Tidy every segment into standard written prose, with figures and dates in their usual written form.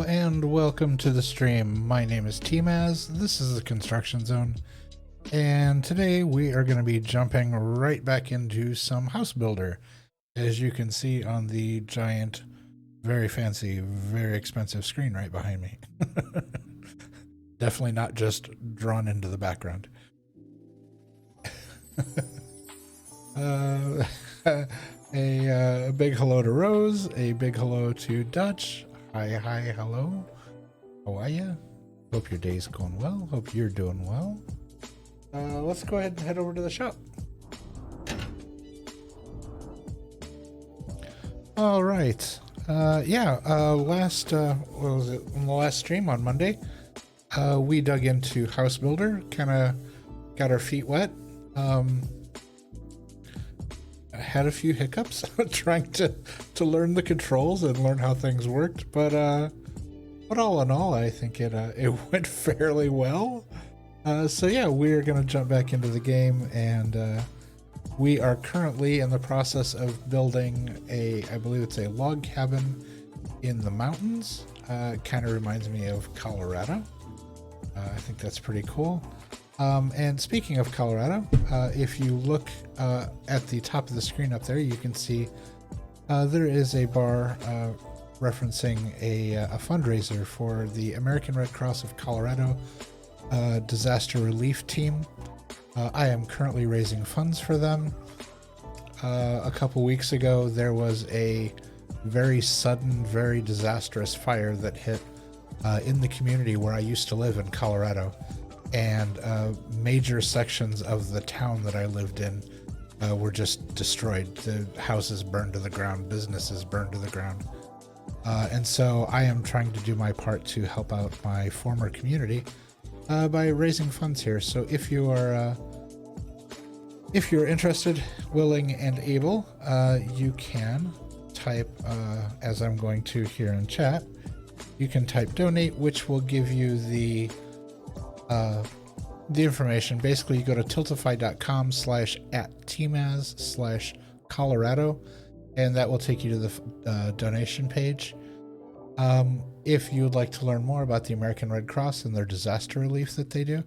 and welcome to the stream. My name is tmaaz. This is the construction zone, and today we are going to be jumping right back into some house builder, as you can see on the giant, very fancy, very expensive screen right behind me. Definitely not just drawn into the background. A big hello to Rose, a big hello to Dutch. Hi, hello. How are ya? Hope your day's going well. Hope you're doing well. Let's go ahead and head over to the shop. All right. Last what was it? On the last stream on Monday, we dug into House Builder, kind of got our feet wet. I had a few hiccups trying to learn the controls and learn how things worked, but all in all, I think it went fairly well. So yeah, we're gonna jump back into the game, and we are currently in the process of building I believe it's a log cabin in the mountains. Kind of reminds me of Colorado. I think that's pretty cool. And speaking of Colorado, if you look at the top of the screen up there, you can see there is a bar referencing a fundraiser for the American Red Cross of Colorado disaster relief team. I am currently raising funds for them. A couple weeks ago, there was a very sudden, very disastrous fire that hit in the community where I used to live in Colorado. And major sections of the town that I lived in were just destroyed. The houses burned to the ground, businesses burned to the ground. And so I am trying to do my part to help out my former community by raising funds here. So if you're interested, willing, and able, you can type, as I'm going to here in chat, you can type donate, which will give you the information. Basically, you go to tiltify.com/@tmaaz/Colorado, and that will take you to the donation page. If you would like to learn more about the American Red Cross and their disaster relief that they do,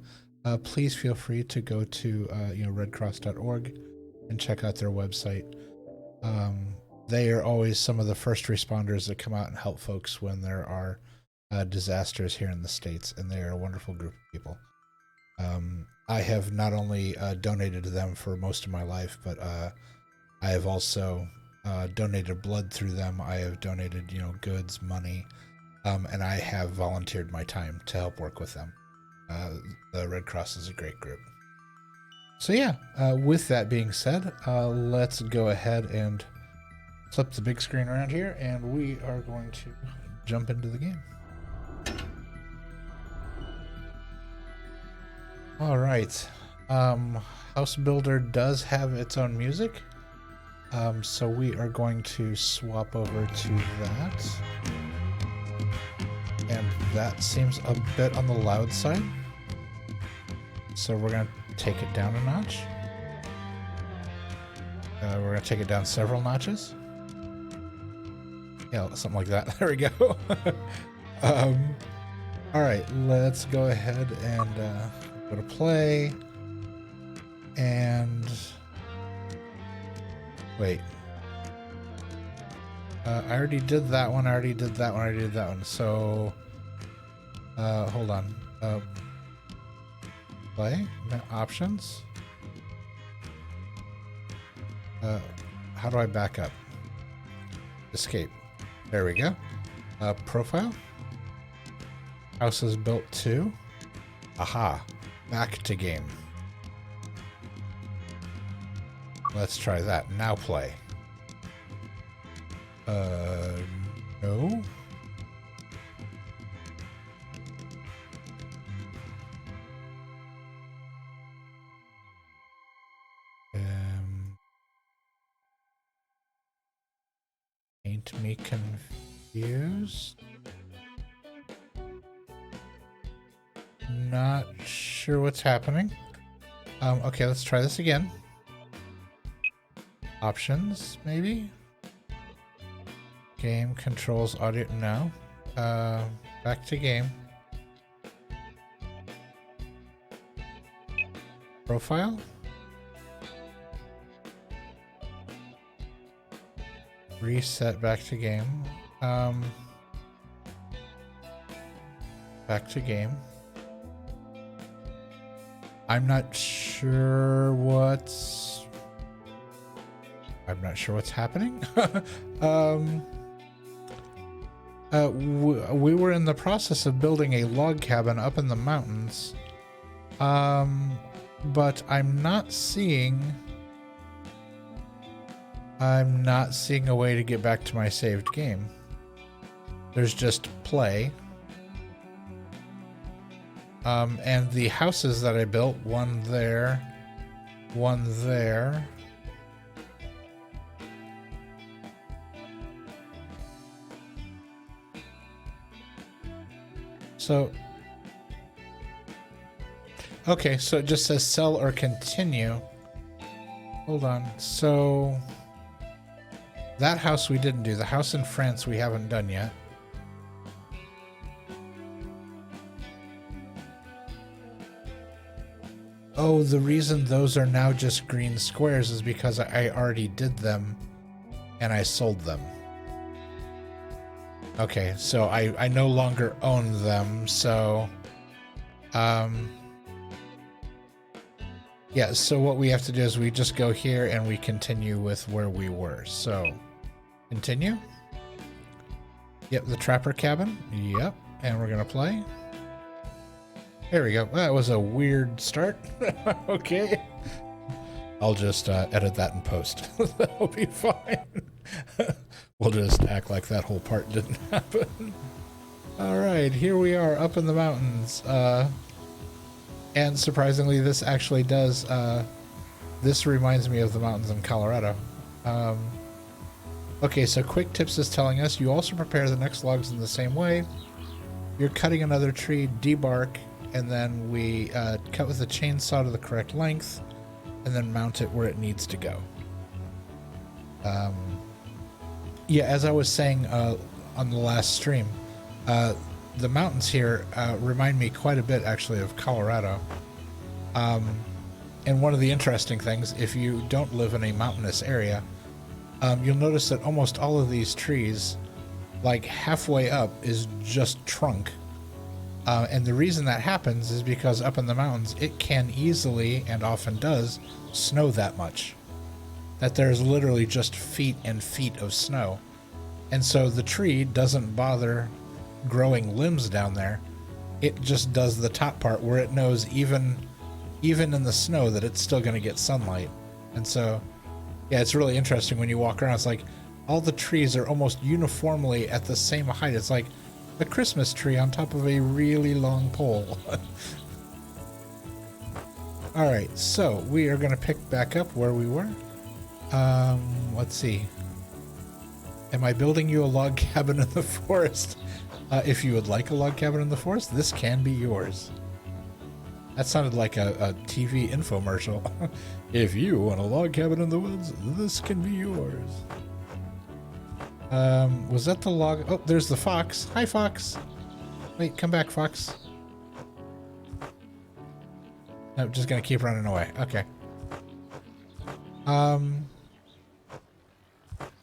please feel free to go to redcross.org and check out their website. They are always some of the first responders that come out and help folks when there are disasters here in the States, and they are a wonderful group of people. I have not only donated to them for most of my life, but I have also donated blood through them. I have donated, goods, money, and I have volunteered my time to help work with them. The Red Cross is a great group. So yeah, with that being said, let's go ahead and flip the big screen around here, and we are going to jump into the game. All right. House Builder does have its own music, so we are going to swap over to that. And that seems a bit on the loud side, so we're going to take it down a notch. We're going to take it down several notches. Yeah, something like that. There we go. All right, let's go ahead and go to play, and wait. I already did that one. I already did that one. I already did that one. So, hold on. Play options. How do I back up? Escape. There we go. Profile. House is built to. Aha. Back to game. Let's try that. Now play. No. Ain't me confused. Not sure what's happening. Okay, let's try this again. Options, maybe? Game controls audio. No. Back to game. Profile. Reset back to game. Back to game. I'm not sure what's happening. We were in the process of building a log cabin up in the mountains. But I'm not seeing a way to get back to my saved game. There's just play. And the houses that I built, one there, one there. So, okay, so it just says sell or continue. Hold on. So that house we didn't do. The house in France we haven't done yet. Oh, the reason those are now just green squares is because I already did them and I sold them. Okay, so I no longer own them, so yeah, so what we have to do is we just go here and we continue with where we were. So continue. Yep, the trapper cabin. Yep, and we're gonna play. There we go. That was a weird start. Okay. I'll just edit that in post. That'll be fine. We'll just act like that whole part didn't happen. All right, here we are up in the mountains. And surprisingly, this actually does, this reminds me of the mountains in Colorado. Okay, so Quick Tips is telling us you also prepare the next logs in the same way. You're cutting another tree, debark, and then we cut with a chainsaw to the correct length, and then mount it where it needs to go. Yeah, as I was saying on the last stream, the mountains here remind me quite a bit, actually, of Colorado. And one of the interesting things, if you don't live in a mountainous area, you'll notice that almost all of these trees, like halfway up, is just trunk. And the reason that happens is because up in the mountains, it can easily, and often does, snow that much. That there's literally just feet and feet of snow. And so the tree doesn't bother growing limbs down there. It just does the top part where it knows even in the snow that it's still going to get sunlight. And so, yeah, it's really interesting when you walk around. It's like all the trees are almost uniformly at the same height. It's like a Christmas tree on top of a really long pole. All right, so we are going to pick back up where we were. Let's see. Am I building you a log cabin in the forest? If you would like a log cabin in the forest, this can be yours. That sounded like a TV infomercial. If you want a log cabin in the woods, this can be yours. Was that the log? Oh, there's the fox. Hi, fox. Wait, come back, fox. No, just gonna keep running away. Okay.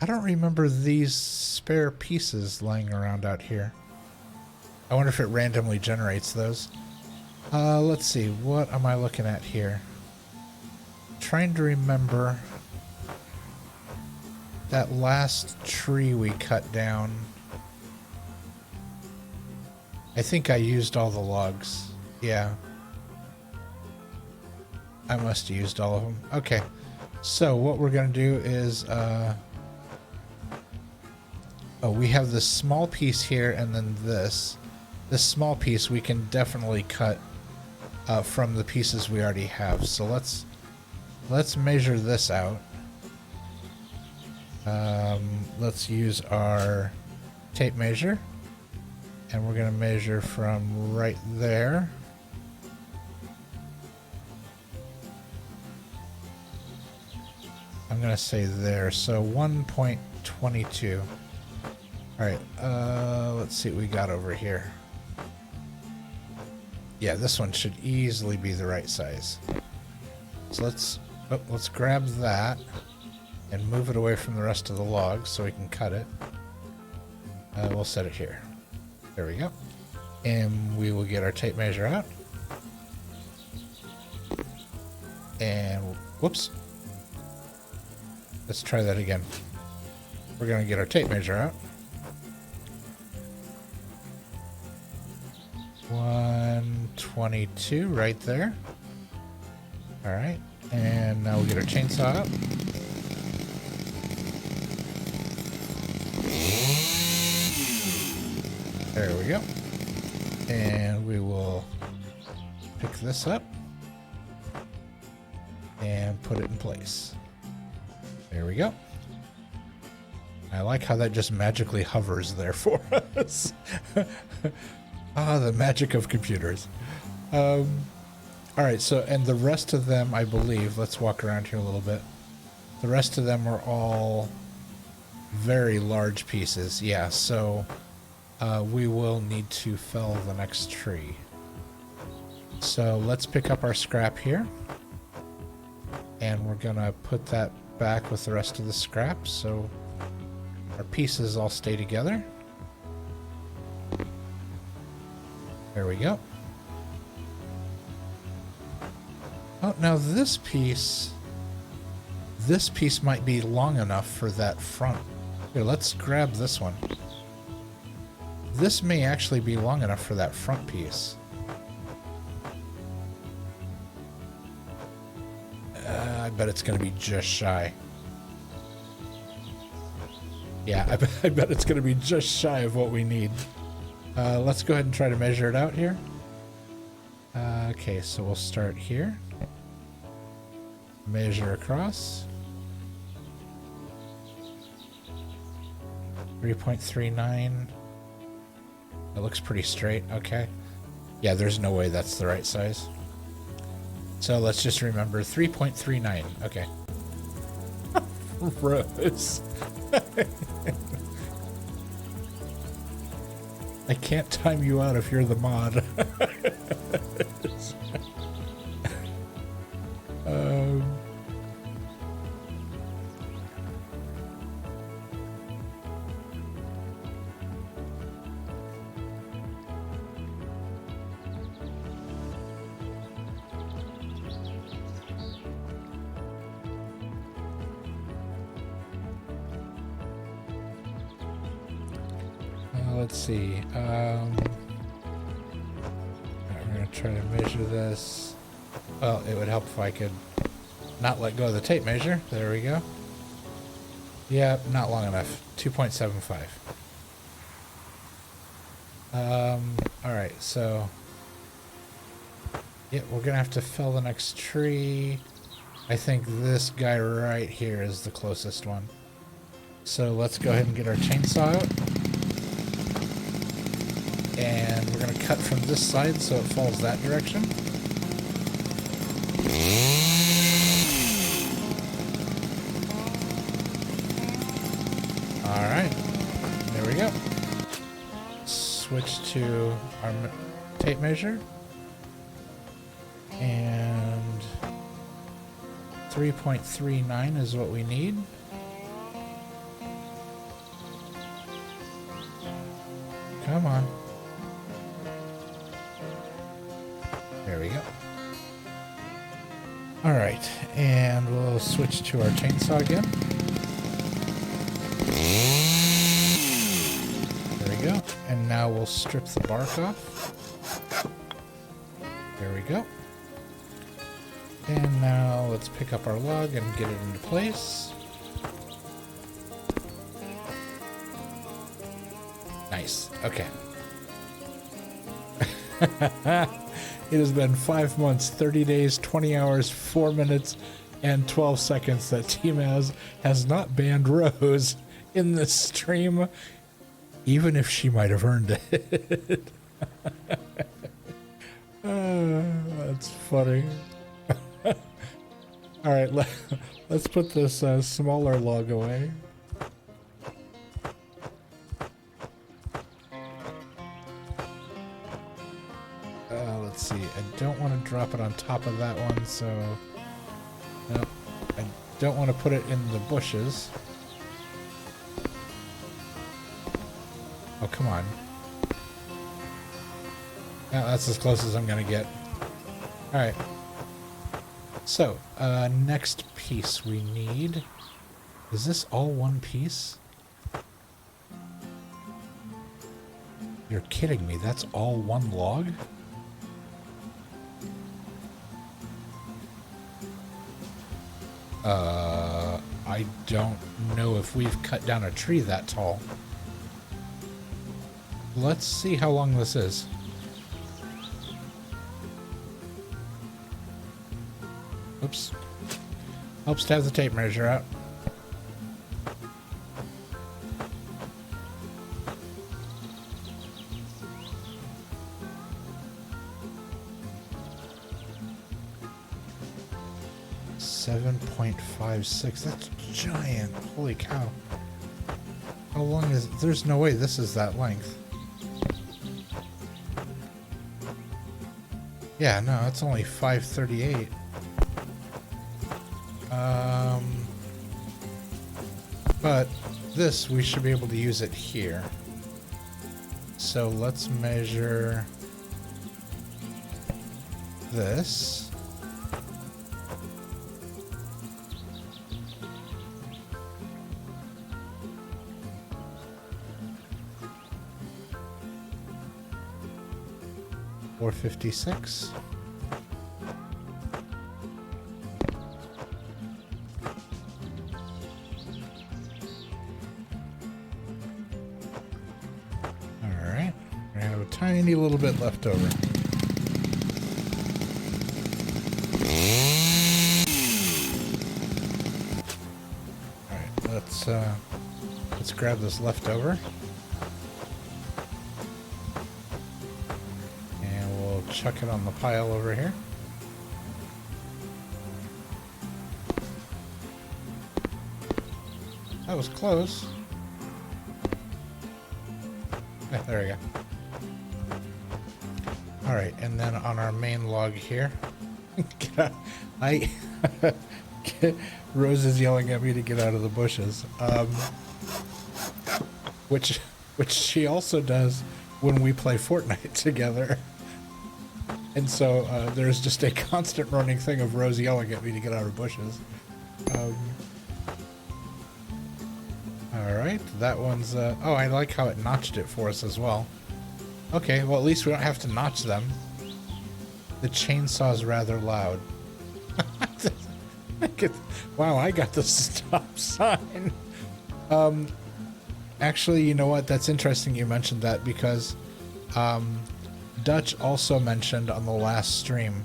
I don't remember these spare pieces lying around out here. I wonder if it randomly generates those. Let's see. What am I looking at here? Trying to remember that last tree we cut down. I think I used all the logs. Yeah. I must have used all of them. Okay. So what we're going to do is... oh, we have this small piece here and then this. This small piece we can definitely cut from the pieces we already have. So let's measure this out. Let's use our tape measure. And we're going to measure from right there. I'm going to say there. So 1.22. Alright, let's see what we got over here. Yeah, this one should easily be the right size. So let's grab that and move it away from the rest of the logs so we can cut it. We'll set it here. There we go. And we will get our tape measure out. And whoops. Let's try that again. We're going to get our tape measure out. 122 right there. All right. And now we'll get our chainsaw out. There we go. And we will pick this up and put it in place. There we go. I like how that just magically hovers there for us. Ah, the magic of computers. All right, so, and the rest of them, I believe, let's walk around here a little bit. The rest of them are all very large pieces. Yeah, so we will need to fell the next tree. So let's pick up our scrap here. And we're gonna put that back with the rest of the scrap so our pieces all stay together. There we go. Oh, now this piece might be long enough for that front. Here, let's grab this one. This may actually be long enough for that front piece. I bet it's going to be just shy. Yeah, I bet it's going to be just shy of what we need. Let's go ahead and try to measure it out here. Okay, so we'll start here. Measure across. 3.39. It looks pretty straight. Okay. Yeah, there's no way that's the right size. So let's just remember 3.39. Okay. Rose. I can't time you out if you're the mod. Let's see. We're going to try to measure this. Well, it would help if I could not let go of the tape measure. There we go. Yeah, not long enough. 2.75. Alright, so... yeah, we're going to have to fell the next tree. I think this guy right here is the closest one. So let's go ahead and get our chainsaw out. And we're going to cut from this side so it falls that direction. Alright, there we go. Switch to our tape measure. And 3.39 is what we need. Come on. There we go. All right, and we'll switch to our chainsaw again. There we go. And now we'll strip the bark off. There we go. And now let's pick up our log and get it into place. Nice. Okay. It has been 5 months, 30 days, 20 hours, 4 minutes, and 12 seconds that tmaaz has not banned Rose in this stream, even if she might have earned it. That's funny. All right, let's put this smaller log away. Let's see. drop it on top of that one, so... Nope. I don't want to put it in the bushes. Oh, come on. Yeah, that's as close as I'm going to get. Alright. So, next piece we need... Is this all one piece? You're kidding me. That's all one log? I don't know if we've cut down a tree that tall. Let's see how long this is. Oops. Helps to have the tape measure out. .56. That's giant. Holy cow. How long is... There's no way this is that length. Yeah, no, it's only 538. But this, we should be able to use it here. So let's measure this. .456. Alright, we have a tiny little bit left over. Alright, let's grab this leftover. Chuck it on the pile over here. That was close. Yeah, there we go. Alright, and then on our main log here. Rose is yelling at me to get out of the bushes. Which she also does when we play Fortnite together. And so there's just a constant running thing of Rose yelling at me to get out of bushes. Alright, that one's... oh, I like how it notched it for us as well. Okay, well at least we don't have to notch them. The chainsaw's rather loud. Wow, I got the stop sign. Actually, you know what? That's interesting you mentioned that because... Dutch also mentioned on the last stream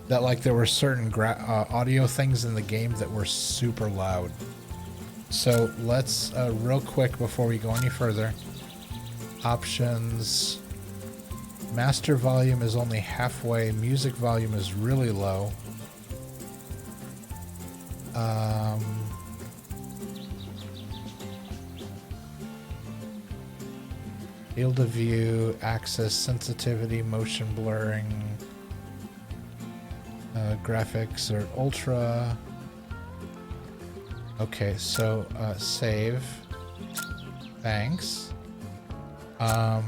that like there were certain audio things in the game that were super loud. So let's real quick before we go any further. Options. Master volume is only halfway. Music volume is really low. Field of view, access, sensitivity, motion blurring, graphics are ultra. Okay, so save. Thanks. Are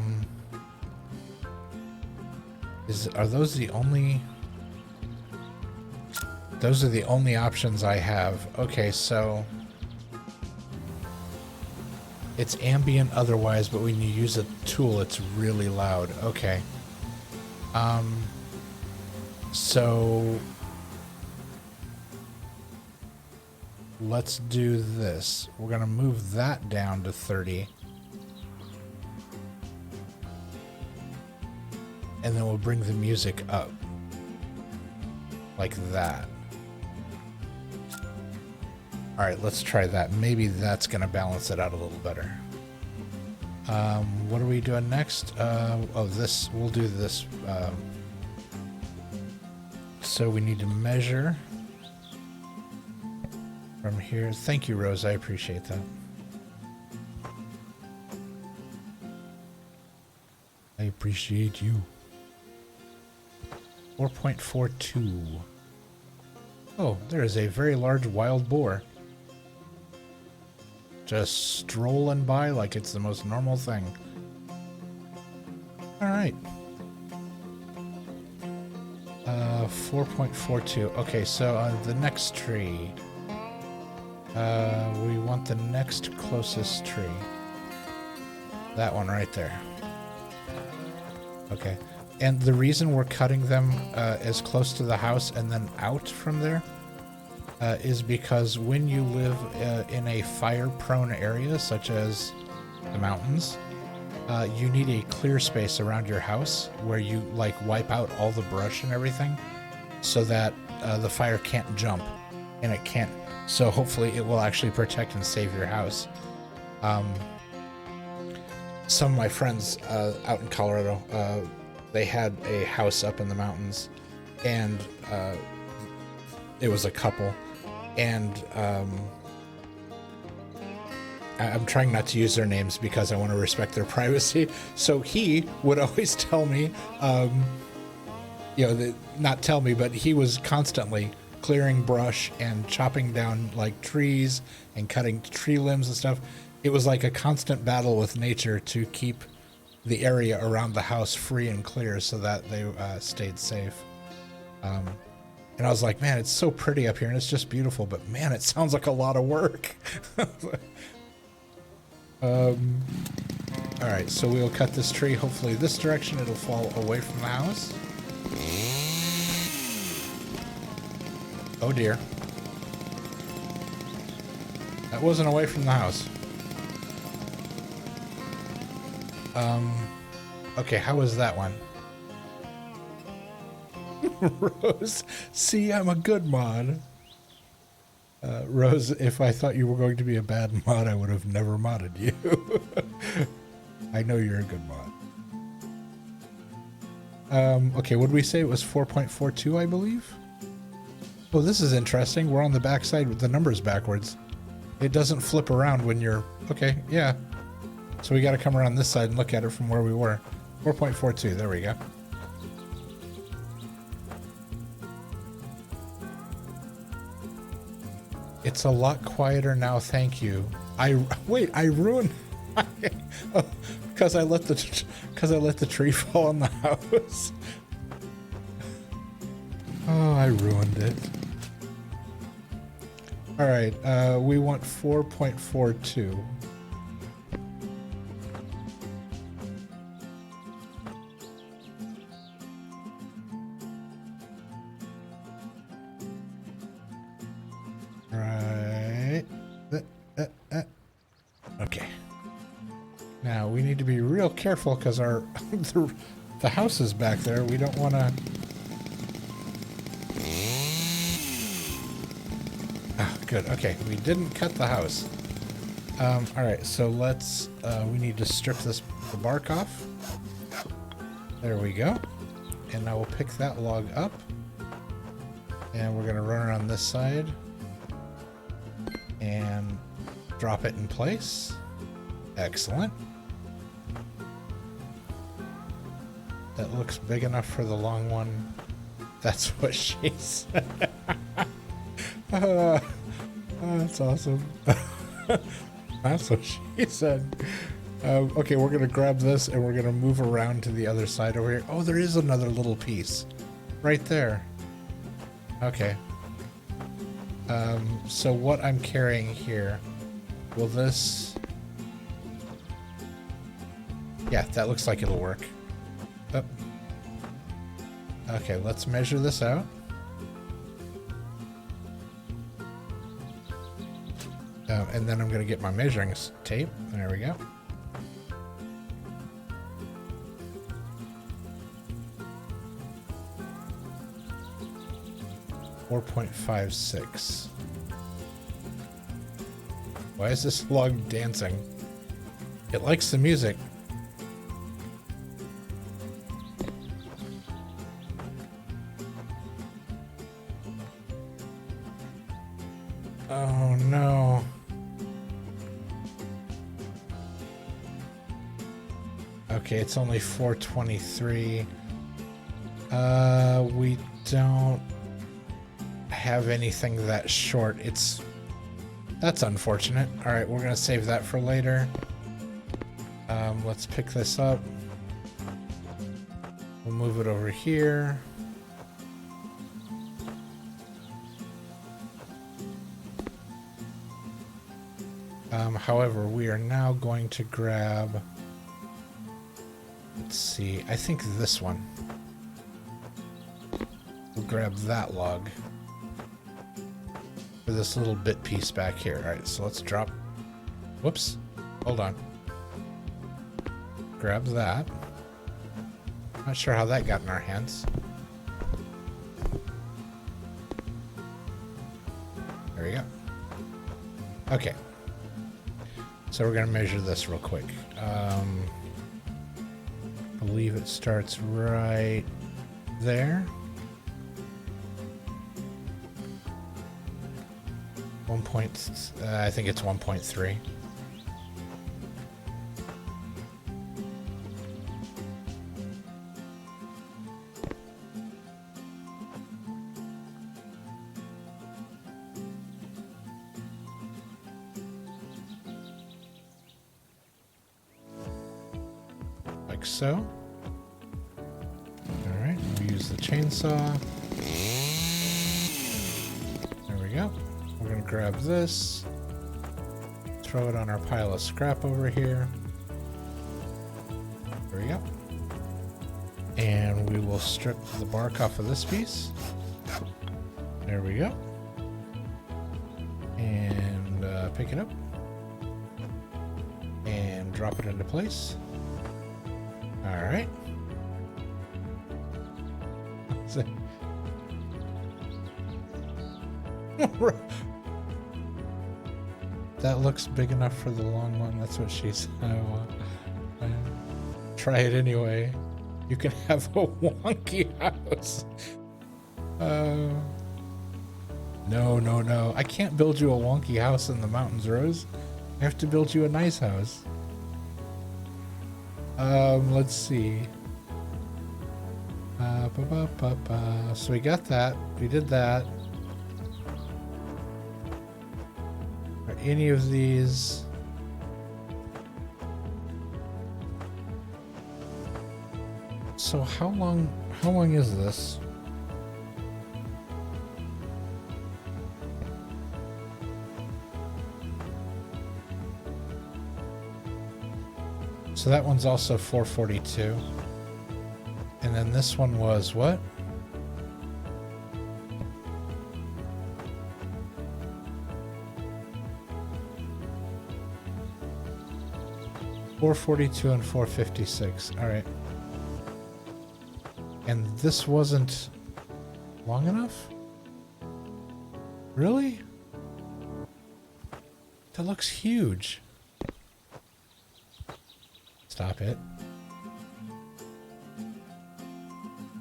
those the only? Those are the only options I have. Okay, so. It's ambient otherwise, but when you use a tool, it's really loud. Okay. So let's do this. We're going to move that down to 30. And then we'll bring the music up. Like that. Alright, let's try that. Maybe that's going to balance it out a little better. What are we doing next? Oh, this. We'll do this. So we need to measure from here. Thank you, Rose. I appreciate that. I appreciate you. 4.42. Oh, there is a very large wild boar. Just strolling by like it's the most normal thing. Alright. 4.42. Okay, so on the next tree, we want the next closest tree. That one right there. Okay. And the reason we're cutting them as close to the house and then out from there is because when you live in a fire-prone area, such as the mountains, you need a clear space around your house where you, like, wipe out all the brush and everything so that the fire can't jump and it can't. So hopefully it will actually protect and save your house. Some of my friends out in Colorado, they had a house up in the mountains, and it was a couple, and I'm trying not to use their names because I want to respect their privacy. So he would always tell me, you know, not tell me, but he was constantly clearing brush and chopping down like trees and cutting tree limbs and stuff. It was like a constant battle with nature to keep the area around the house free and clear so that they stayed safe. And I was like, man, it's so pretty up here and it's just beautiful, but man, it sounds like a lot of work. All right, so we'll cut this tree. Hopefully this direction, it'll fall away from the house. Oh dear. That wasn't away from the house. Okay, how was that one? Rose, see, I'm a good mod. Rose, if I thought you were going to be a bad mod, I would have never modded you. I know you're a good mod. Okay, what did we say? It was 4.42, I believe? Oh, this is interesting. We're on the back side with the numbers backwards. It doesn't flip around when you're... Okay, yeah. So we got to come around this side and look at it from where we were. 4.42, there we go. It's a lot quieter now, thank you. Wait, I ruined... Because I let the tree fall on the house. Oh, I ruined it. All right, we want 4.42. Right. Okay. Now we need to be real careful because our the house is back there. We don't want to. Good. Okay, we didn't cut the house. All right, so let's. We need to strip the bark off. There we go. And now we'll pick that log up, and we're gonna run around this side and drop it in place. Excellent. That looks big enough for the long one. That's what she said. That's awesome. That's what she said. Okay, we're going to grab this and we're going to move around to the other side over here. Oh, there is another little piece right there. Okay. So what I'm carrying here, will this... Yeah, that looks like it'll work. Oh. Okay, let's measure this out. And then I'm going to get my measuring tape. There we go. .56. Why is this log dancing? It likes the music. Oh no. Okay, it's only 423. We don't have anything that short. That's unfortunate. All right, we're gonna save that for later. Let's pick this up. We'll move it over here. However, we are now going to grab, let's see, I think this one. We'll grab that log for this little bit piece back here. All right, so let's drop, whoops, hold on. Grab that. Not sure how that got in our hands. There we go. Okay. So we're gonna measure this real quick. I believe it starts right there. 1 point, I think it's 1.3. Like so. All right, we use the chainsaw. There we go. We're gonna grab this, throw it on our pile of scrap over here. There we go. And we will strip the bark off of this piece. There we go. And pick it up. And drop it into place. All right. That looks big enough for the long one. That's what she said. Try it anyway. You can have a wonky house. No. I can't build you a wonky house in the mountains, Rose. I have to build you a nice house. Let's see. So we got that. We did that. Are any of these? So how long is this? So that one's also 442. And then this one was what? $442 and $456. All right. And this wasn't long enough? Really? That looks huge. Stop it.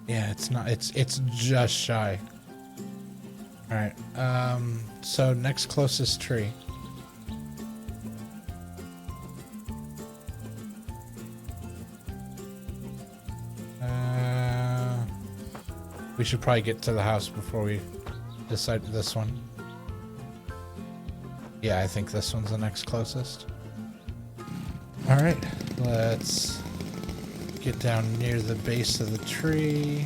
Yeah, it's not, it's just shy. All right. So next closest tree. We should probably get to the house before we decide this one. Yeah, I think this one's the next closest. All right, let's get down near the base of the tree.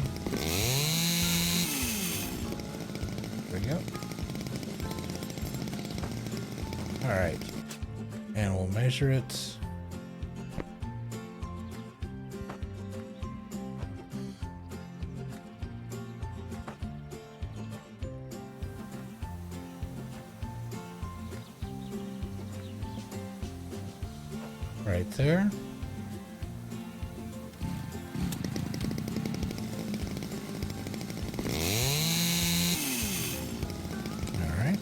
There we go. All right, and we'll measure it. Right there. All right.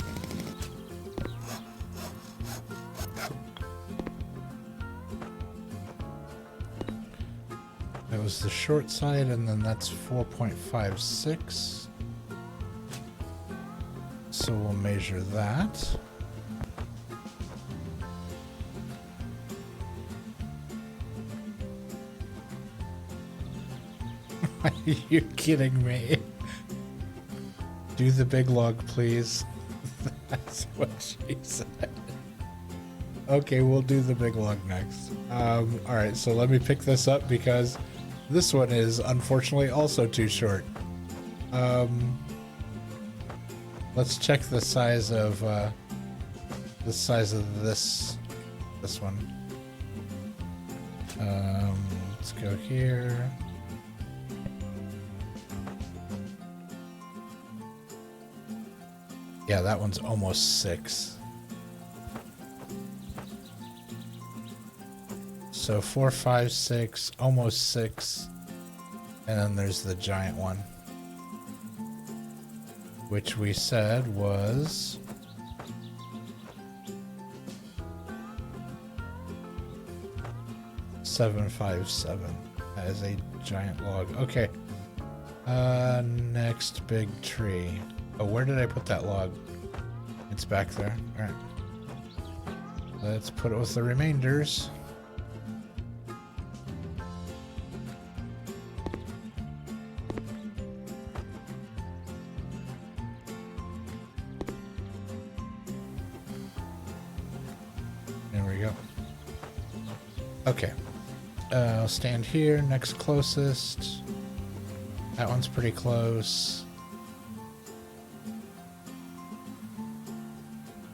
That was the short side, and then that's 4.56. So we'll measure that. You're kidding me. Do the big log, please. That's what she said. Okay, we'll do the big log next. Alright, so let me pick this up because this one is unfortunately also too short. Let's check the size of this one. Let's go here. Yeah, that one's almost 6. So 4, 5, 6, almost 6. And then there's the giant one, which we said was 757. That is a giant log. Okay. Next big tree. Oh, where did I put that log? It's back there. All right. Let's put it with the remainders. There we go. Okay. I'll stand here. Next closest. That one's pretty close.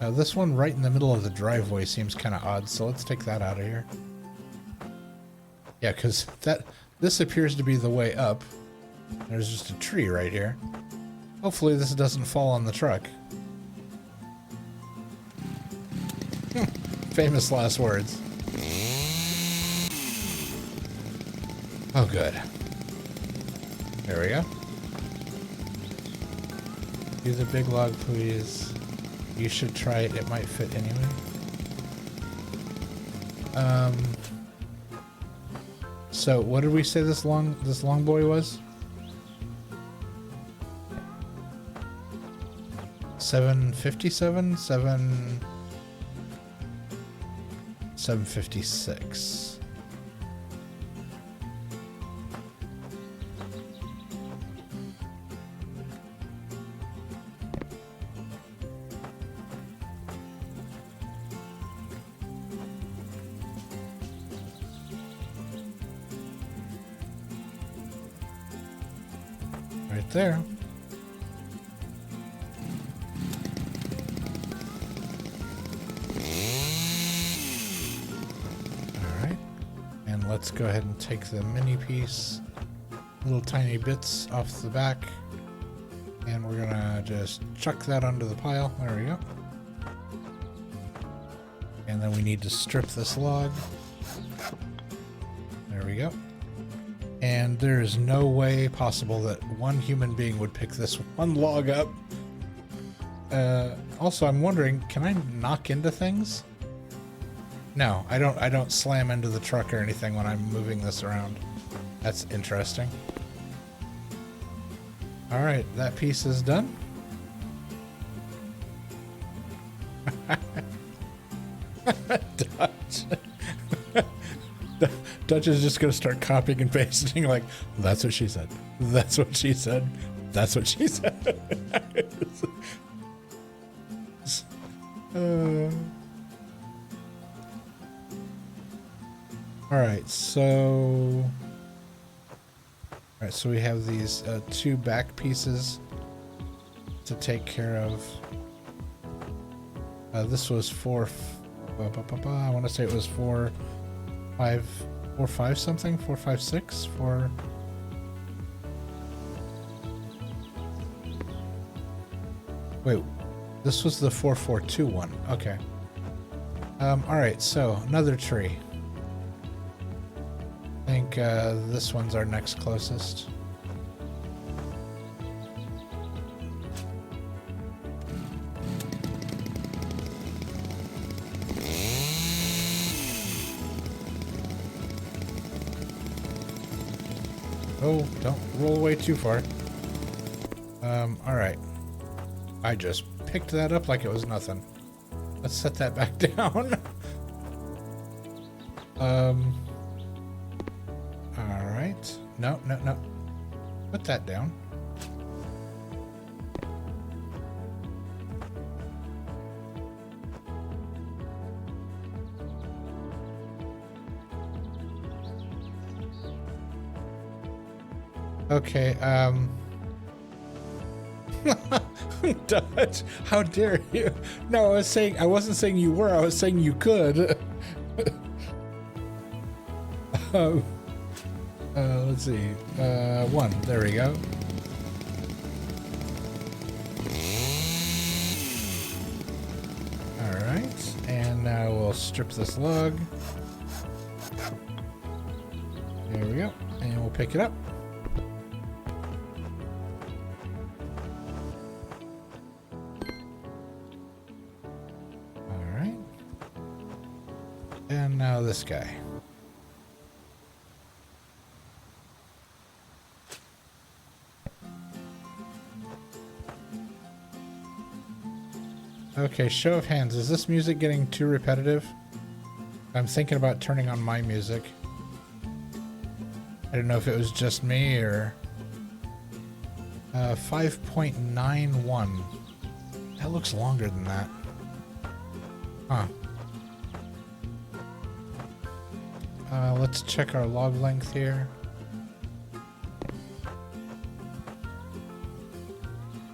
This one right in the middle of the driveway seems kind of odd, so let's take that out of here. Yeah, because this appears to be the way up. There's just a tree right here. Hopefully this doesn't fall on the truck. Famous last words. Oh, good. There we go. Do the big log, please. You should try it. It might fit anyway. So what did we say this long boy was? 757? 756. Right there. Alright. And let's go ahead and take the mini piece, little tiny bits off the back, and we're gonna just chuck that onto the pile. There we go. And then we need to strip this log. There we go. And there is no way possible that one human being would pick this one log up. Also, I'm wondering, can I knock into things? No, I don't slam into the truck or anything when I'm moving this around. That's interesting. All right, that piece is done. Dutch. Dutch is just going to start copying and pasting like, that's what she said. That's what she said. That's what she said. All right, so we have these 2 back pieces to take care of. This was 4. I want to say it was 4, 5 something. 4, 5, 6. 4. Wait, this was the 4, 4, 2 one. Okay. All right, so another tree. I think this one's our next closest. Oh, don't roll away too far. All right. I just picked that up like it was nothing. Let's set that back down. All right. No. Put that down. Okay, Dutch, how dare you? No, I wasn't saying you were, I was saying you could. Let's see, one, there we go. All right, and now we'll strip this log. There we go, and we'll pick it up. And now this guy. Okay, show of hands. Is this music getting too repetitive? I'm thinking about turning on my music. I don't know if it was just me or... 5.91. That looks longer than that. Huh. Let's check our log length here.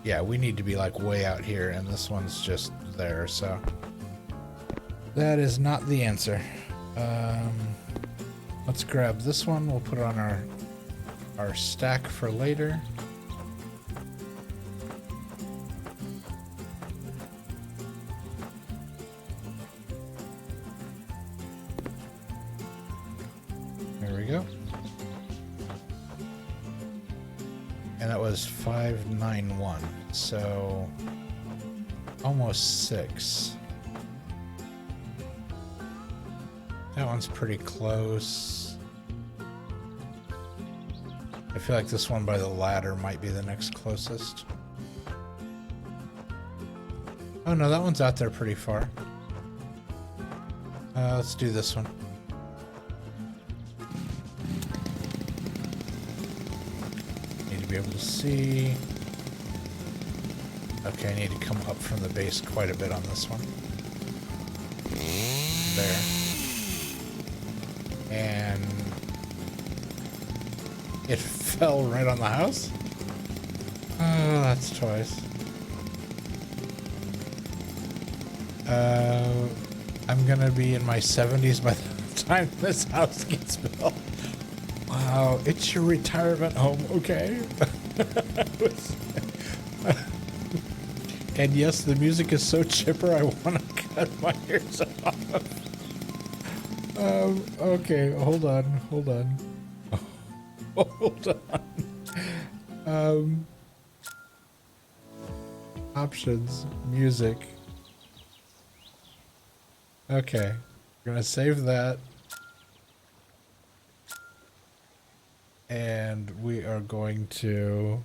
Yeah, we need to be like way out here, and this one's just there, so that is not the answer. Let's grab this one. We'll put it on our stack for later. There we go. And that was 591, so almost 6. That one's pretty close. I feel like this one by the ladder might be the next closest. Oh no, that one's out there pretty far. Let's do this one. Be able to see. Okay, I need to come up from the base quite a bit on this one. There. And it fell right on the house? Oh, that's twice. I'm gonna be in my 70s by the time this house gets built. Wow, it's your retirement home, okay? And yes, the music is so chipper, I want to cut my ears off. Okay, hold on. Hold on. Options, music. Okay, we're gonna save that. And we are going to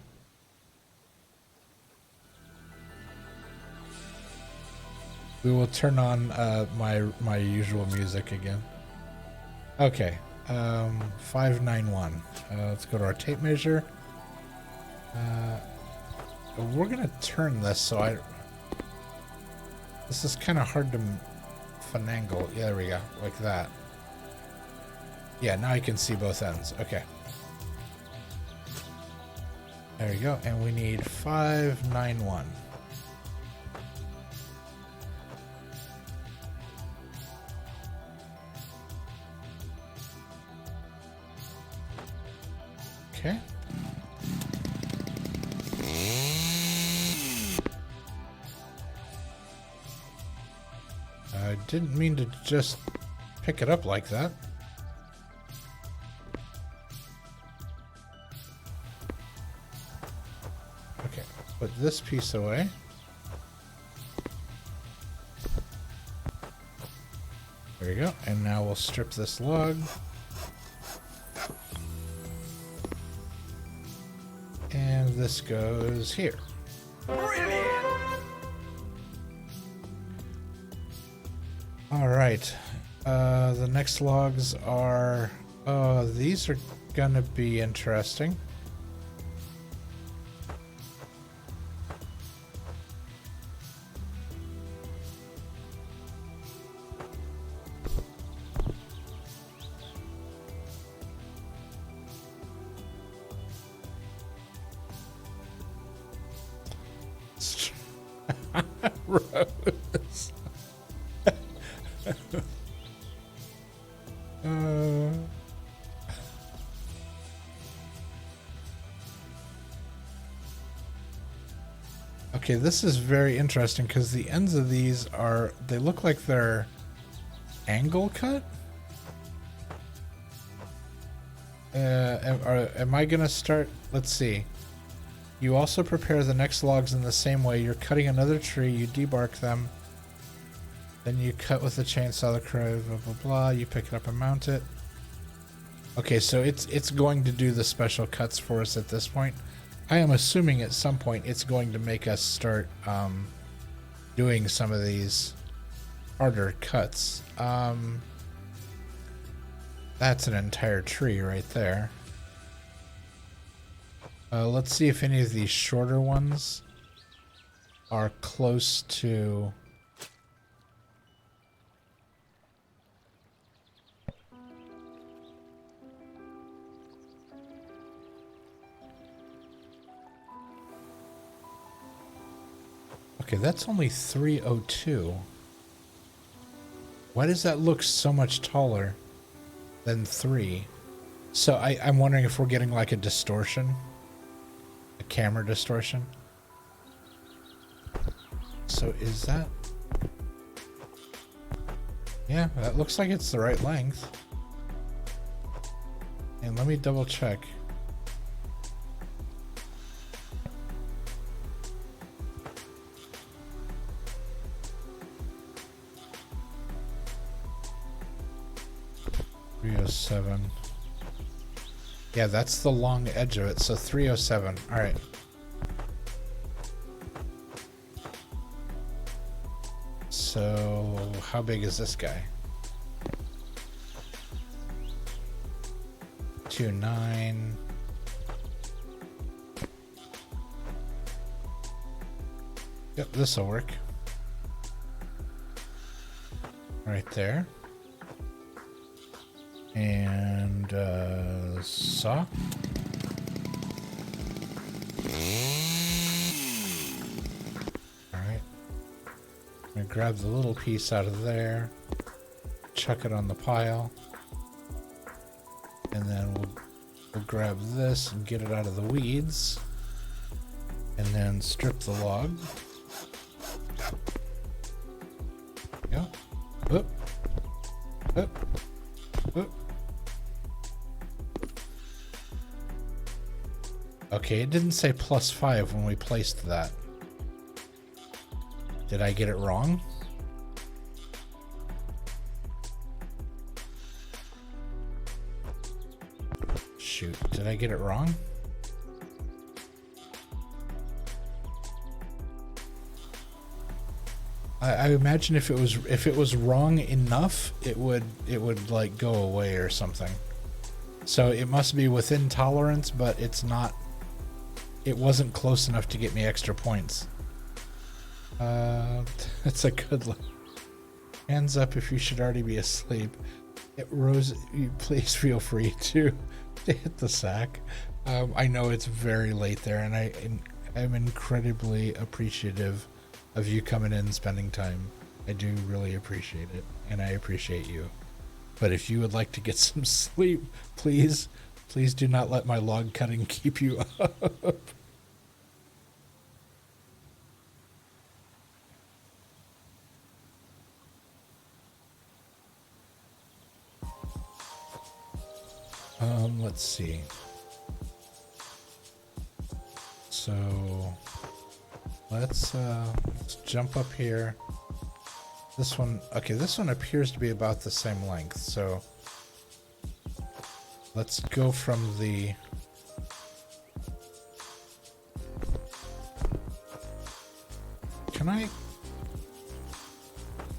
we will turn on my usual music again. Okay, 591. Let's go to our tape measure. We're gonna turn this so this is kind of hard to finagle. Yeah, there we go, like that. Yeah, now I can see both ends. Okay. There we go, and we need 591. Okay. I didn't mean to just pick it up like that. Okay, put this piece away. There we go. And now we'll strip this log. And this goes here. Brilliant! All right. The next logs are... these are gonna be interesting. Gross. Okay, this is very interesting because the ends of these are, they look like they're angle cut. Am I gonna start? Let's see. You also prepare the next logs in the same way. You're cutting another tree, you debark them, then you cut with the chainsaw the crow, blah blah blah. You pick it up and mount it. Okay, so it's going to do the special cuts for us at this point. I am assuming at some point it's going to make us start doing some of these harder cuts. That's an entire tree right there. Let's see if any of these shorter ones are close to... Okay, that's only 302. Why does that look so much taller than 3? So I'm wondering if we're getting like a distortion. A camera distortion. So is that... Yeah, that looks like it's the right length. And let me double check. .307. Yeah, that's the long edge of it. So 307. All right. So how big is this guy? 2.9. Yep, this will work. Right there. And saw. Alright. I'm gonna grab the little piece out of there, chuck it on the pile, and then we'll grab this and get it out of the weeds, and then strip the log. Yeah. Whoop. Whoop. Whoop. Okay, it didn't say +5 when we placed that. Did I get it wrong? Shoot, did I get it wrong? I imagine if it was wrong enough, it would like go away or something. So it must be within tolerance, but it's not. It wasn't close enough to get me extra points. That's a good look. Hands up if you should already be asleep. Rose, please feel free to hit the sack. I know it's very late there, and I'm incredibly appreciative of you coming in and spending time. I do really appreciate it, and I appreciate you. But if you would like to get some sleep, please do not let my log cutting keep you up. Let's see. So let's jump up here. This one, okay, this one appears to be about the same length, so let's go from the... Can I?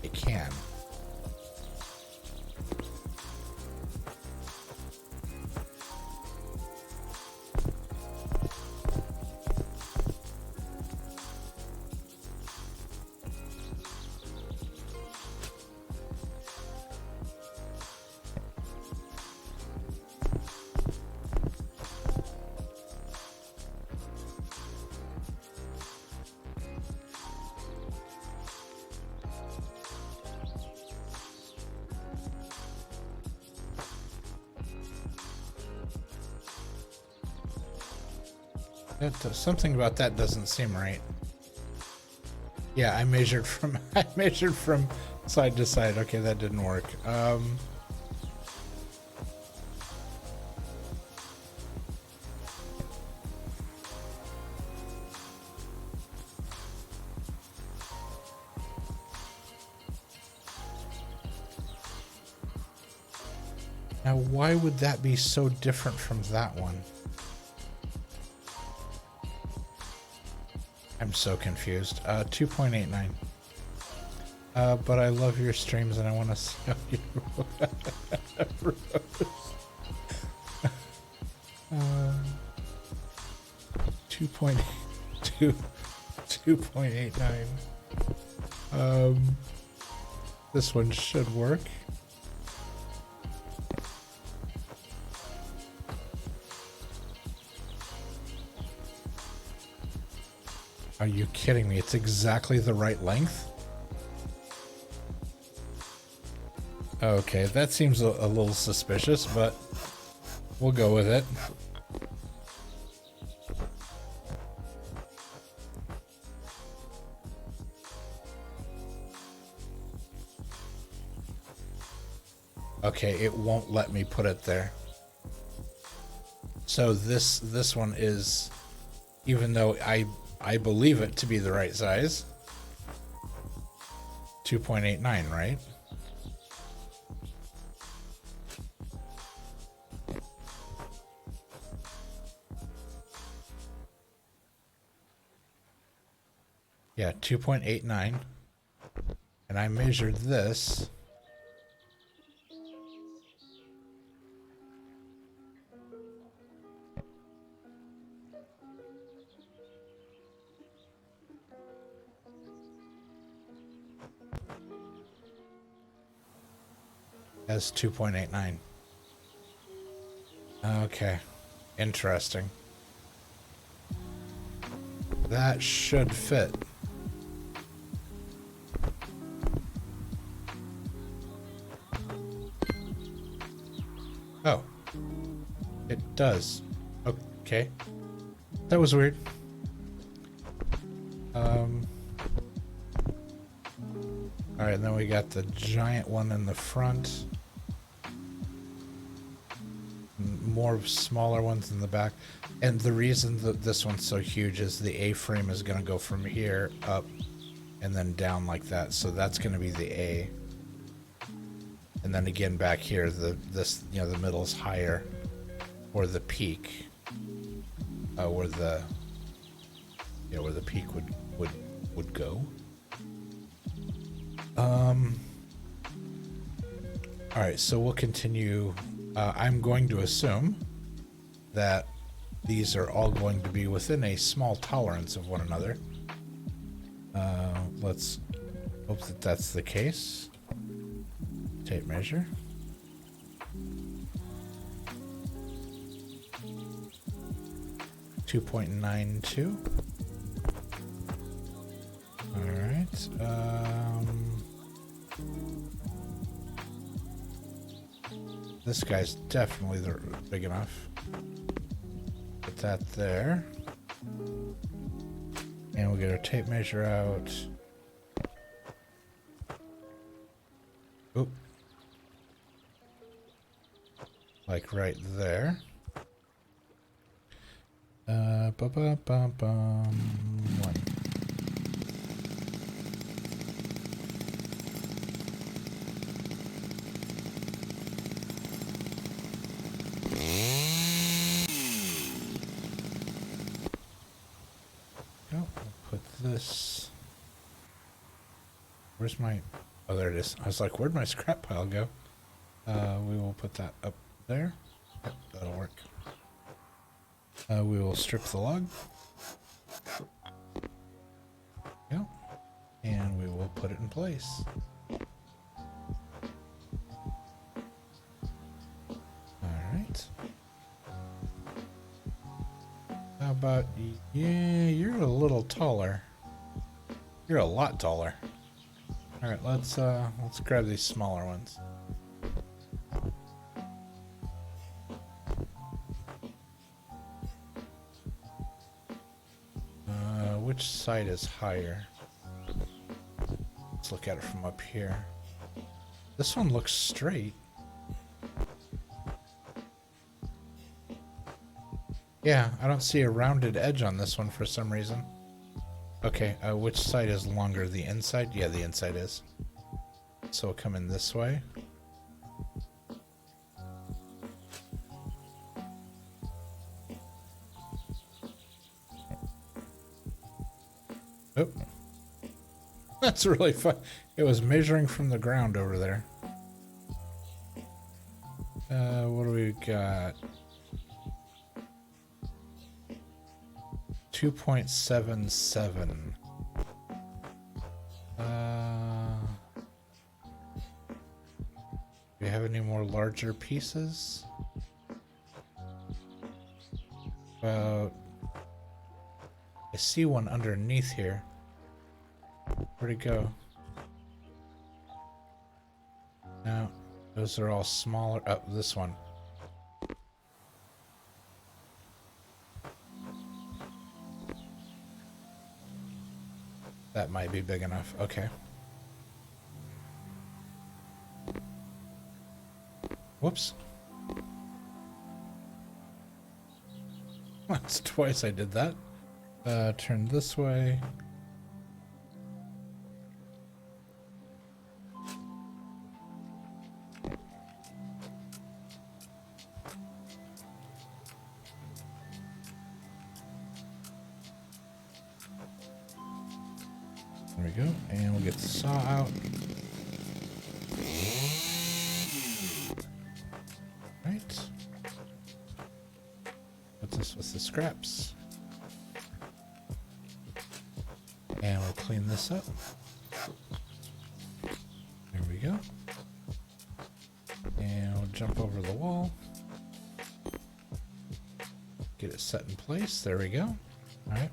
It can. That something about that doesn't seem right. Yeah, I measured from I measured from side to side. Okay, that didn't work. Now, why would that be so different from that one? I'm so confused. 2.89. But I love your streams and I want to see how you rose. 2.89. This one should work. Are you kidding me? It's exactly the right length? Okay, that seems a little suspicious, but we'll go with it. Okay, it won't let me put it there. So this one is, even though I believe it to be the right size, 2.89, right? Yeah, 2.89. And I measured this. As 2.89. Okay. Interesting. That should fit. Oh. It does. Okay. That was weird. Alright, and then we got the giant one in the front. More smaller ones in the back. And the reason that this one's so huge is the A-frame is going to go from here up and then down like that. So that's going to be the A. And then again back here, the middle is higher, or the peak, where the peak would go. All right, so we'll continue. I'm going to assume that these are all going to be within a small tolerance of one another. Let's hope that that's the case. Tape measure. .92. All right. This guy's definitely big enough. Put that there. And we'll get our tape measure out. Oop. Like right there. One. This. Where's my... Oh, there it is. I was like, where'd my scrap pile go? We will put that up there. Yep, that'll work. We will strip the log. Yep. And we will put it in place. Alright. How about... Yeah, you're a little taller. You're a lot taller. All right, let's grab these smaller ones. which side is higher? Let's look at it from up here. This one looks straight. Yeah, I don't see a rounded edge on this one for some reason. Okay, which side is longer? The inside? Yeah, the inside is. So we'll come in this way. Oh. That's really fun. It was measuring from the ground over there. What do we got? 2.77. Do we have any more larger pieces? About... I see one underneath here. Where'd it go? No, those are all smaller. Oh, this one. That might be big enough. Okay. Whoops. That's twice I did that. Turn this way. There we go, and we'll get the saw out. Right. Put this with the scraps. And we'll clean this up. There we go. And we'll jump over the wall. Get it set in place. There we go. Alright.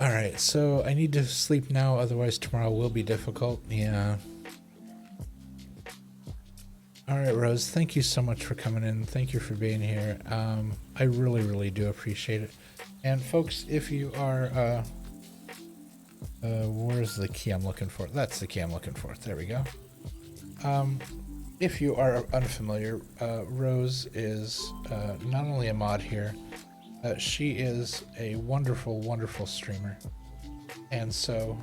Alright, so I need to sleep now, otherwise tomorrow will be difficult. Yeah. Alright, Rose, thank you so much for coming in. Thank you for being here. I really, really do appreciate it. And folks, if you are, where's the key I'm looking for? That's the key I'm looking for. There we go. If you are unfamiliar, Rose is not only a mod here, she is a wonderful, wonderful streamer. And so,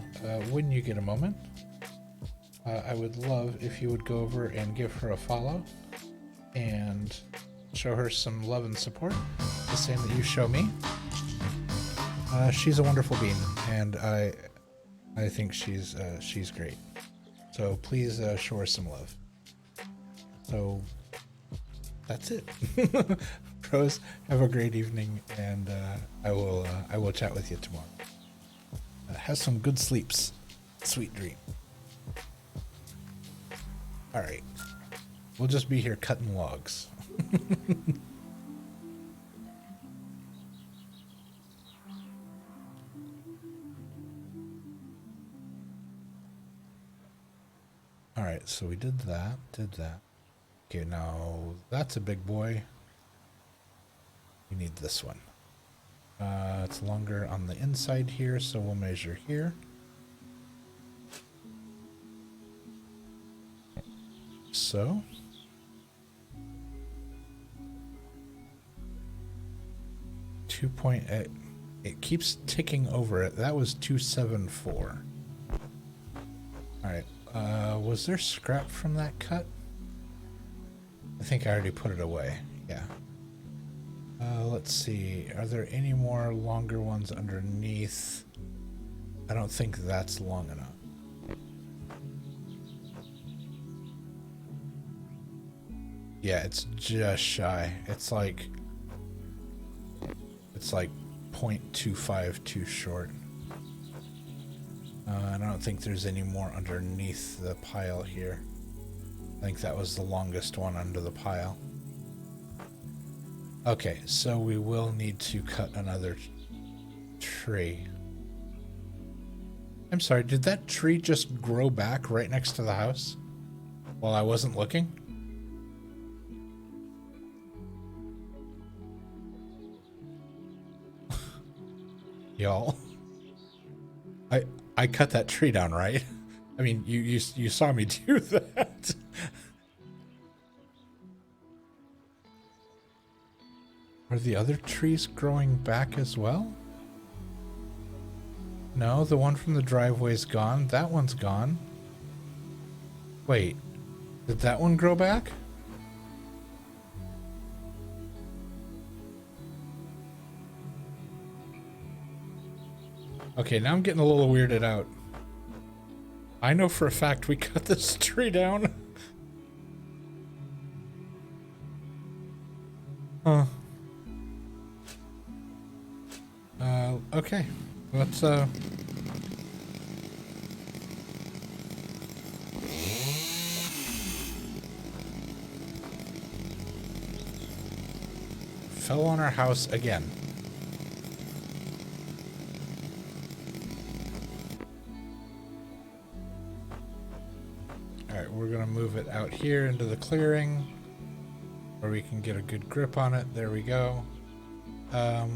when you get a moment, I would love if you would go over and give her a follow and show her some love and support, the same that you show me. She's a wonderful being, and I think she's great. So please show her some love. So that's it. Rose, have a great evening, and I will chat with you tomorrow. Have some good sleeps. Sweet dream. All right. We'll just be here cutting logs. All right, so we did that. Okay, now that's a big boy. We need this one. It's longer on the inside here, so we'll measure here. So. It keeps ticking over it. That was 274. All right. Was there scrap from that cut? I think I already put it away. Yeah. Let's see. Are there any more longer ones underneath? I don't think that's long enough. Yeah, it's just shy. It's like 0.25 too short. And I don't think there's any more underneath the pile here. I think that was the longest one under the pile. Okay, so we will need to cut another tree. I'm sorry, did that tree just grow back right next to the house while I wasn't looking? y'all. I cut that tree down, right? I mean, you saw me do that. Are the other trees growing back as well? No, the one from the driveway's gone. That one's gone. Wait, did that one grow back? Okay, now I'm getting a little weirded out. I know for a fact we cut this tree down. Huh. Okay. Let's, fell on our house again. Alright, we're gonna move it out here into the clearing where we can get a good grip on it. There we go.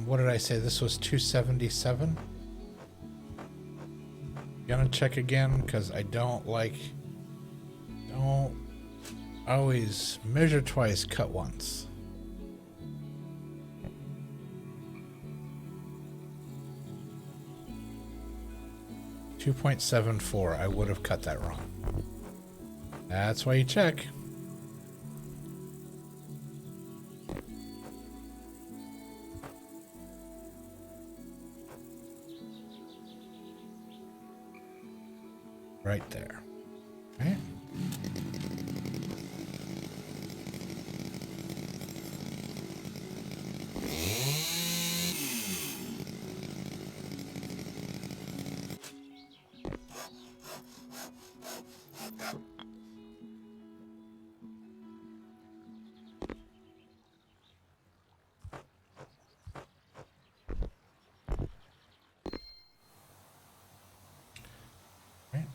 What did I say? This was 277. Gonna check again because I don't always measure twice, cut once. .74. I would have cut that wrong. That's why you check. Right there. Right?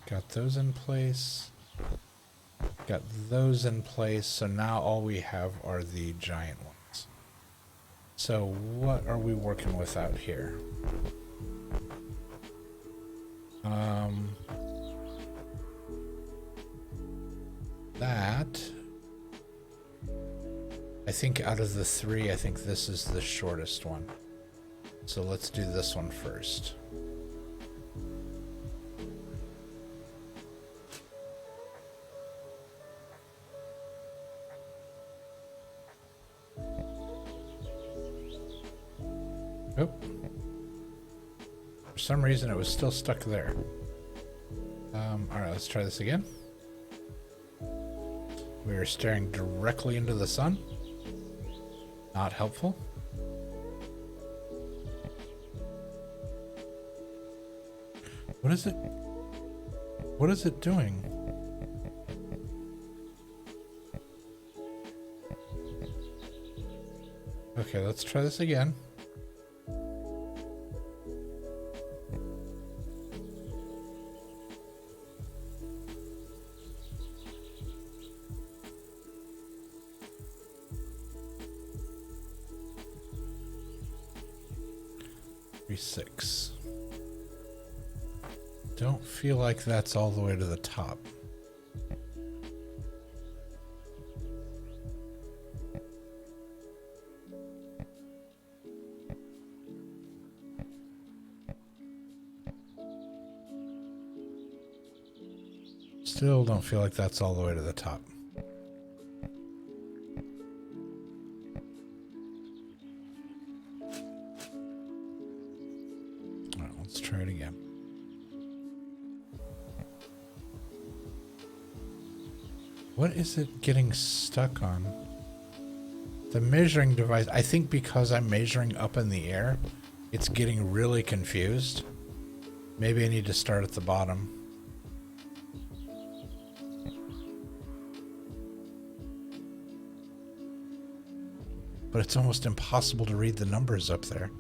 Got those in place. Got those in place. So now all we have are the giant ones. So what are we working with out here? That. I think out of the three, I think this is the shortest one. So let's do this one first. Oh. For some reason it was still stuck there. Alright, let's try this again. We are staring directly into the sun. Not helpful. What is it? What is it doing? Okay, let's try this again. Six. Don't feel like that's all the way to the top. Still don't feel like that's all the way to the top. Let's try it again. What is it getting stuck on? The measuring device, I think because I'm measuring up in the air, it's getting really confused. Maybe I need to start at the bottom. But it's almost impossible to read the numbers up there.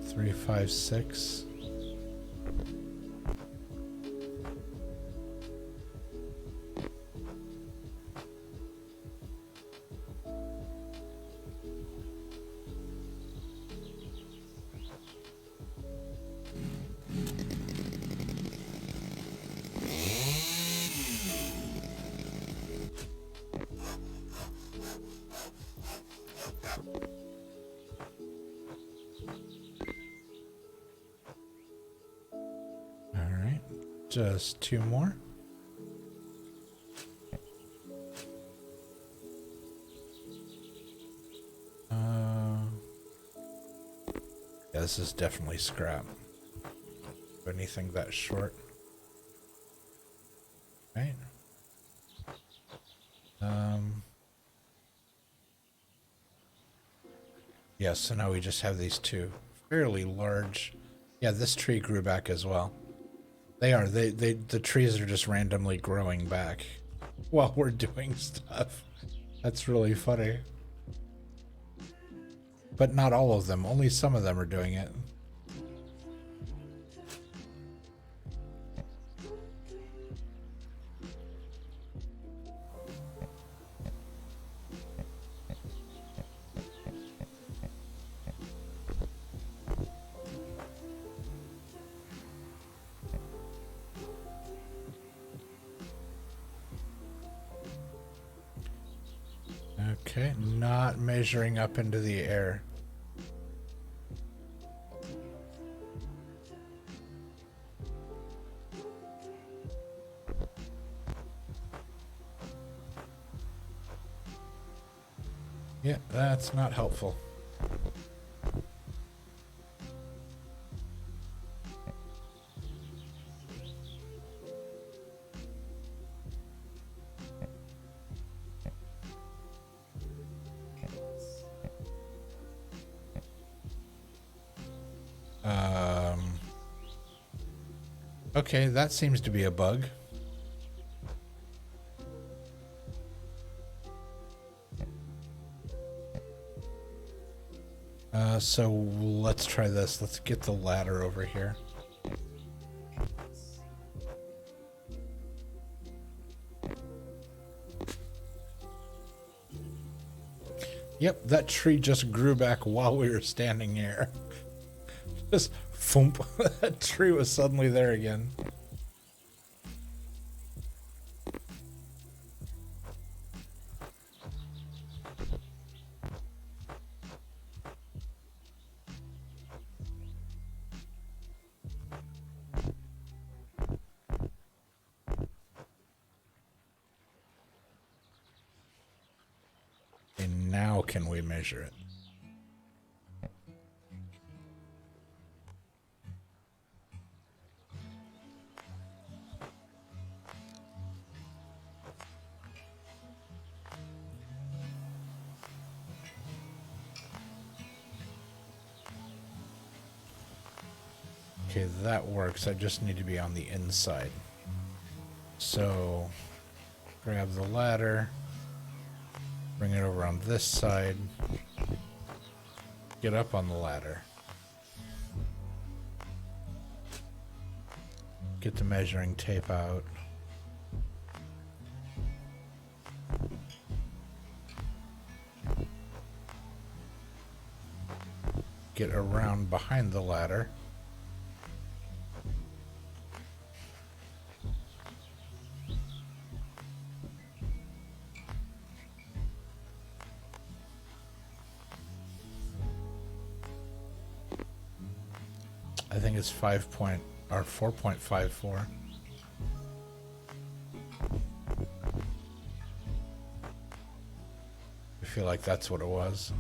Three, 5, 6. Just two more. Yeah, this is definitely scrap. Anything that short. Right. Yeah, so now we just have these two fairly large. Yeah, this tree grew back as well. The trees are just randomly growing back while we're doing stuff. That's really funny. But not all of them, only some of them are doing it. Okay, not measuring up into the air. Yeah, that's not helpful. Okay, that seems to be a bug. So let's try this. Let's get the ladder over here. Yep, that tree just grew back while we were standing here. Just thump. That tree was suddenly there again. And now can we measure it? Okay, that works. I just need to be on the inside. So, grab the ladder, bring it over on this side, get up on the ladder, get the measuring tape out, get around behind the ladder, I think it's 4.54. I feel like that's what it was.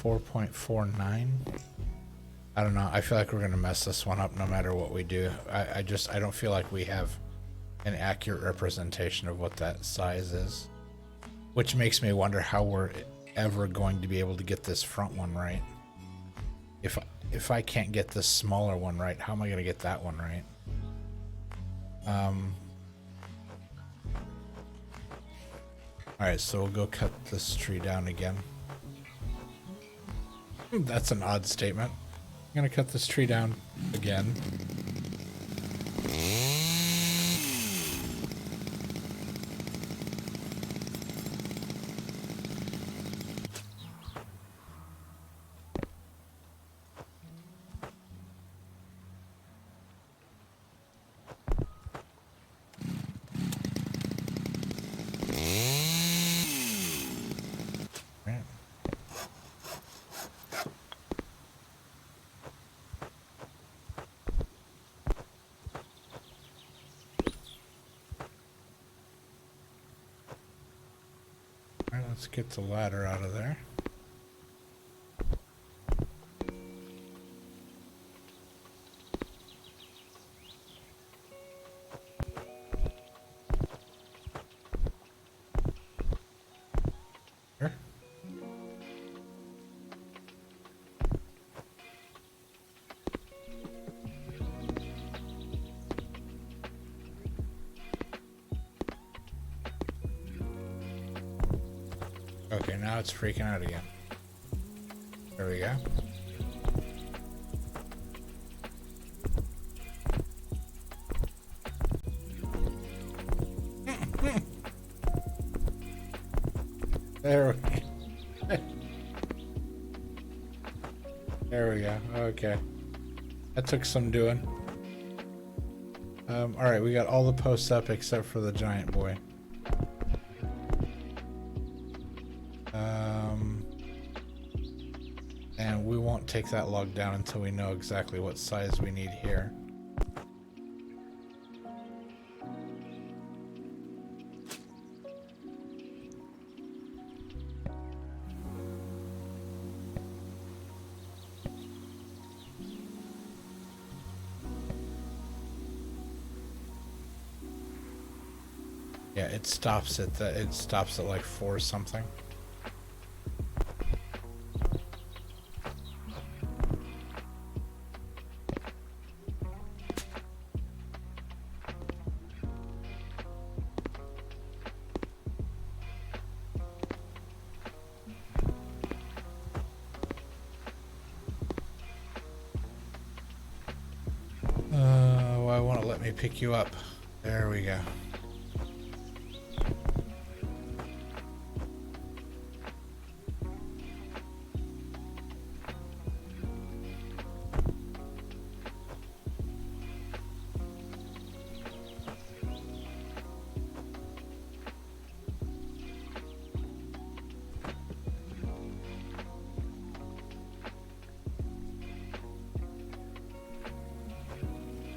.49. I don't know. I feel like we're gonna mess this one up no matter what we do. I don't feel like we have an accurate representation of what that size is, which makes me wonder how we're ever going to be able to get this front one right. If I can't get this smaller one right, how am I gonna get that one right? Alright, so we'll go cut this tree down again. That's an odd statement. gonna cut this tree down again. Let's get the ladder out of there. Here. Okay, now it's freaking out again. There we go. There we There we go. Okay. That took some doing. Alright, we got all the posts up except for the giant boy. And we won't take that log down until we know exactly what size we need here. Yeah, it stops at like 4 something. Why won't it let me pick you up? There we go.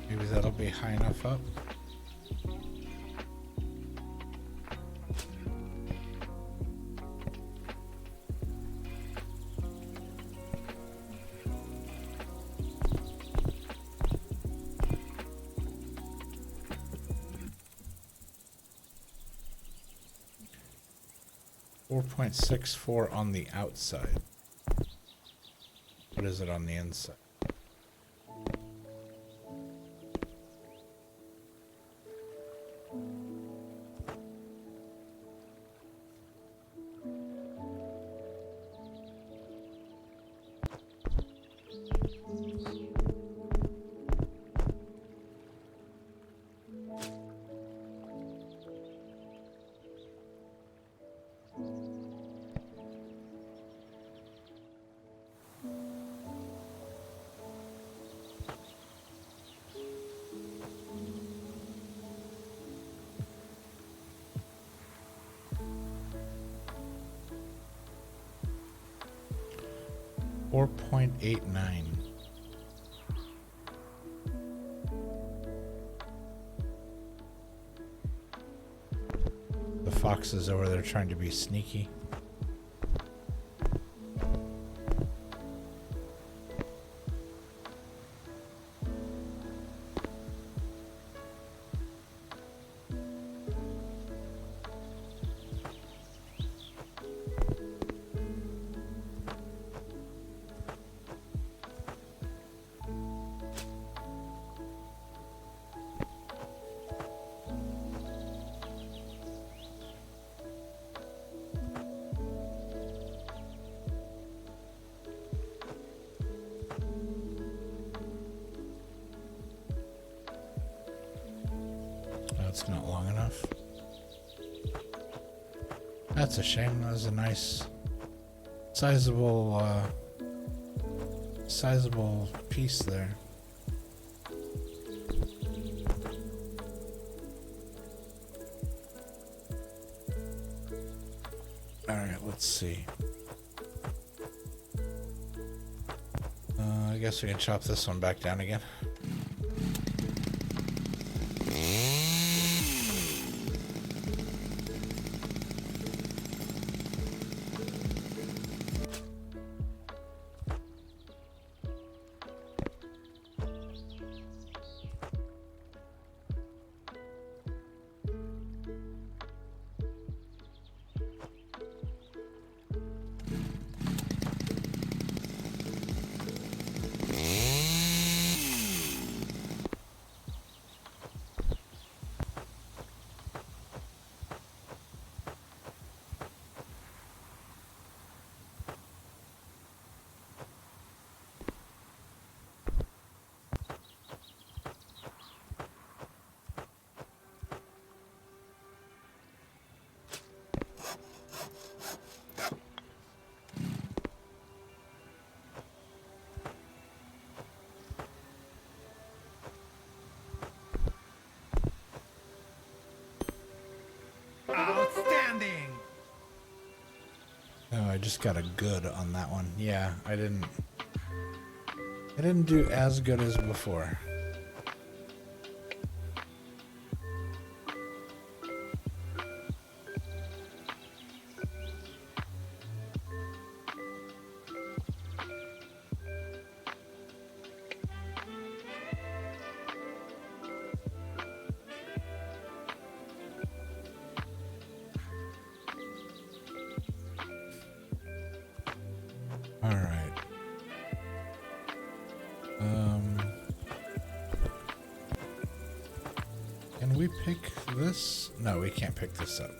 Maybe that'll be high enough up. .64 on the outside. What is it on the inside? .89. The fox is over there trying to be sneaky. it's not long enough. That's a shame. That was a nice, sizable piece there. All right, let's see. I guess we can chop this one back down again. Outstanding! Oh, I just got a good on that one. Yeah, I didn't do as good as before. All right. Can we pick this? No, we can't pick this up.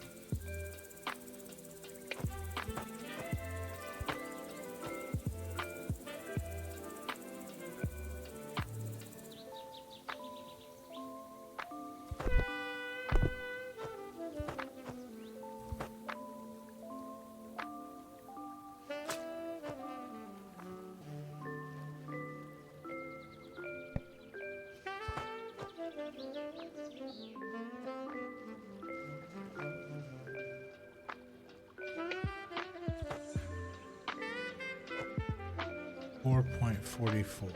.44.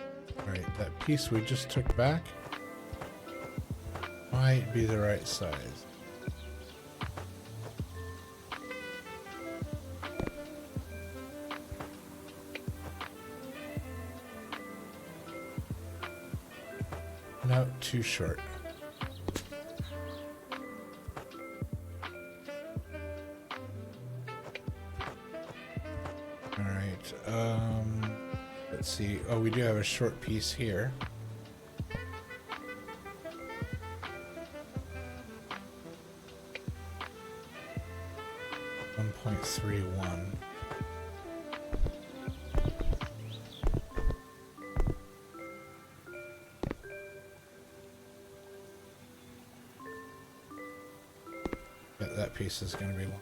Right, that piece we just took back might be the right size. No, too short. All right. Let's see. Oh, we do have a short piece here. .31. Bet that piece is going to be one.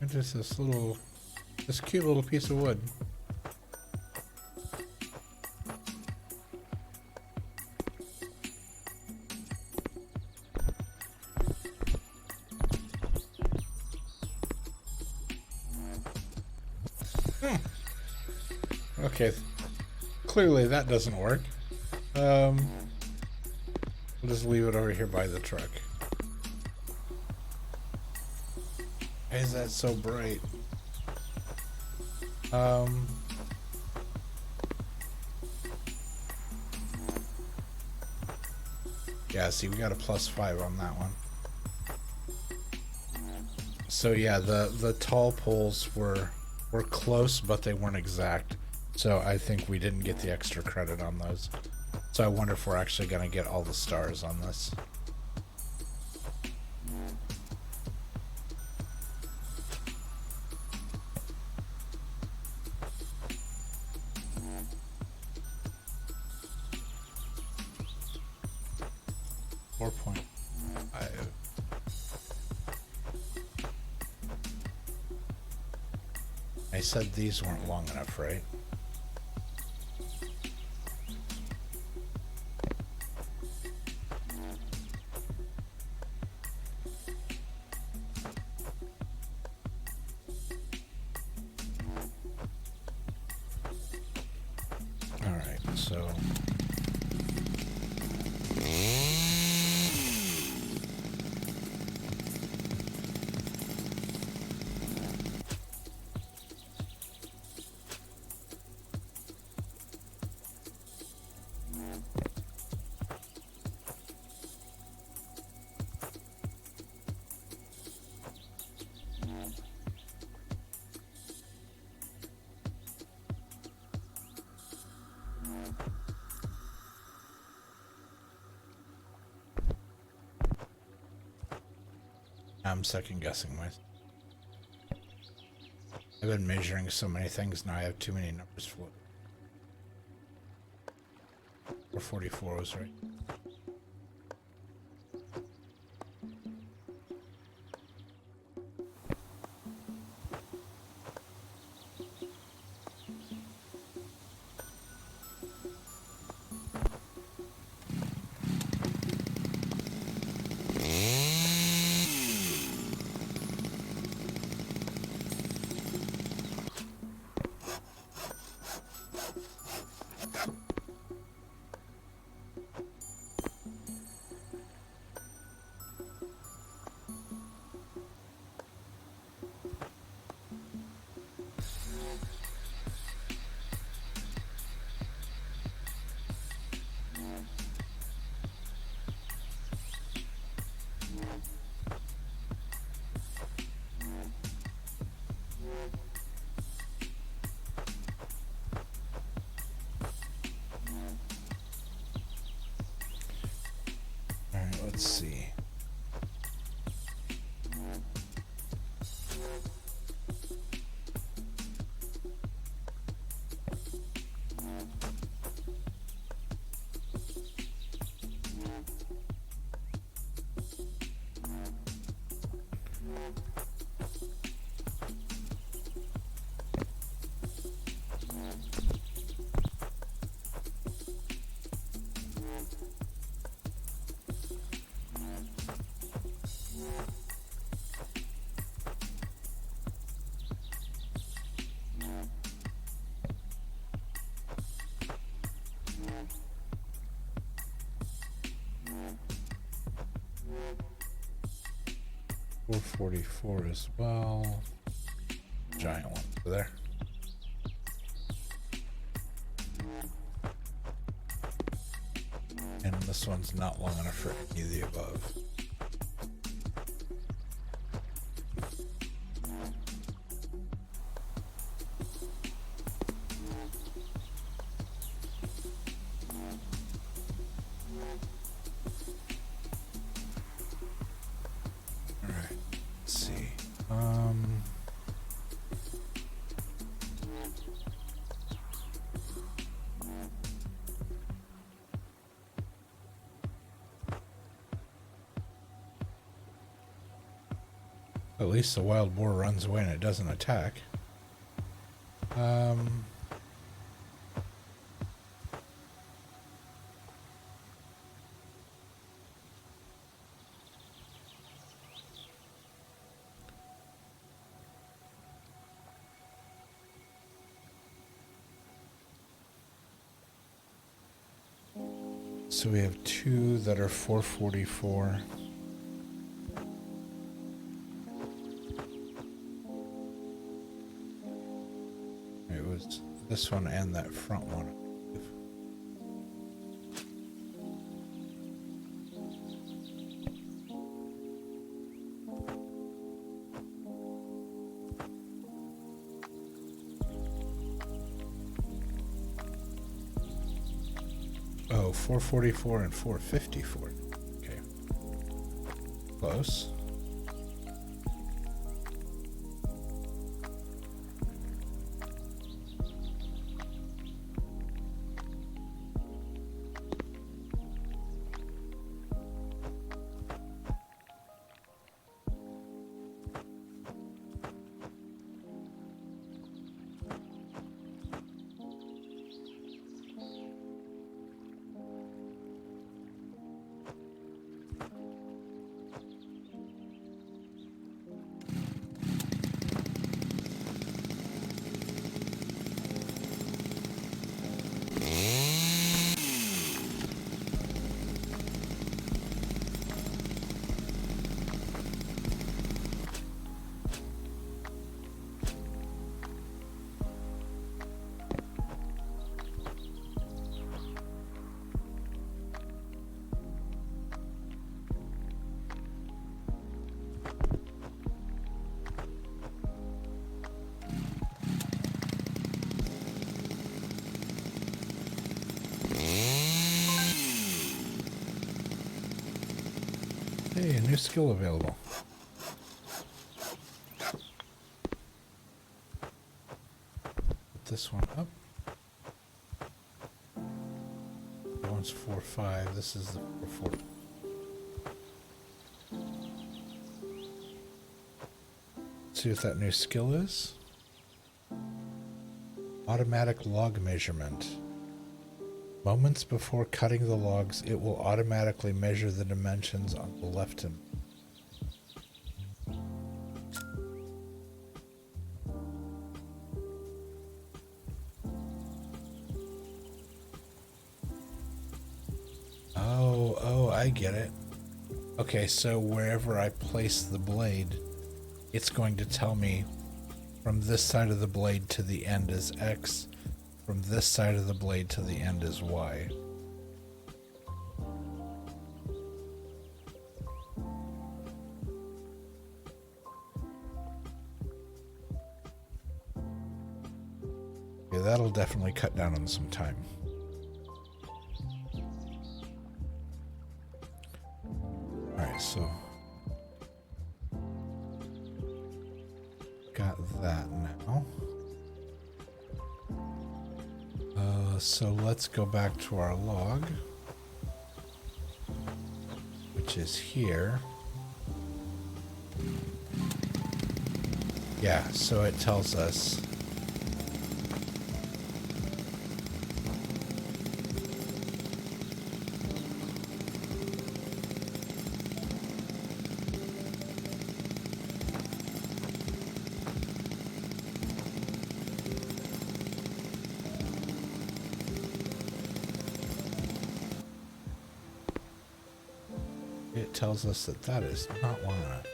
Just this cute little piece of wood. Okay, clearly that doesn't work. We'll just leave it over here by the truck. Why is that so bright? Yeah, see, we got a +5 on that one. So yeah, the tall poles were close, but they weren't exact. So I think we didn't get the extra credit on those. So I wonder if we're actually gonna get all the stars on this. I said these weren't long enough, right? All right, so I'm second guessing myself. I've been measuring so many things now. I have too many numbers for. 444 was right. All right, let's see. Four 44 as well. Giant one over there. And this one's not long enough for any of the above. All right, let's see. At least the wild boar runs away and it doesn't attack. So we have two that are 444. This one and that front one. Oh, 444 and 454. Okay. Close. Hey, a new skill available. Put this one up. That one's 4-5. This is the 4-4. See what that new skill is. Automatic log measurement. Moments before cutting the logs, it will automatically measure the dimensions on the left hand. Oh, I get it. Okay, so wherever I place the blade, it's going to tell me from this side of the blade to the end is X. From this side of the blade to the end is Y. Okay, that'll definitely cut down on some time. Alright, so got that now. So let's go back to our log, which is here. Yeah, so it tells us that that is not one of it.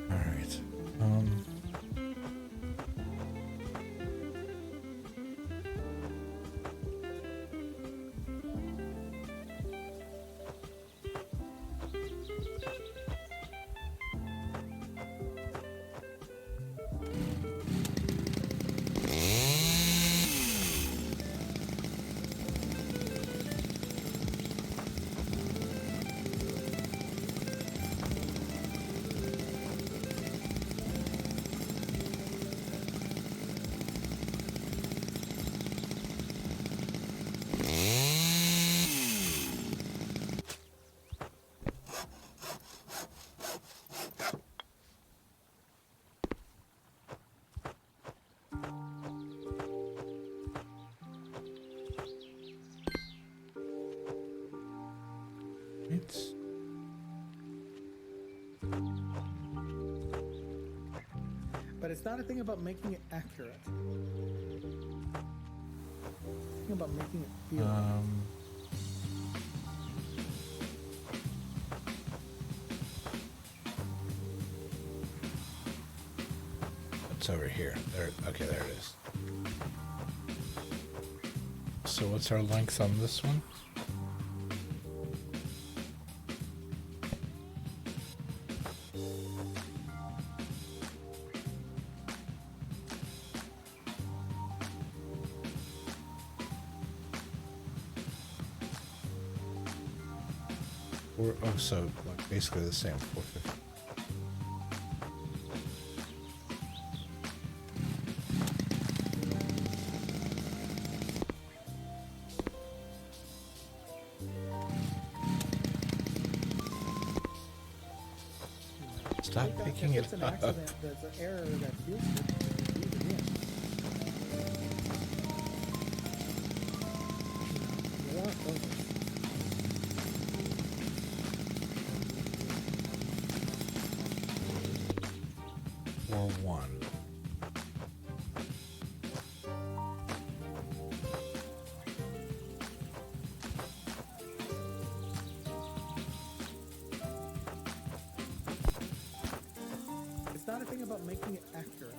All right. it's not a thing about making it accurate. It's a thing about making it feel right. It's over here. There. Okay, there it is. So what's our length on this one? Oh, so like basically the same, 450. Stop picking it up. If it's an up. accident, there's an error that feels good. Leave it in. You want those. Or one. It's not a thing about making it accurate.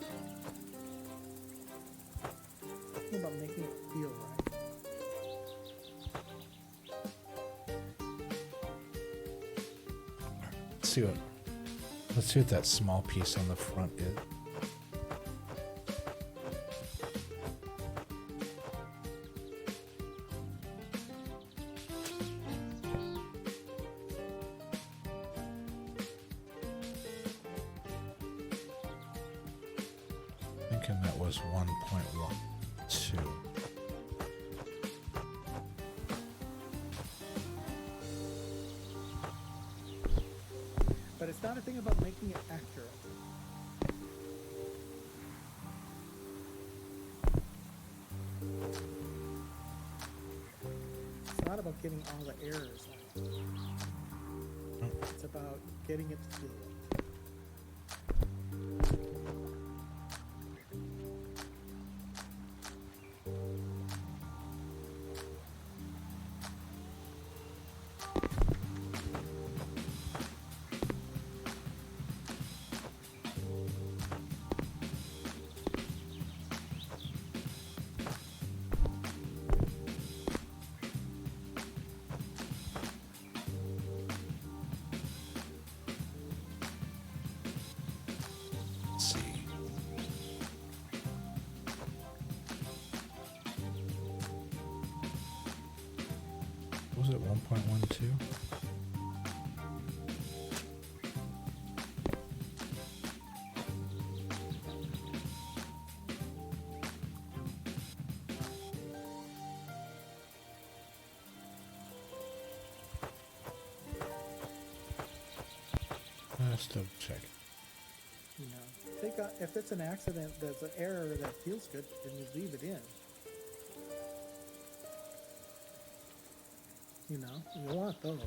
It's a thing about making it feel right. Let's see what that small piece on the front is. Thinking that was 1.12. But it's not a thing about making it accurate. It's not about getting all the errors out. It's about getting it to feel right. Let's see. What was it, 1.12? Let's double check. You know, if it's an accident, there's an error that feels good, then you leave it in. You know, you want those.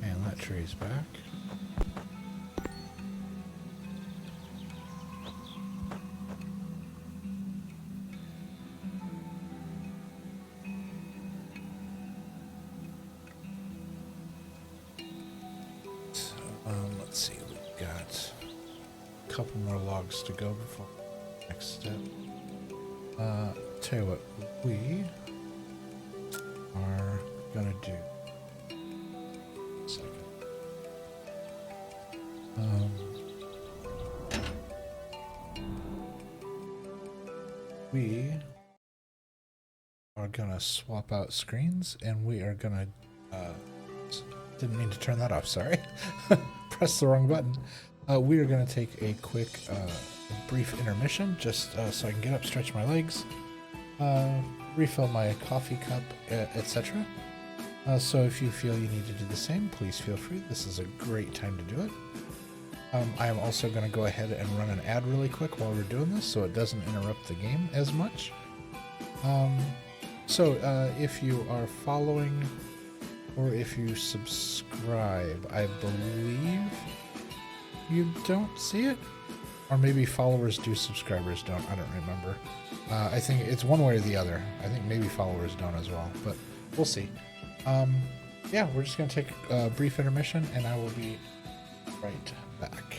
And that tree's back. couple more logs to go before next step. Tell you what, we are gonna do. Second. We are gonna swap out screens, and we are gonna. Didn't mean to turn that off. Sorry, pressed the wrong button. We are gonna take a quick, brief intermission, just so I can get up, stretch my legs, refill my coffee cup, etc. So if you feel you need to do the same, please feel free. This is a great time to do it. I am also going to go ahead and run an ad really quick while we're doing this, so it doesn't interrupt the game as much. If you are following or if you subscribe, I believe you don't see it. Or maybe followers do, subscribers don't. I don't remember. I think it's one way or the other. I think maybe followers don't as well, but we'll see. Yeah, we're just going to take a brief intermission, and I will be right back.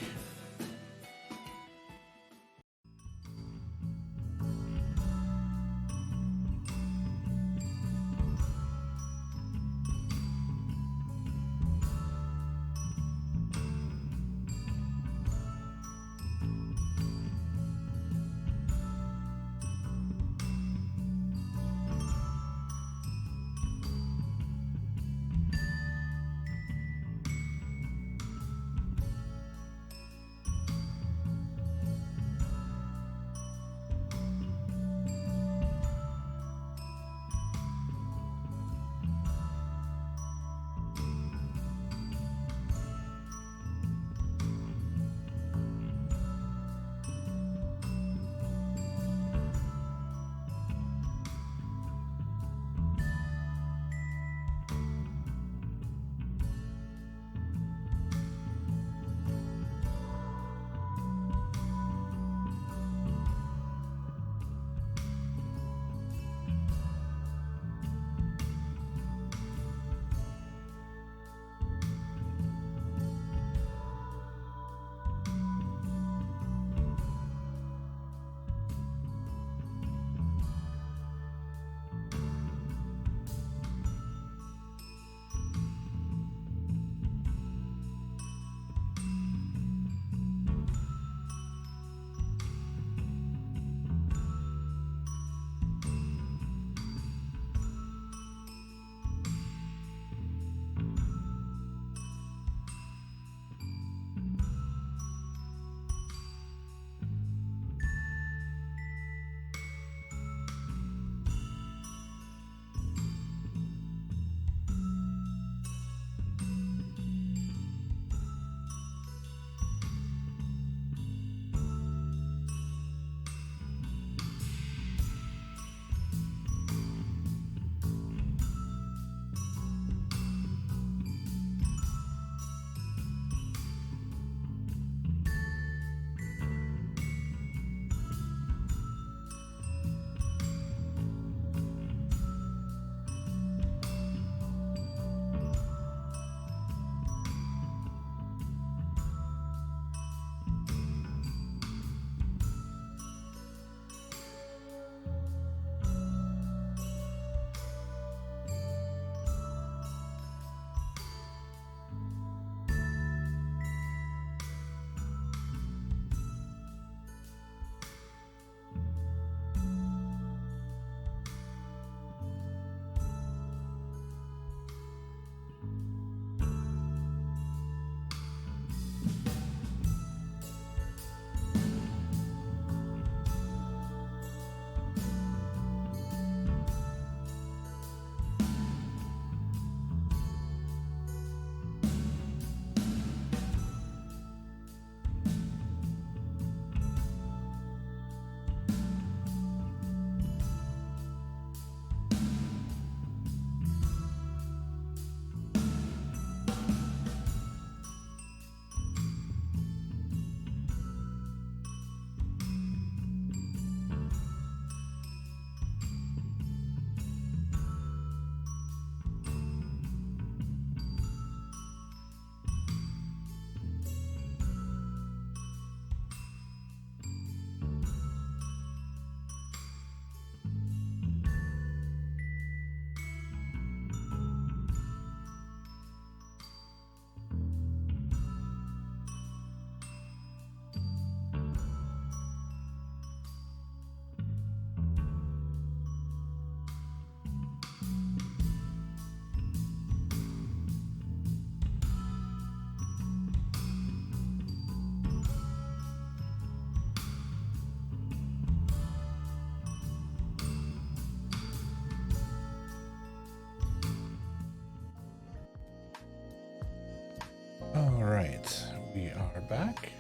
back,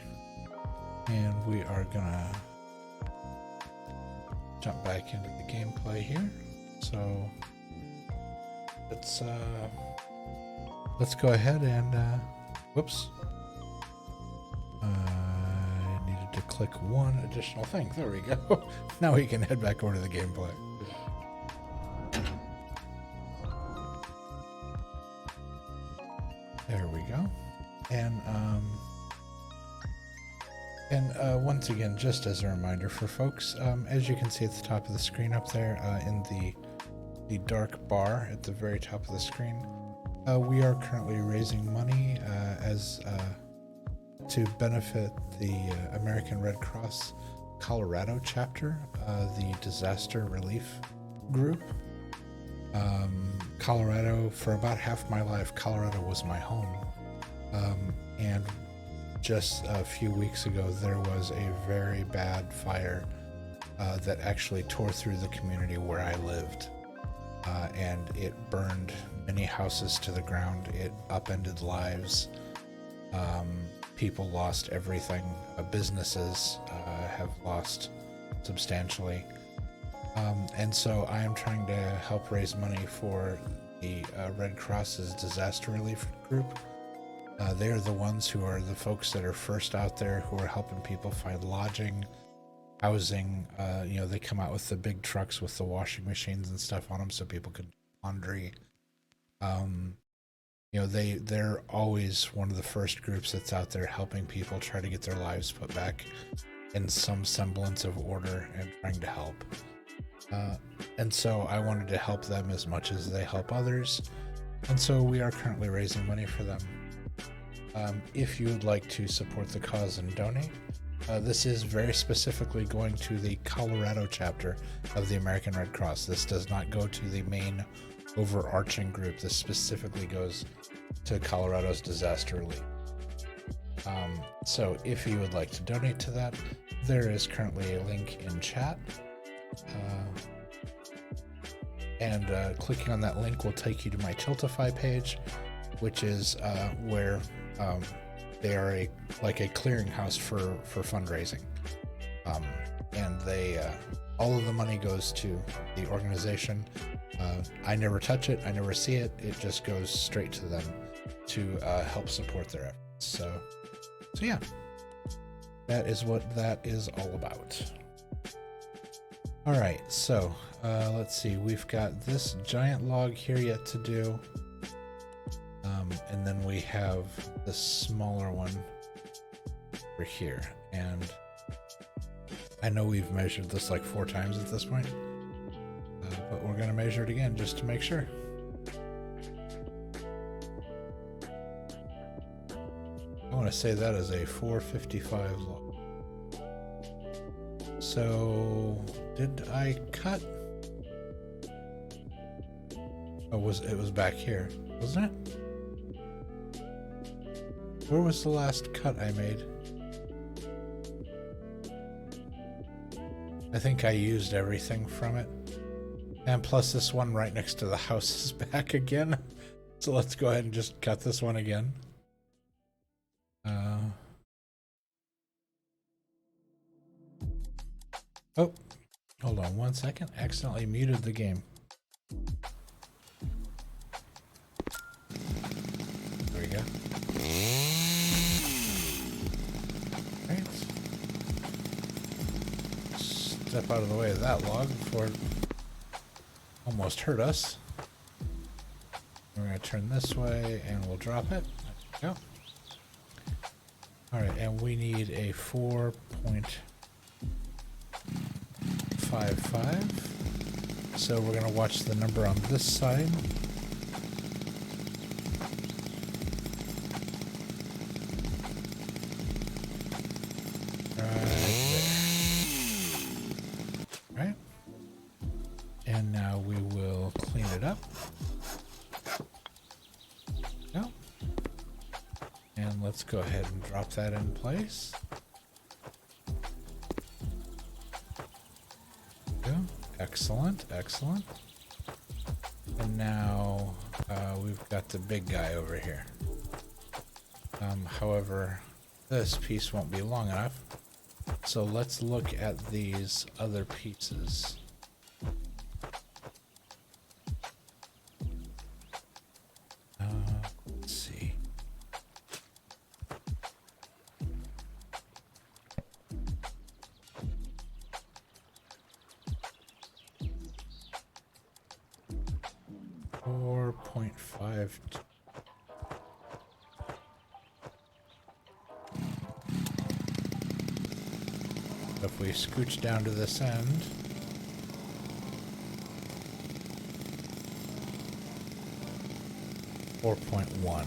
and we are gonna jump back into the gameplay here. So let's go ahead and whoops. I needed to click one additional thing. There we go. Now we can head back over to the gameplay. There we go. And once again, just as a reminder for folks, as you can see at the top of the screen up there, in the dark bar at the very top of the screen, we are currently raising money to benefit the American Red Cross Colorado chapter, the disaster relief group. Colorado, for about half my life, Colorado was my home. And just a few weeks ago, there was a very bad fire that actually tore through the community where I lived. And it burned many houses to the ground. It upended lives. People lost everything. Businesses have lost substantially. And so I am trying to help raise money for the Red Cross's disaster relief group. They are the ones who are the folks that are first out there, who are helping people find lodging, housing. They come out with the big trucks with the washing machines and stuff on them so people can do laundry. They're always one of the first groups that's out there helping people try to get their lives put back in some semblance of order and trying to help. And so I wanted to help them as much as they help others. And so we are currently raising money for them. If you would like to support the cause and donate, this is very specifically going to the Colorado chapter of the American Red Cross. This does not go to the main overarching group. This specifically goes to Colorado's disaster relief. So if you would like to donate to that, there is currently a link in chat. Clicking on that link will take you to my Tiltify page, which is where they are a clearinghouse for fundraising, and they all of the money goes to the organization. I never touch it, I never see it. It just goes straight to them to help support their efforts. So yeah, that is what that is all about. All right, so let's see. We've got this giant log here yet to do. And then we have the smaller one over here. And I know we've measured this like 4 times at this point, but we're going to measure it again just to make sure. I want to say that is a 455 log. So did I cut? Oh, it was back here, wasn't it? Where was the last cut I made? I think I used everything from it. And plus this one right next to the house is back again. So let's go ahead and just cut this one again. Oh, hold on one second. Accidentally muted the game. There we go. Right. Step out of the way of that log before it almost hurt us. We're going to turn this way and we'll drop it. There we go. Alright, and we need a 4.55. So we're going to watch the number on this side. Right there. Right. And now we will clean it up. Go. And let's go ahead and drop that in place. Go. Excellent, excellent. And now we've got the big guy over here. However, this piece won't be long enough. So let's look at these other pieces. Let's see. .5. If we scooch down to this end, .1.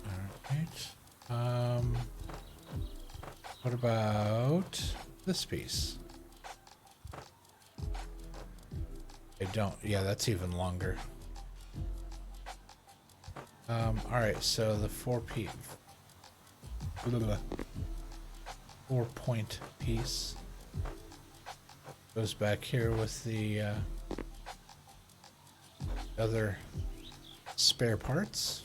All right. What about this piece? I don't. Yeah, that's even longer. All right. So the 4-point piece goes back here with the other spare parts.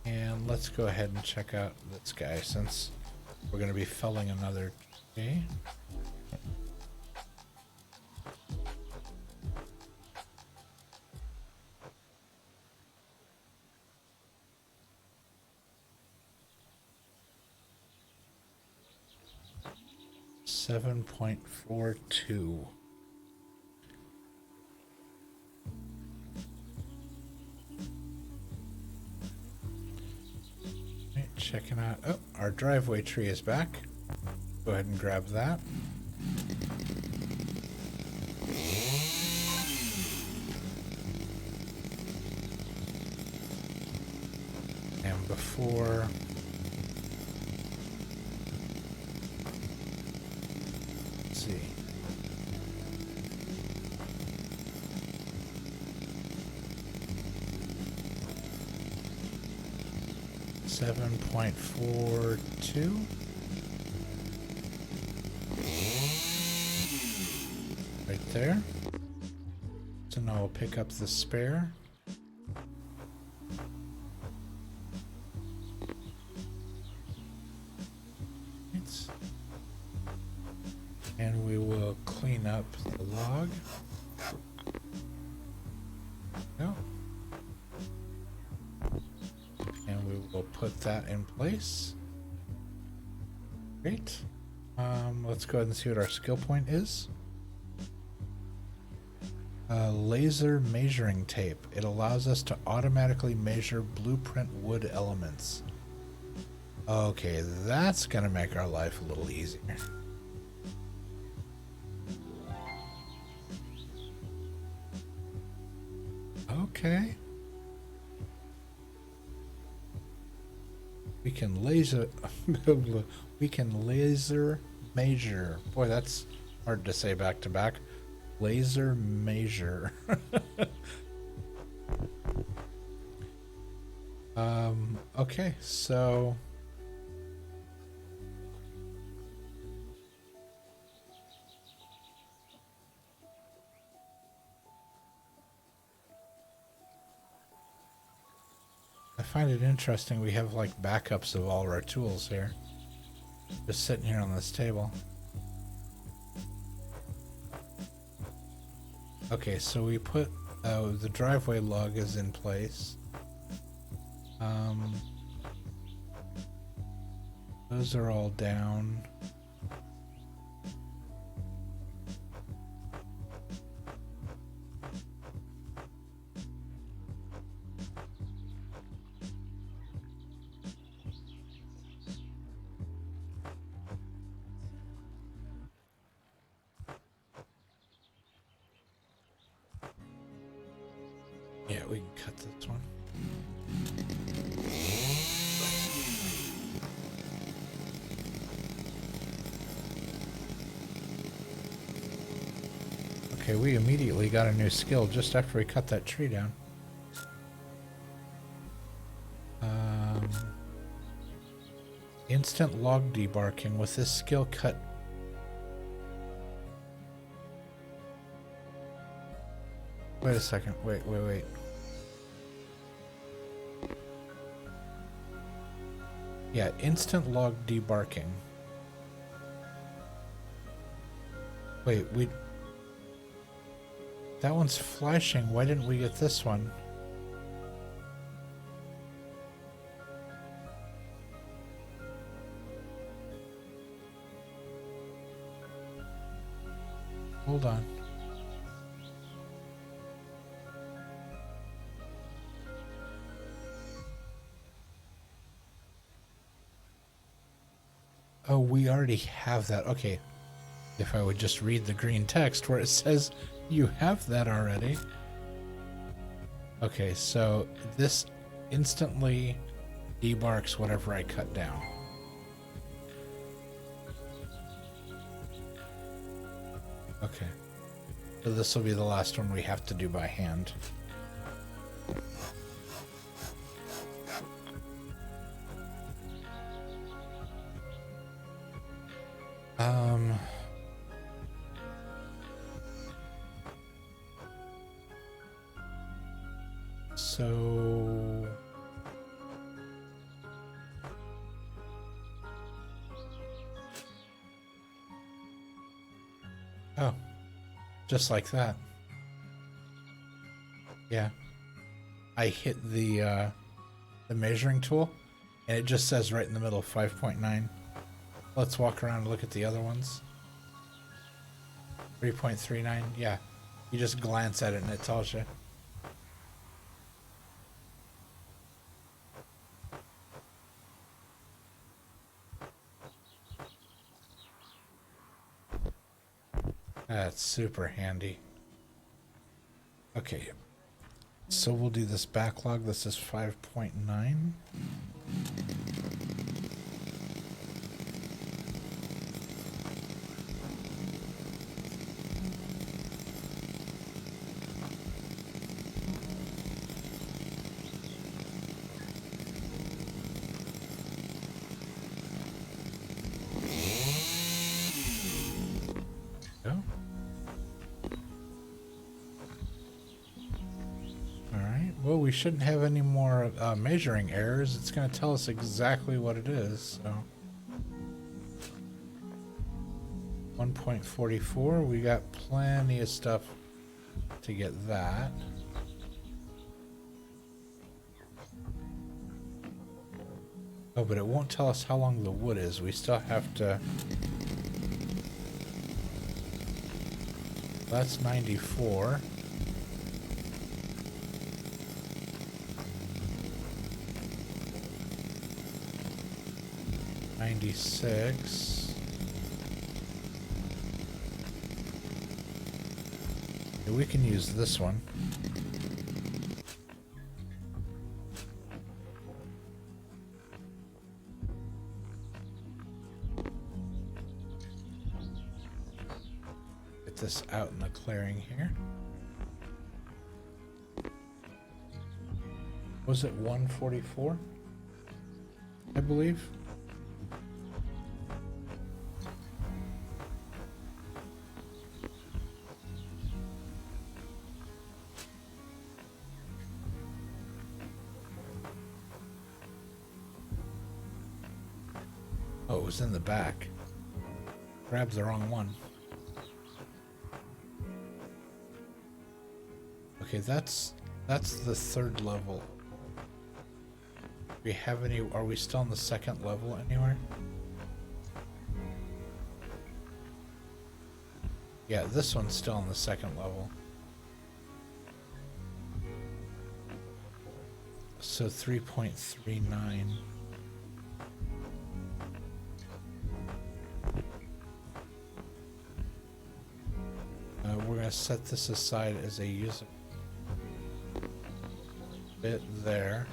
And let's go ahead and check out this guy since we're going to be felling another tree. .42. Right, checking out. Oh, our driveway tree is back. Go ahead and grab that. And before see. .42. Right there. So now we'll pick up the spare. And we will clean up the log. No. And we will put that in place. Great. Let's go ahead and see what our skill point is. Laser measuring tape. It allows us to automatically measure blueprint wood elements. Okay, that's gonna make our life a little easier. Okay. We can laser measure. Boy, that's hard to say back to back. Laser measure. Okay, so I find it interesting we have like backups of all our tools here. Just sitting here on this table. Okay, so we put the driveway log is in place. Those are all down. Yeah, we can cut this one. Okay, we immediately got a new skill just after we cut that tree down. Instant log debarking. With this skill, cut Wait a second. Wait. Yeah, instant log debarking. Wait, that one's flashing. Why didn't we get this one? Hold on. Oh, we already have that. Okay. If I would just read the green text where it says you have that already. Okay, so this instantly debarks whatever I cut down. Okay. So this will be the last one we have to do by hand. So oh, just like that. Yeah. I hit the measuring tool and it just says right in the middle 5.9. Let's walk around and look at the other ones. 3.39. Yeah. You just glance at it and it tells you. That's super handy. Okay. So we'll do this backlog. This is 5.9. Well, we shouldn't have any more measuring errors. It's going to tell us exactly what it is. So 1.44, we got plenty of stuff to get that. Oh, but it won't tell us how long the wood is. We still have to... That's 94. $96. Yeah, we can use this one. Get this out in the clearing here. Was it 144? I believe. Oh, it was in the back. Grabbed the wrong one. Okay, that's the third level. We have any? Are we still on the second level anywhere? Yeah, this one's still on the second level. So 3.39. We're going to set this aside as a user bit there.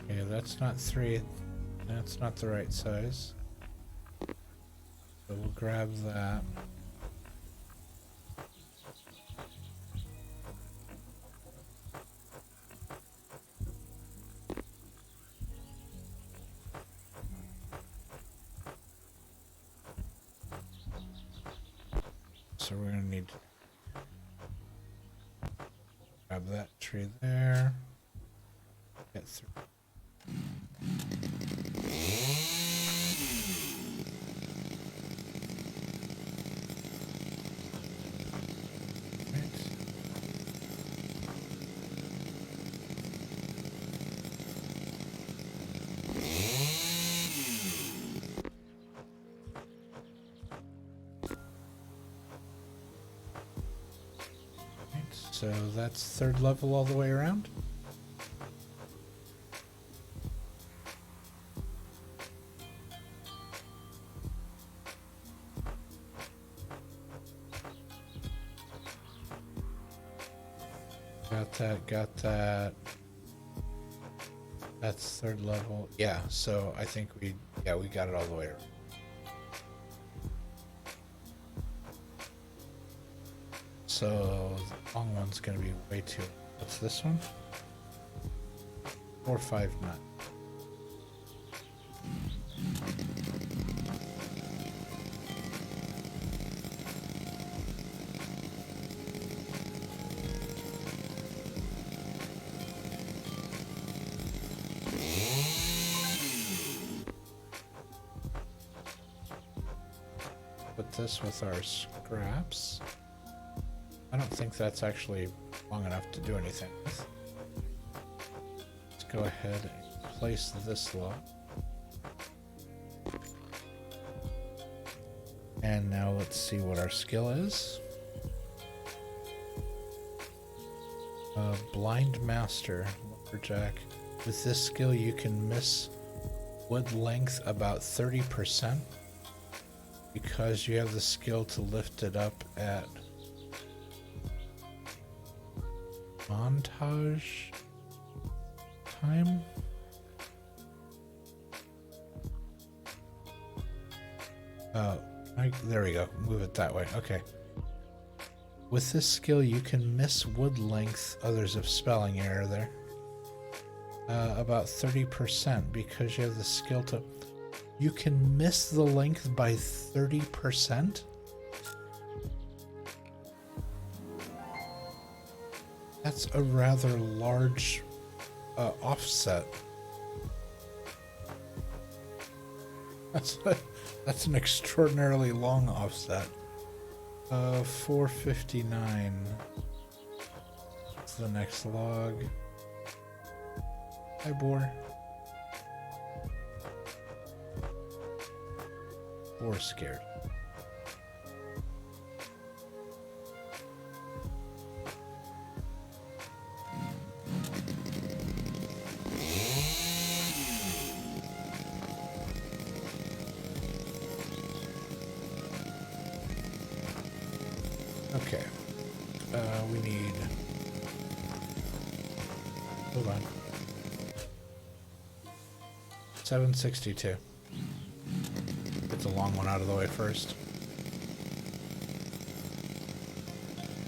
Okay, that's not 3. That's not the right size. So we'll grab that. So we're gonna need to grab that tree there. Get through. So that's third level all the way around. Got that. That's third level. Yeah, so I think we got it all the way around. So the long one's gonna be way too. What's this one? 459. Put this with our scraps. I don't think that's actually long enough to do anything with. Let's go ahead and place this log. And now let's see what our skill is. Blind Master, Lumberjack. With this skill you can miss wood length about 30% because you have the skill to lift it up at montage time. There we go. Move it that way. Okay. With this skill, you can miss wood length. Oh, there's a spelling error there. About 30% because you have the skill to. You can miss the length by 30%. That's a rather large offset. That's an extraordinarily long offset. 459. That's the next log. Hi, boar. 4 scared. Okay. We need. Hold on. 762. Get the long one out of the way first.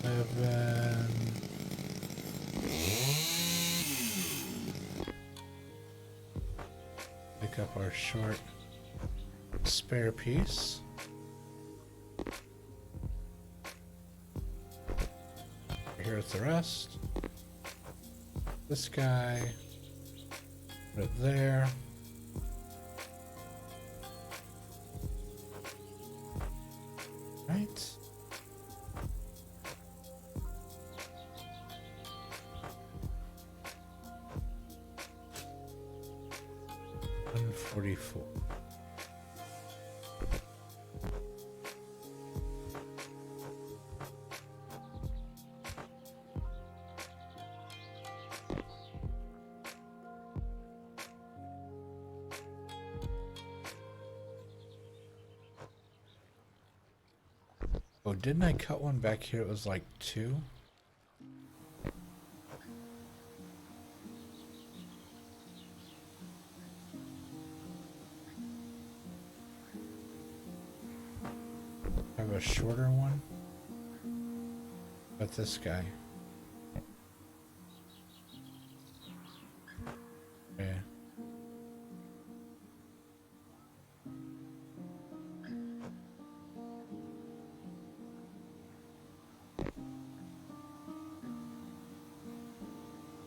7. Pick up our short spare piece. Here's the rest. This guy. Put it there. Right. $144. Oh, didn't I cut one back here? It was like 2. I have a shorter one. But this guy. Yeah.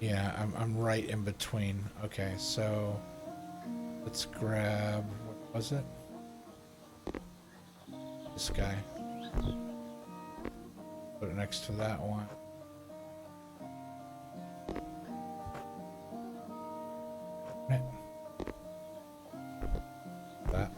Yeah, I'm right in between. Okay, so let's grab, what was it? This guy. Put it next to that one. That.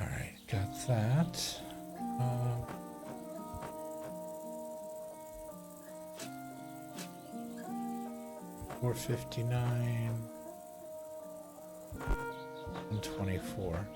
All right, got that. 459 and 24.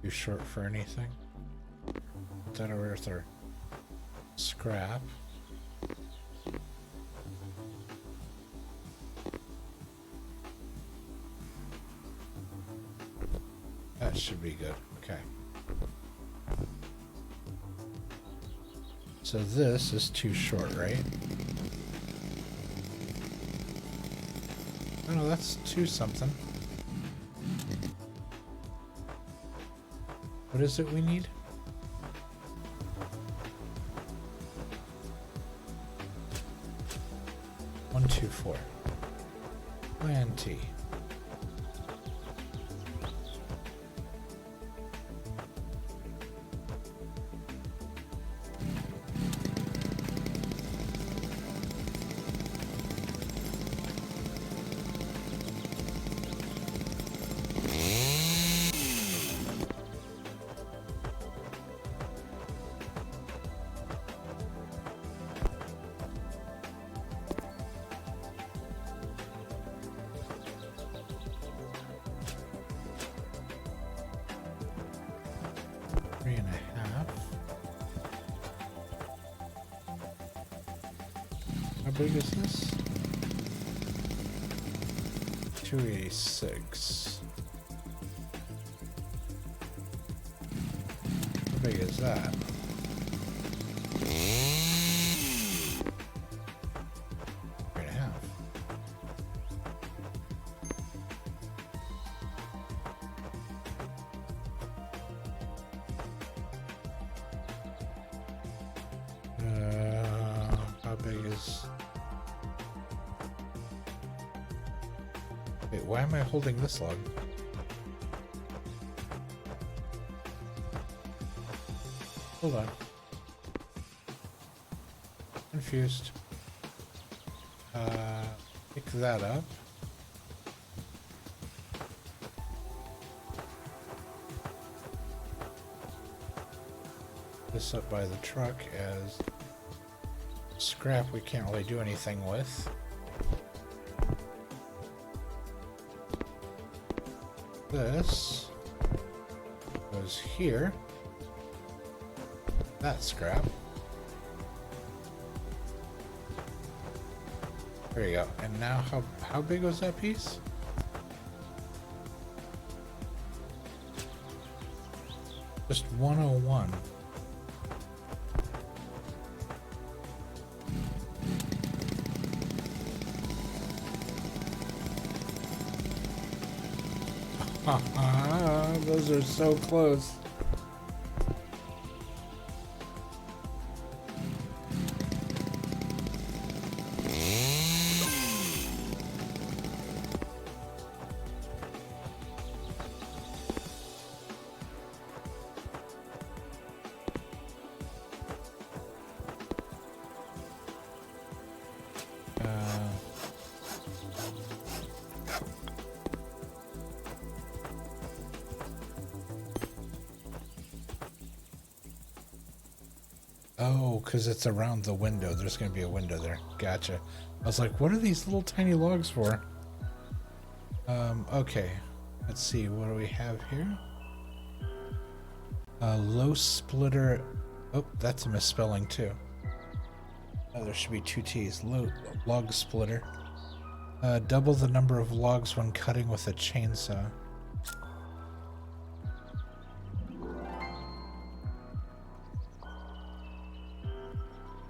Too short for anything. Put that over with our scrap. That should be good. Okay. So this is too short, right? Oh no, that's too something. What is it we need? One, two, four. Plenty. How big is this? 286. How big is that? Three and a half. How big is... Wait, why am I holding this log? Hold on. Confused. Pick that up. This up by the truck as scrap we can't really do anything with. This goes here. That's scrap. There you go. And now how big was that piece? Just 101. Those are so close. Oh, because it's around the window. There's going to be a window there. Gotcha. I was like, what are these little tiny logs for? Okay. Let's see. What do we have here? Low splitter. Oh, that's a misspelling too. Oh, there should be two T's. Low log splitter. Double the number of logs when cutting with a chainsaw.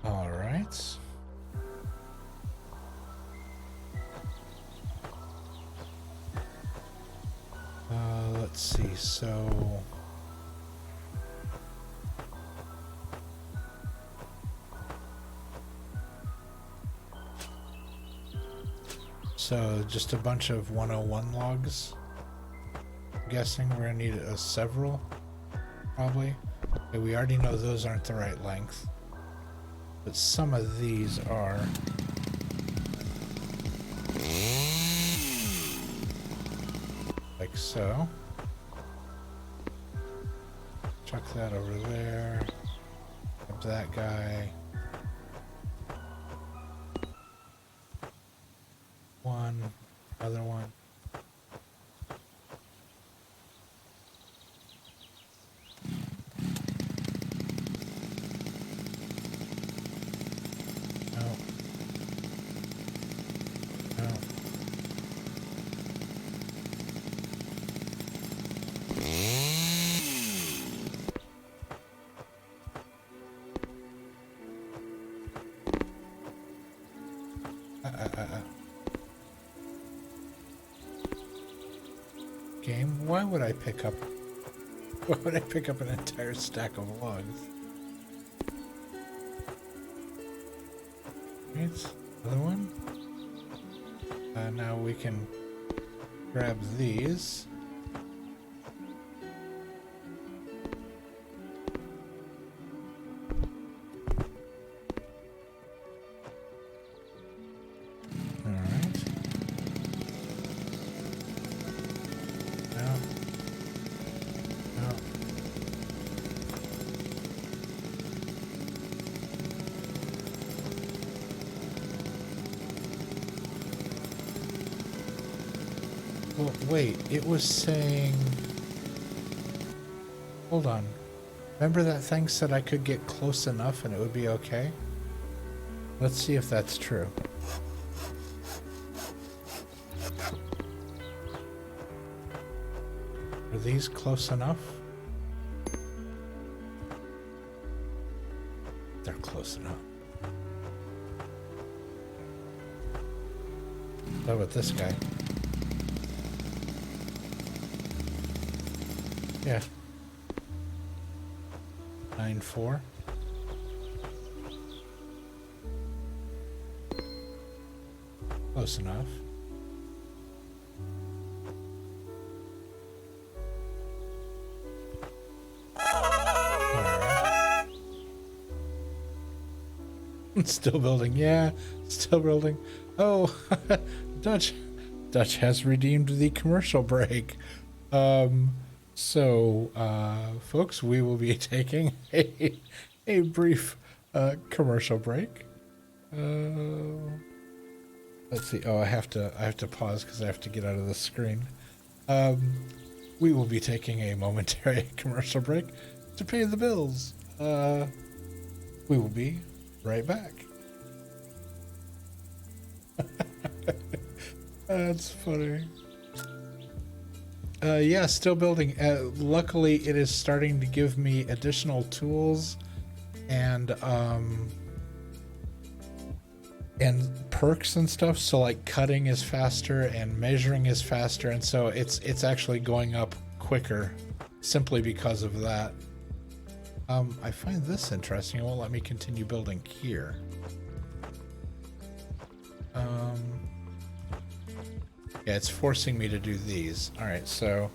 All right. Let's see. So just a bunch of 101 logs. I'm guessing we're gonna need several, probably. Okay, we already know those aren't the right length, but some of these are. Like so. Chuck that over there. Grab that guy. One, other one. No. No. Game, why would I pick up an entire stack of logs? Right, other one. Now we can grab these. Well, wait, it was saying... Hold on. Remember that thing said I could get close enough and it would be okay? Let's see if that's true. Are these close enough? They're close enough. How about this guy? Yeah. 9-4. Close enough. Alright. Still building, yeah. Still building. Oh, Dutch has redeemed the commercial break. So, folks, we will be taking a brief commercial break. Let's see. Oh, I have to pause because I have to get out of the screen. We will be taking a momentary commercial break to pay the bills. We will be right back. That's funny. Yeah, still building. Luckily, it is starting to give me additional tools and perks and stuff. So like cutting is faster and measuring is faster, and so it's actually going up quicker simply because of that. I find this interesting. It won't let me continue building here. Yeah, it's forcing me to do these. All right, so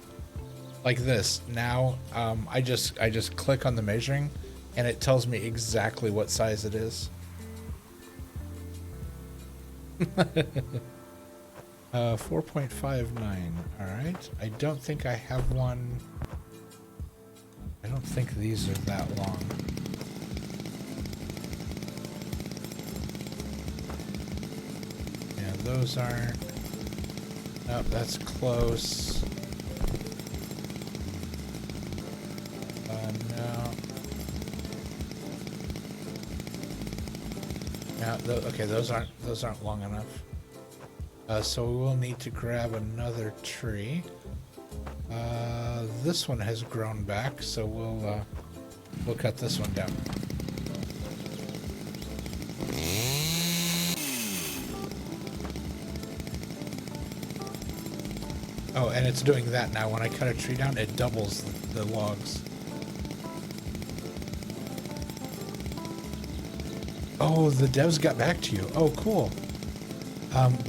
like this. Now, I just click on the measuring, and it tells me exactly what size it is. 4.59. All right. I don't think I have one. I don't think these are that long. those aren't. Nope, that's close. No. No, okay, those aren't long enough. So we will need to grab another tree. This one has grown back, so we'll cut this one down. Oh, and it's doing that now. When I cut a tree down, it doubles the logs. Oh, the devs got back to you. Oh, cool.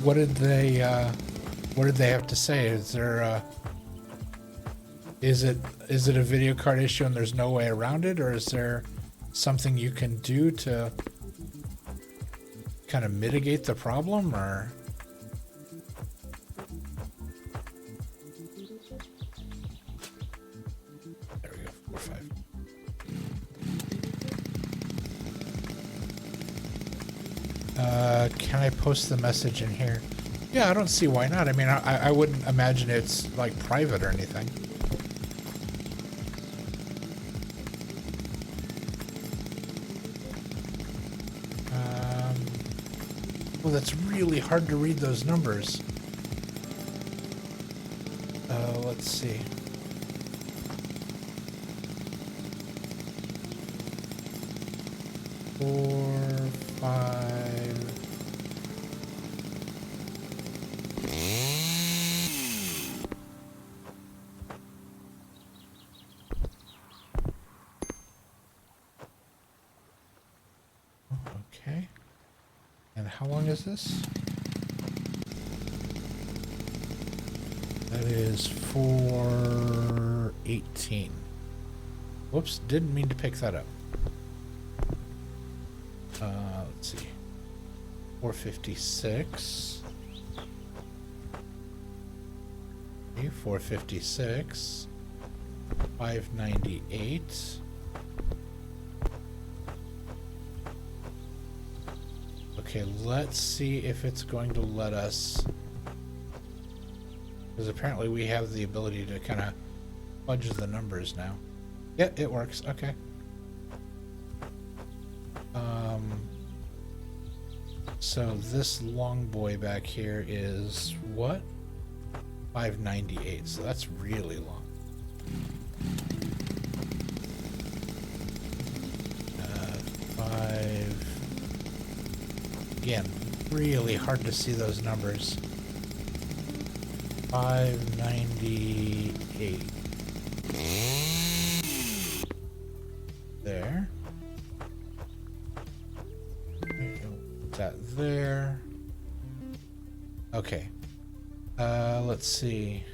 What did they have to say? Is there is it a video card issue and there's no way around it, or is there something you can do to kind of mitigate the problem, or? There we go, 4 or 5. Can I post the message in here? Yeah, I don't see why not. I mean, I wouldn't imagine it's like private or anything. Well, that's really hard to read those numbers. Let's see. Four, 5. Okay. And how long is this? That is 4:18. Whoops, didn't mean to pick that up. Let's see. 4:56. Okay, 4:56. 598. Okay, let's see if it's going to let us, because apparently we have the ability to kind of fudge the numbers now. Yeah, it works. Okay. So this long boy back here is what? 598. So that's really long. 5. Again, really hard to see those numbers. 598. There. Put that there. Okay. Let's see.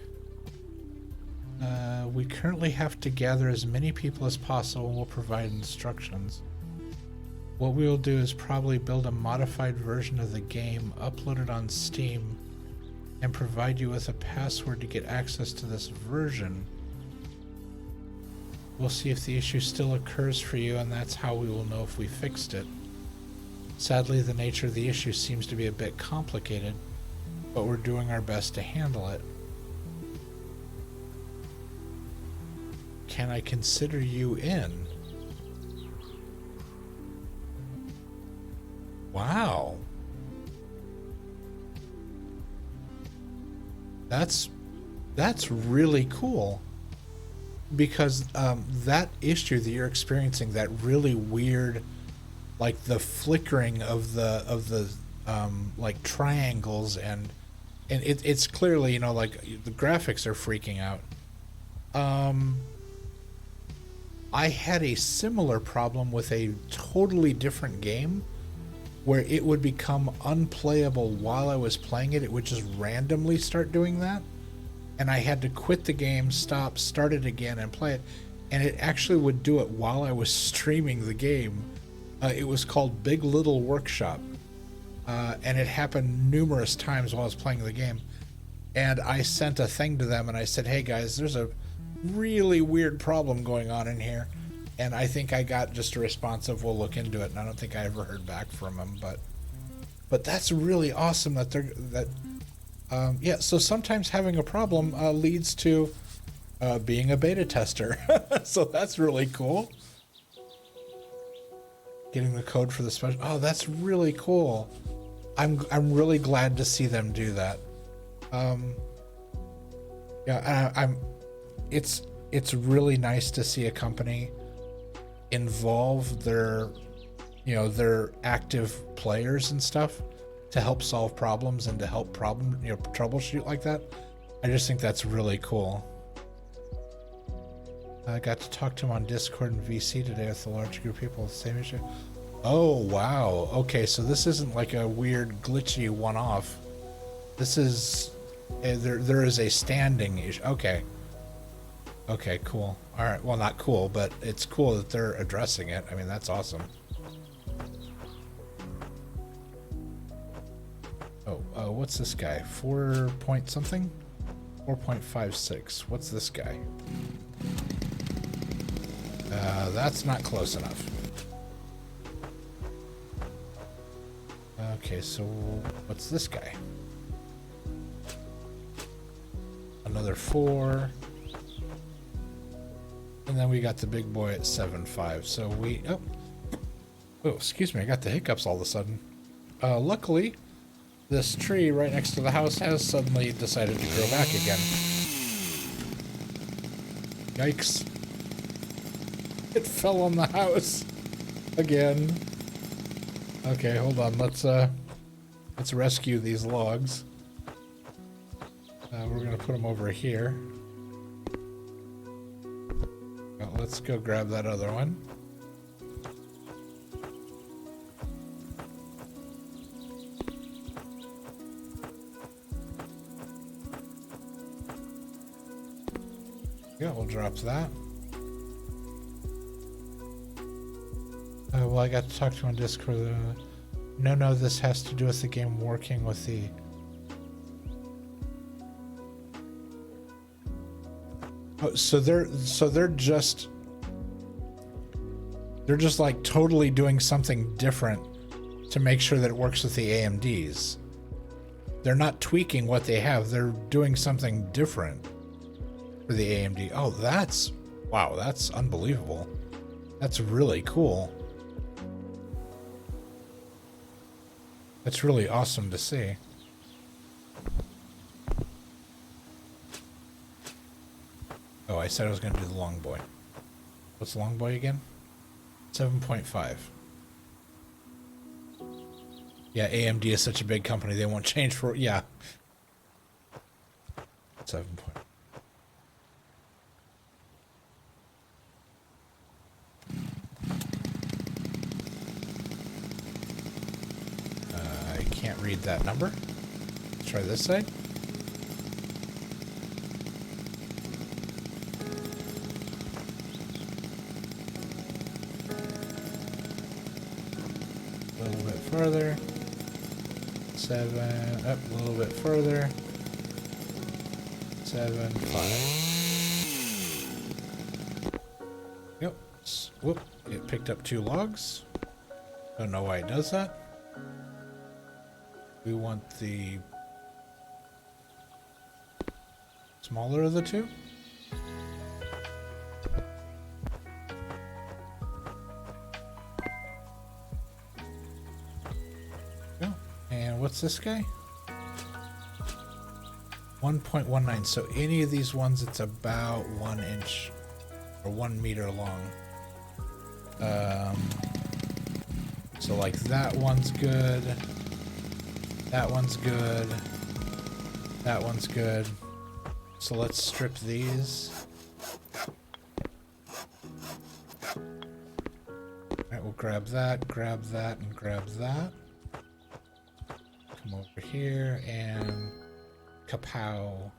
We currently have to gather as many people as possible and we'll provide instructions. What we will do is probably build a modified version of the game, upload it on Steam, and provide you with a password to get access to this version. We'll see if the issue still occurs for you, and that's how we will know if we fixed it. Sadly, the nature of the issue seems to be a bit complicated, but we're doing our best to handle it. Can I consider you in? Wow. That's really cool, because that issue that you're experiencing, that really weird, like the flickering of the like triangles, and it's clearly, you know, like the graphics are freaking out. I had a similar problem with a totally different game where it would become unplayable while I was playing it. It would just randomly start doing that. And I had to quit the game, stop, start it again, and play it. And it actually would do it while I was streaming the game. It was called Big Little Workshop. And it happened numerous times while I was playing the game. And I sent a thing to them and I said, hey guys, there's a really weird problem going on in here. And I think I got just a response of, we'll look into it. And I don't think I ever heard back from them, but But that's really awesome that yeah, so sometimes having a problem leads to being a beta tester. So that's really cool. Getting the code for the special. Oh, that's really cool. I'm really glad to see them do that. Yeah, it's really nice to see a company involve their active players and stuff to help solve problems and to help troubleshoot like that. I just think that's really cool. I got to talk to him on Discord and VC today with a large group of people with the same issue. Oh, wow. Okay, so this isn't like a weird glitchy one-off. This is there is a standing issue. Okay, cool. All right, well, not cool, but it's cool that they're addressing it. I mean, that's awesome. Oh, what's this guy? 4 point something? 4.56. What's this guy? That's not close enough. Okay, so what's this guy? Another 4. And then we got the big boy at 7.5. So we... Oh, excuse me. I got the hiccups all of a sudden. Luckily, this tree right next to the house has suddenly decided to grow back again. Yikes. It fell on the house again. Okay, hold on. Let's rescue these logs. We're gonna put them over here. Well, let's go grab that other one. Yeah, we'll drop that. Well, I got to talk to him on Discord. No, this has to do with the game working with the... Oh, so they're just like totally doing something different to make sure that it works with the AMDs. They're not tweaking what they have. They're doing something different for the AMD. Oh, wow, that's unbelievable. That's really cool. That's really awesome to see. Oh, I said I was going to do the long boy. What's the long boy again? 7.5. Yeah, AMD is such a big company, they won't change for... Yeah. 7 point. I can't read that number. Let's try this side. A little bit further. 7, up a little bit further. 7, 5. Yep. Whoop. It picked up 2 logs. Don't know why it does that. We want the smaller of the 2. Oh, and what's this guy? 1.19. So any of these ones, it's about 1 inch or 1 meter long. So like that one's good. That one's good. That one's good. So let's strip these. Alright, we'll grab that, and grab that. Come over here and kapow.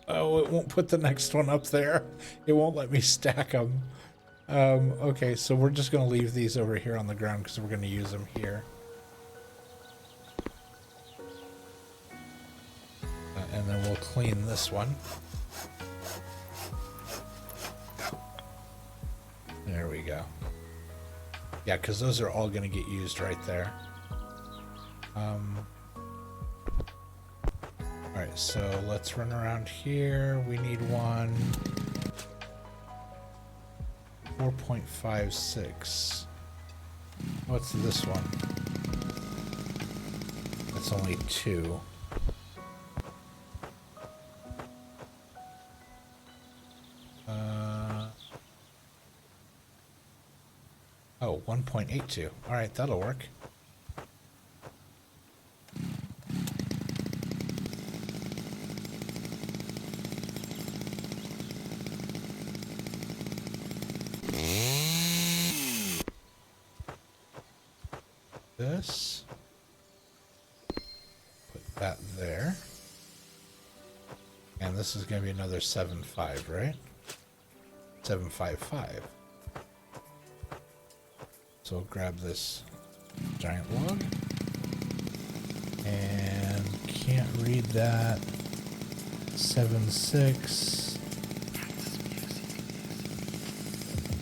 Oh, it won't put the next one up there. It won't let me stack them. Okay, so we're just going to leave these over here on the ground because we're going to use them here. And then we'll clean this one. There we go. Yeah, because those are all going to get used right there. Alright, so let's run around here. We need one 4.56. What's this one? That's only 2. Oh, 1.82. Alright, that'll work. This. Put that there. And this is going to be another 7.5, right? 7.55. So we'll grab this giant log. And can't read that. 7.6.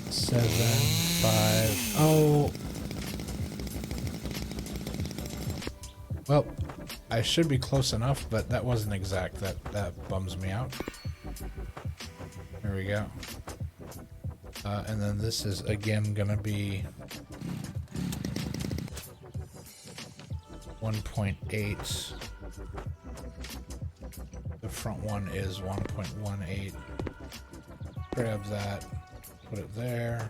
7.5. Oh. Well, I should be close enough, but that wasn't exact. That bums me out. There we go. And then this is again gonna be 1.8. The front one is 1.18. Grab that, put it there.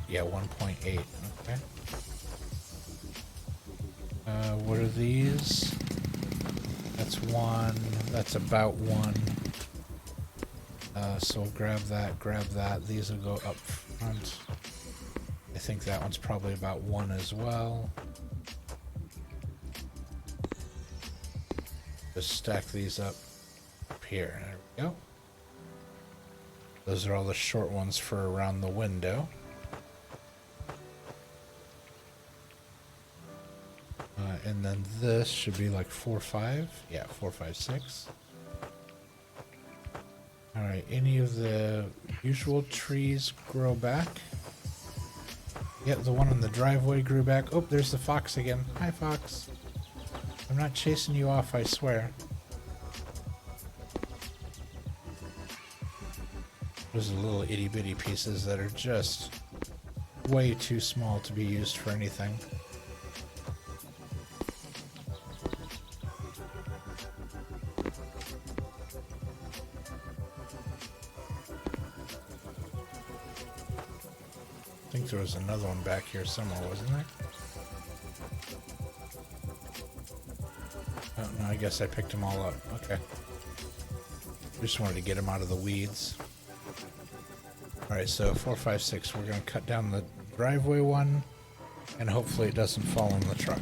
Yeah, 1.8. Okay. What are these? That's 1. That's about 1. So we'll grab that. These will go up front. I think that one's probably about 1 as well. Just stack these up here. There we go. Those are all the short ones for around the window. And then this should be like 4.5. Yeah, 4.56. Alright, any of the usual trees grow back? Yep, the one on the driveway grew back. Oh, there's the fox again. Hi, fox. I'm not chasing you off, I swear. Those are little itty-bitty pieces that are just way too small to be used for anything. I think there was another one back here somewhere, wasn't there? Oh, no, I guess I picked them all up. Okay. Just wanted to get them out of the weeds. Alright, so 4.56. We're going to cut down the driveway one, and hopefully it doesn't fall in the truck.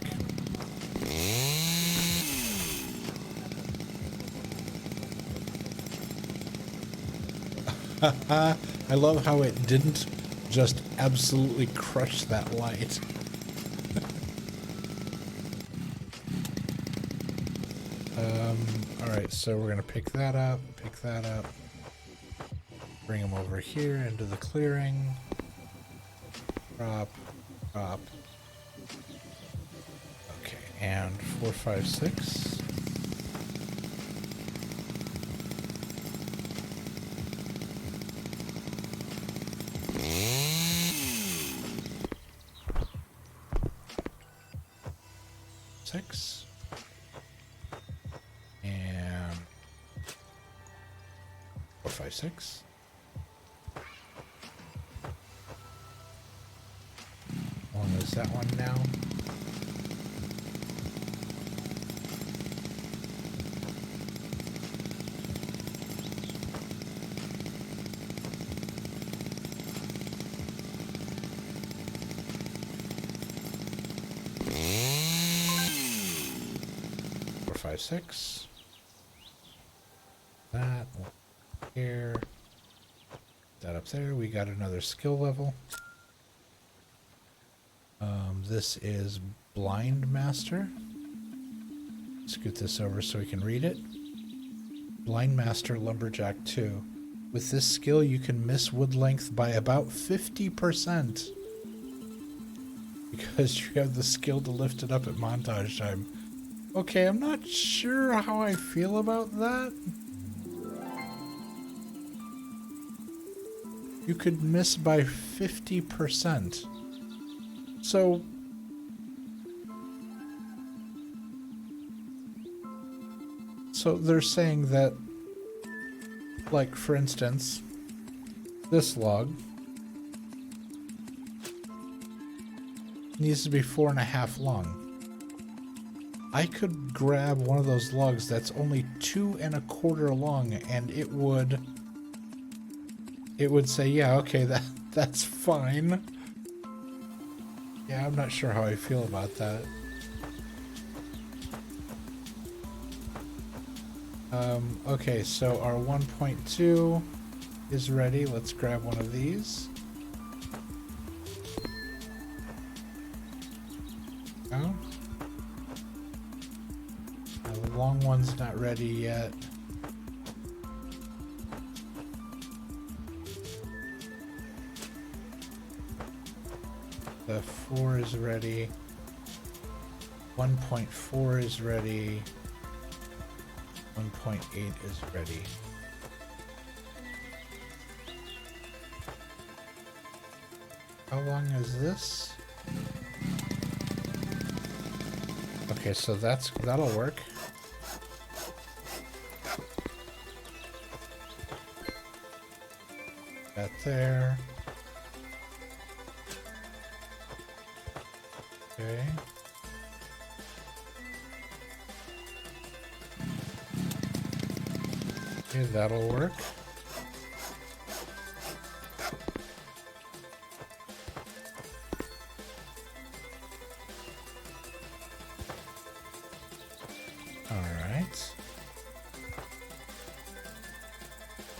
I love how it didn't just absolutely crush that light. Alright, so we're gonna pick that up, bring them over here into the clearing, drop. Okay, and 4.56. And 4.56. Long as that one now. Five, 6. That here. That up there. We got another skill level. This is Blind Master. Scoot this over so we can read it. Blind Master Lumberjack 2. With this skill, you can miss wood length by about 50%. Because you have the skill to lift it up at montage time. Okay, I'm not sure how I feel about that. You could miss by 50%. So they're saying that, like, for instance, this log needs to be 4.5 long. I could grab one of those logs that's only 2.25 long, and it would say, yeah, okay, that's fine. Yeah, I'm not sure how I feel about that. Okay, so our 1.2 is ready. Let's grab one of these. Oh. The long one's not ready yet. The 4 is ready. 1.4 is ready. 1.8 is ready. How long is this? Okay, so that'll work. That there. Okay. Okay, that'll work. All right.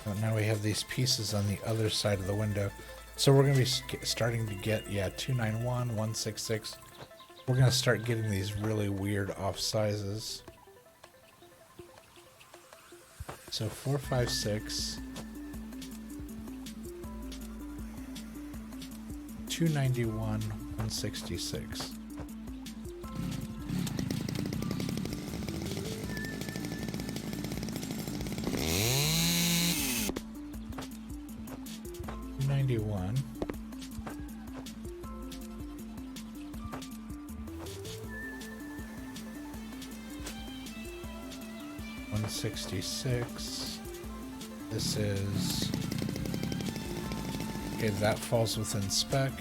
So now we have these pieces on the other side of the window. So we're going to be starting to get, yeah, 291, 166. We're going to start getting these really weird off sizes. So 456, 291, 166. $291. 166. This is... Okay, that falls within spec.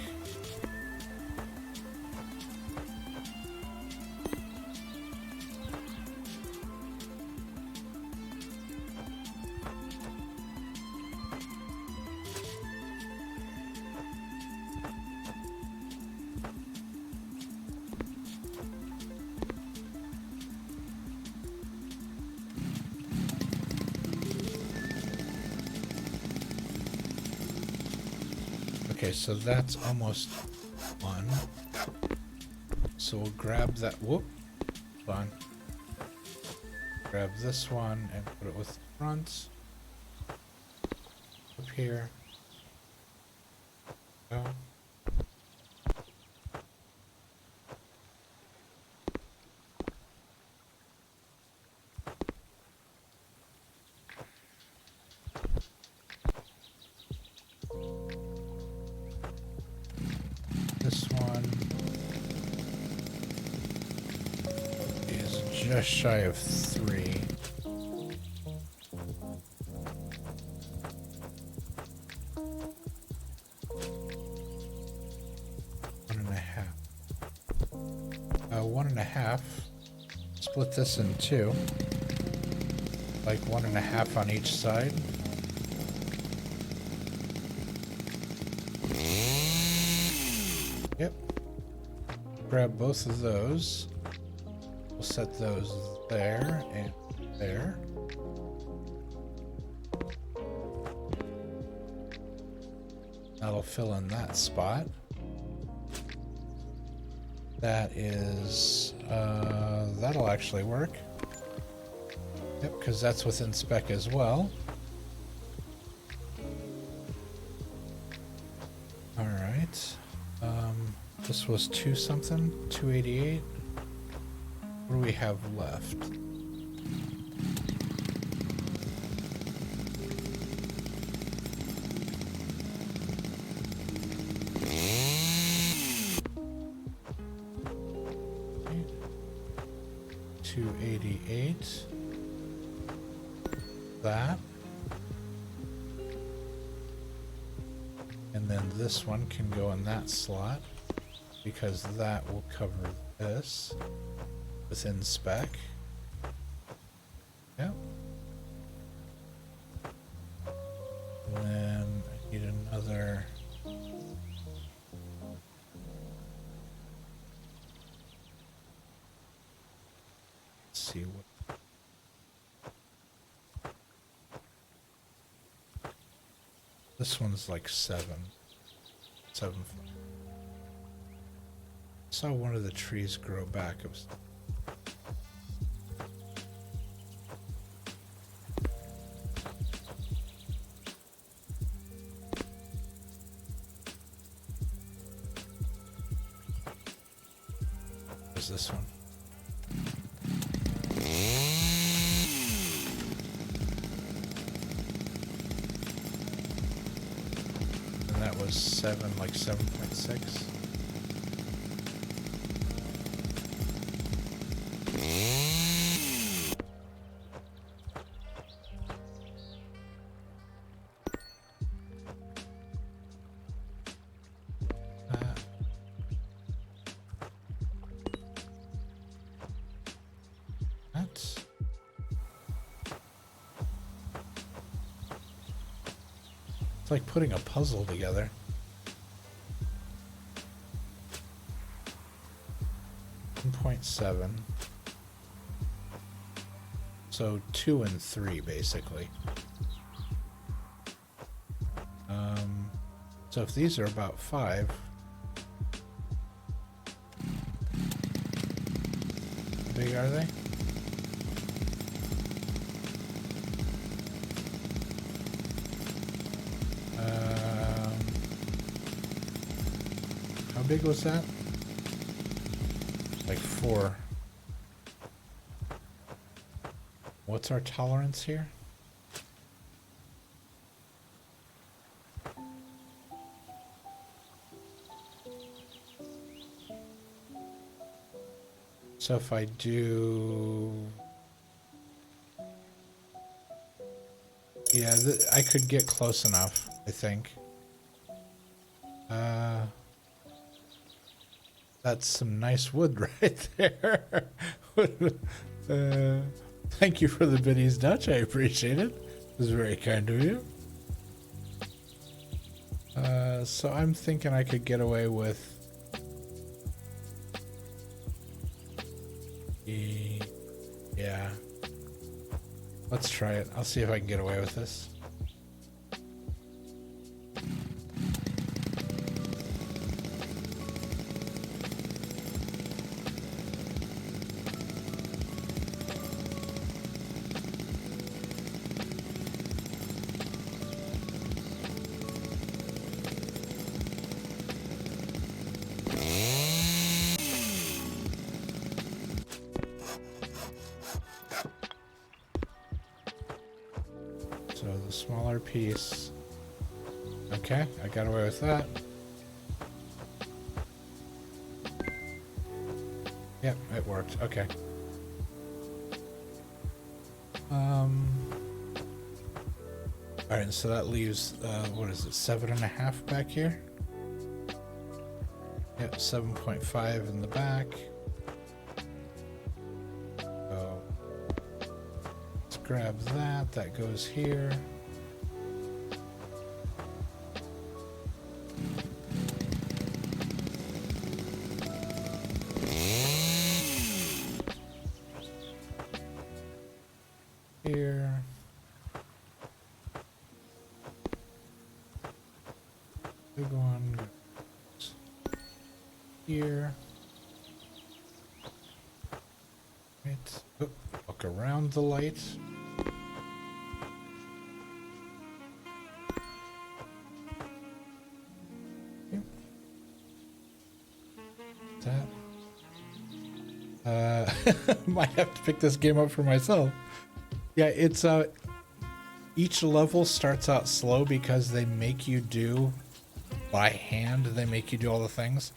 Okay, so that's almost one. So we'll grab that. Whoop. Hold on. Grab this one and put it with the front. Up here. Go. This one is just shy of 3. One and a half. 1.5. Split this in 2. Like 1.5 on each side. Yep. Grab both of those. We'll set those there and there. That'll fill in that spot. That is, that'll actually work. Yep, because that's within spec as well. All right. This was 2 something, 288. What do we have left? Okay. 288. That. And then this one can go in that slot because that will cover this within spec. Yep. And then I need another. Let's see what. This one's like 7. 7. Saw one of the trees grow back. It was. What's this one? And that was 7, like 7.6. It's like putting a puzzle together. .7. So 2 and 3 basically. So if these are about 5, how big are they? How big was that? Like 4. What's our tolerance here? So if I do... Yeah, I could get close enough, I think. That's some nice wood right there. Thank you for the biddies, Dutch. I appreciate it. It was very kind of you. So I'm thinking I could get away with... Yeah. Let's try it. I'll see if I can get away with this. So the smaller piece. Okay, I got away with that. Yep, it worked. Okay. Alright, so that leaves, what is it, 7.5 back here? Yep, 7.5 in the back. So let's grab that. That goes here. Here. Big one goes here. Right. Oh, look around the light. might have to pick this game up for myself. Yeah, it's each level starts out slow because they make you do by hand. They make you do all the things,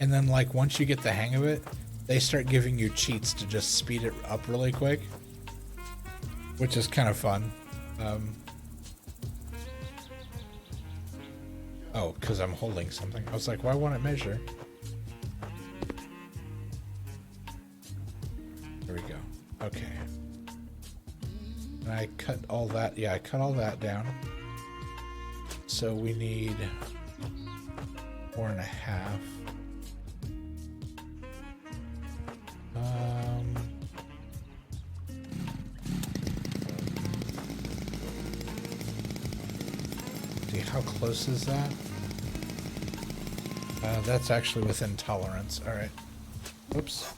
and then like once you get the hang of it, they start giving you cheats to just speed it up really quick, which is kind of fun. Oh, because I'm holding something. I was like, why won't it measure? There we go. Okay. And I cut all that. Yeah, I cut all that down. So we need 4.5. See, how close is that? That's actually within tolerance. All right. Oops.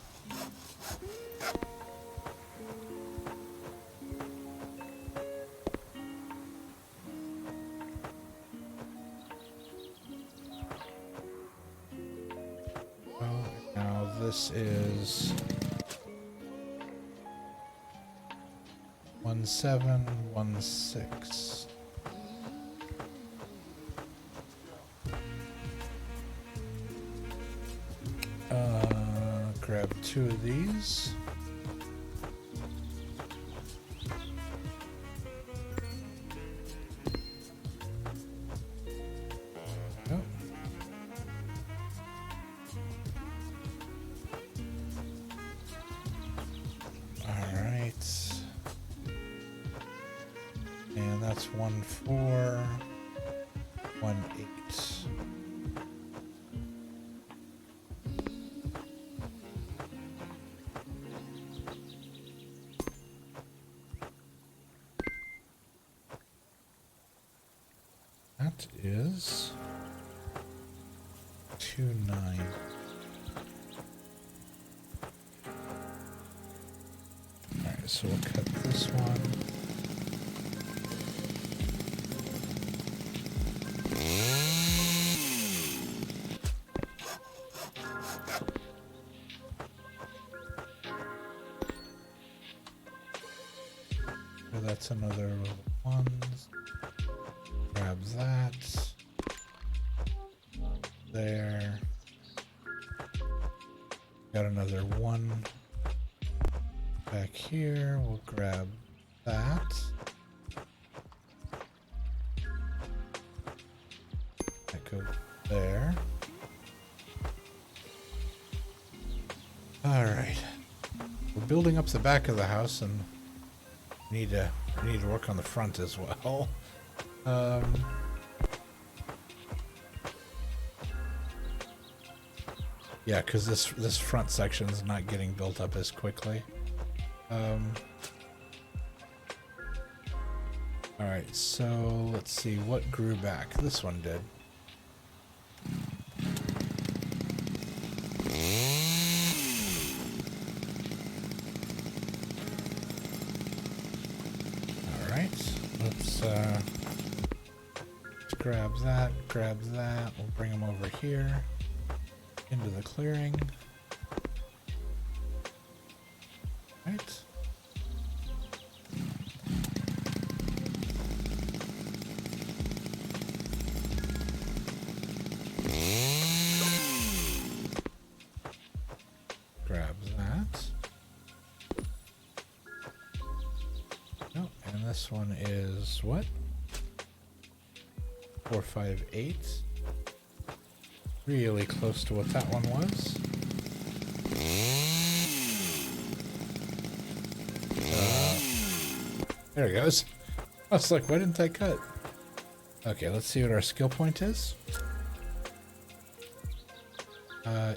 Well, now this is 1716. Grab 2 of these. Oh. All right. And that's 1 4, 1 8. That is 2 9. Alright, so we'll cut this one. So that's another 1. Grab that. There. Got another 1 back here. We'll grab that. That goes there. All right. We're building up the back of the house, and we need to work on the front as well. Yeah, because this front section is not getting built up as quickly. All right, so let's see what grew back. This one did. All right, let's grab that. We'll bring them over here into the clearing. Right. Grab that. Oh, and this one is what? 4 5 8. Really close to what that one was. There it goes. I was like, why didn't I cut? Okay, let's see what our skill point is.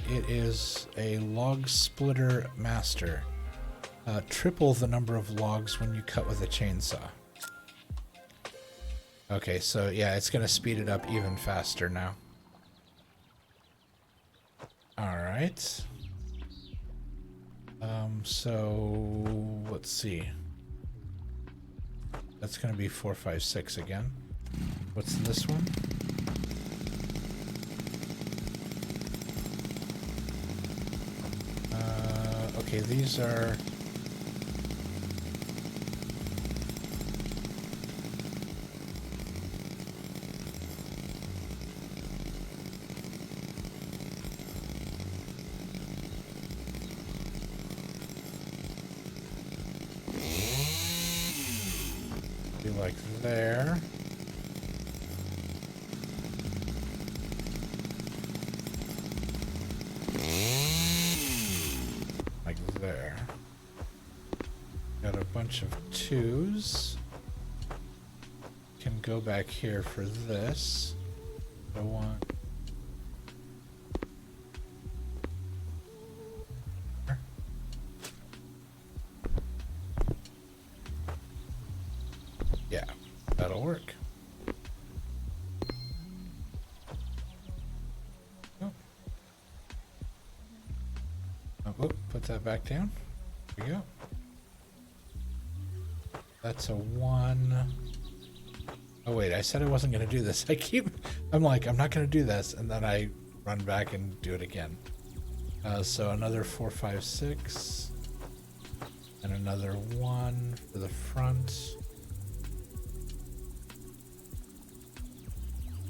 It is a log splitter master. Triple the number of logs when you cut with a chainsaw. Okay, so yeah, it's gonna speed it up even faster now. Alright. So let's see. That's gonna be 4 5 6 again. What's this one? Okay, these are like there. Like there. Got a bunch of 2s. Can go back here for this. I want. Yeah, that'll work. Oh. Oh, put that back down. There we go. That's a 1. Oh wait, I said I wasn't gonna do this. I'm like, I'm not gonna do this, and then I run back and do it again. So another 4, 5, 6, and another 1 for the front.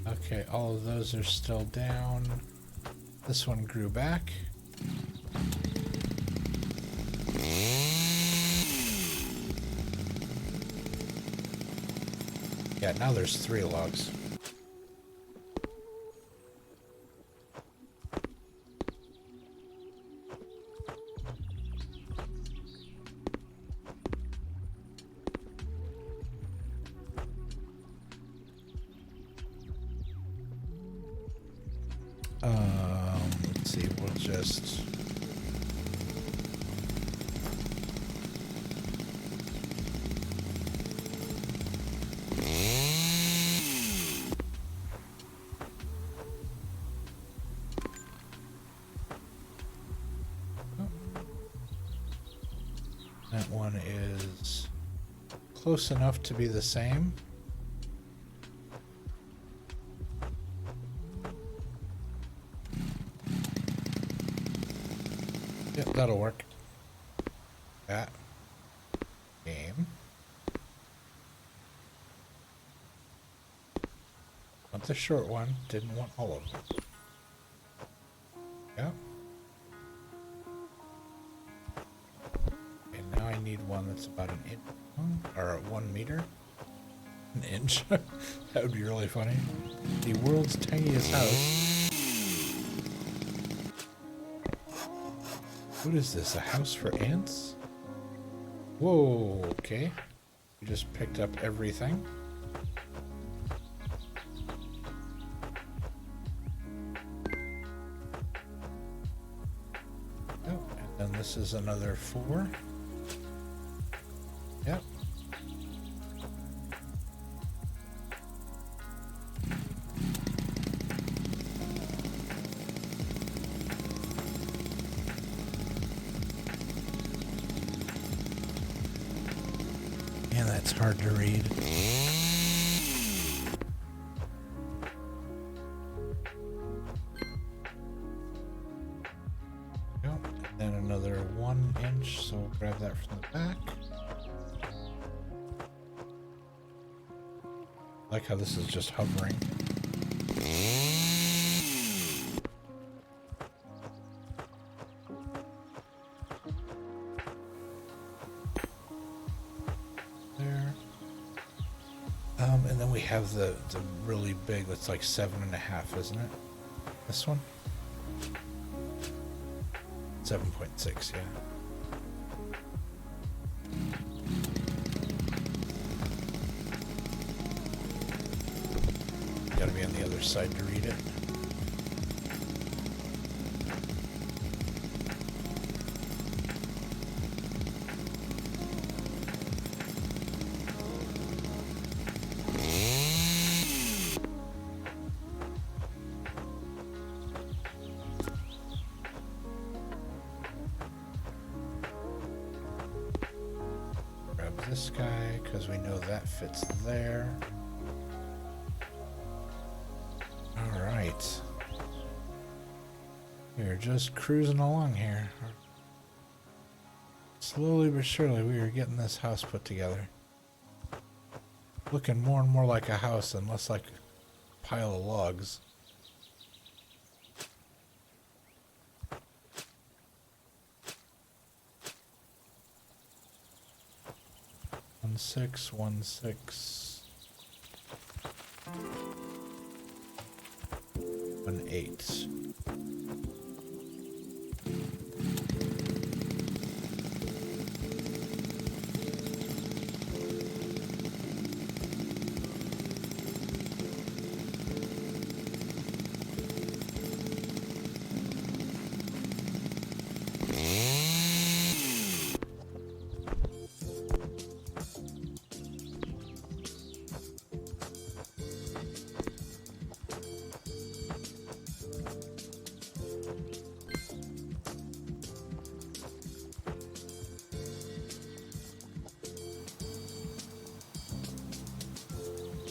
Okay, all of those are still down. This one grew back. Yeah, now there's 3 logs. Let's see, we'll just... That one is close enough to be the same. Yep, that'll work. That game. Want the short one, didn't want all of them. Yep. And now I need one that's about an inch, or 1 meter. An inch. That would be really funny. The world's tiniest house. What is this? A house for ants? Whoa, okay. We just picked up everything. Oh, and then this is another 4. Yep. Man, that's hard to read. Yep. And then another 1 inch, so we'll grab that from the back. I like how this is just hovering. There. And then we have the really big, that's like 7.5, isn't it? This one? 7.6, yeah. Gotta be on the other side to read it. Grab this guy, because we know that fits there. Alright. We're just cruising along here. Slowly but surely we are getting this house put together. Looking more and more like a house and less like a pile of logs. 6, 1, 6, 1, 8.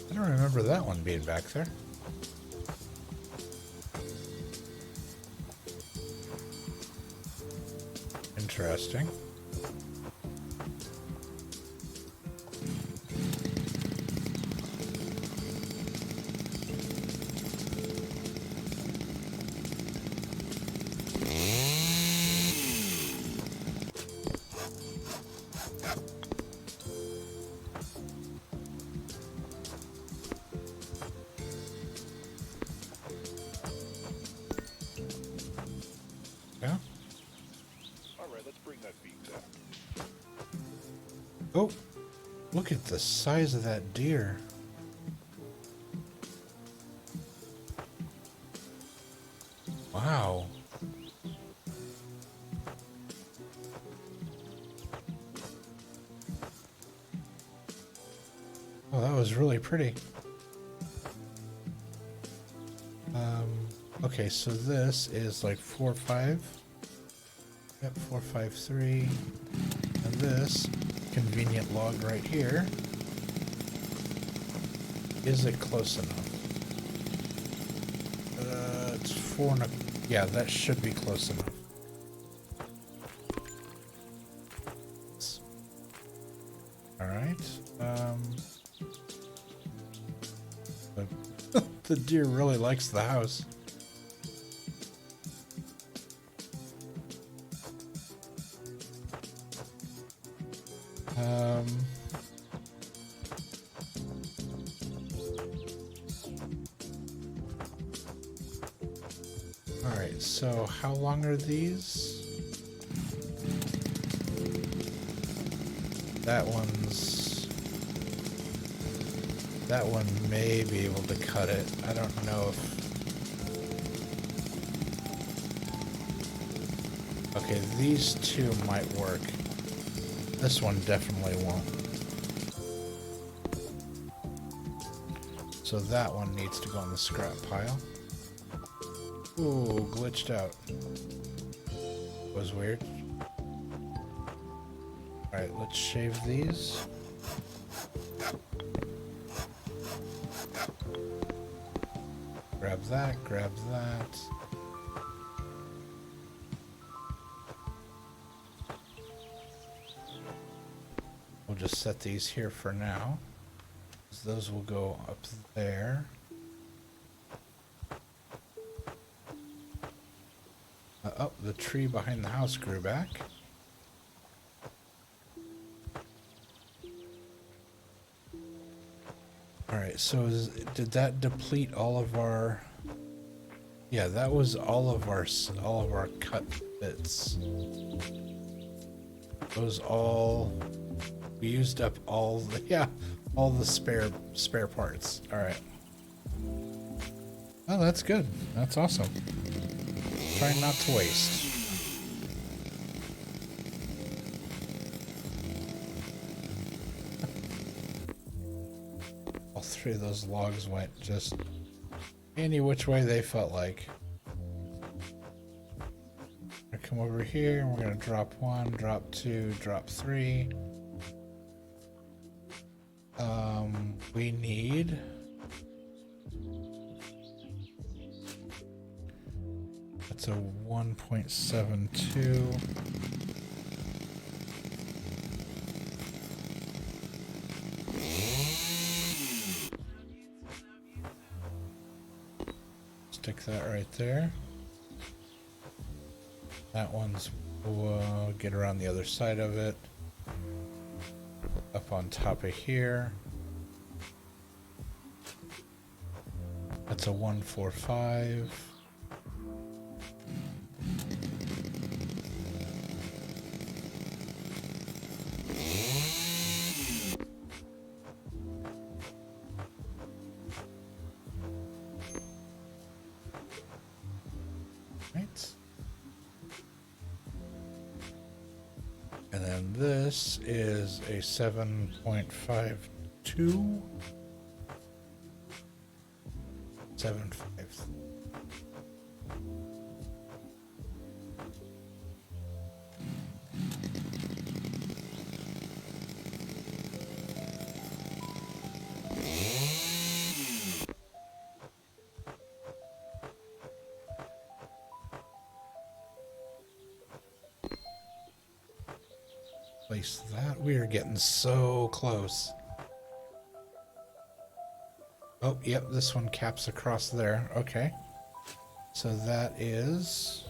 I don't remember that one being back there. Interesting. Yeah. All right, let's bring that beat down. Oh, look at the size of that deer. Wow. Oh, that was really pretty. Okay, so this is like 4, 5. Yep, 4, 5, 3. And this convenient log right here. Is it close enough? It's 4 and a... Yeah, that should be close enough. Alright. The deer really likes the house. Alright, so how long are these? That one may be able to cut it. I don't know if... Okay, these two might work. This one definitely won't. So that one needs to go on the scrap pile. Ooh, glitched out. Was weird. Alright, let's shave these. Grab that, grab that. We'll just set these here for now. Those will go up there. Oh, the tree behind the house grew back. Alright, so did that deplete all of our... Yeah, that was all of our cut bits. Those all... We used up all the... Yeah, all the spare parts. Alright. Oh, that's good. That's awesome. Trying not to waste. All three of those logs went just any which way they felt like. I'm gonna come over here and we're gonna drop 1, drop 2, drop 3. We need... That's a 1.72. Stick that right there. That one's, we'll get around the other side of it. up on top of here. That's a 145. Right. And then this is a 7.52. 7.5. Place that. We are getting so close. Oh, yep, this one caps across there. Okay. So that is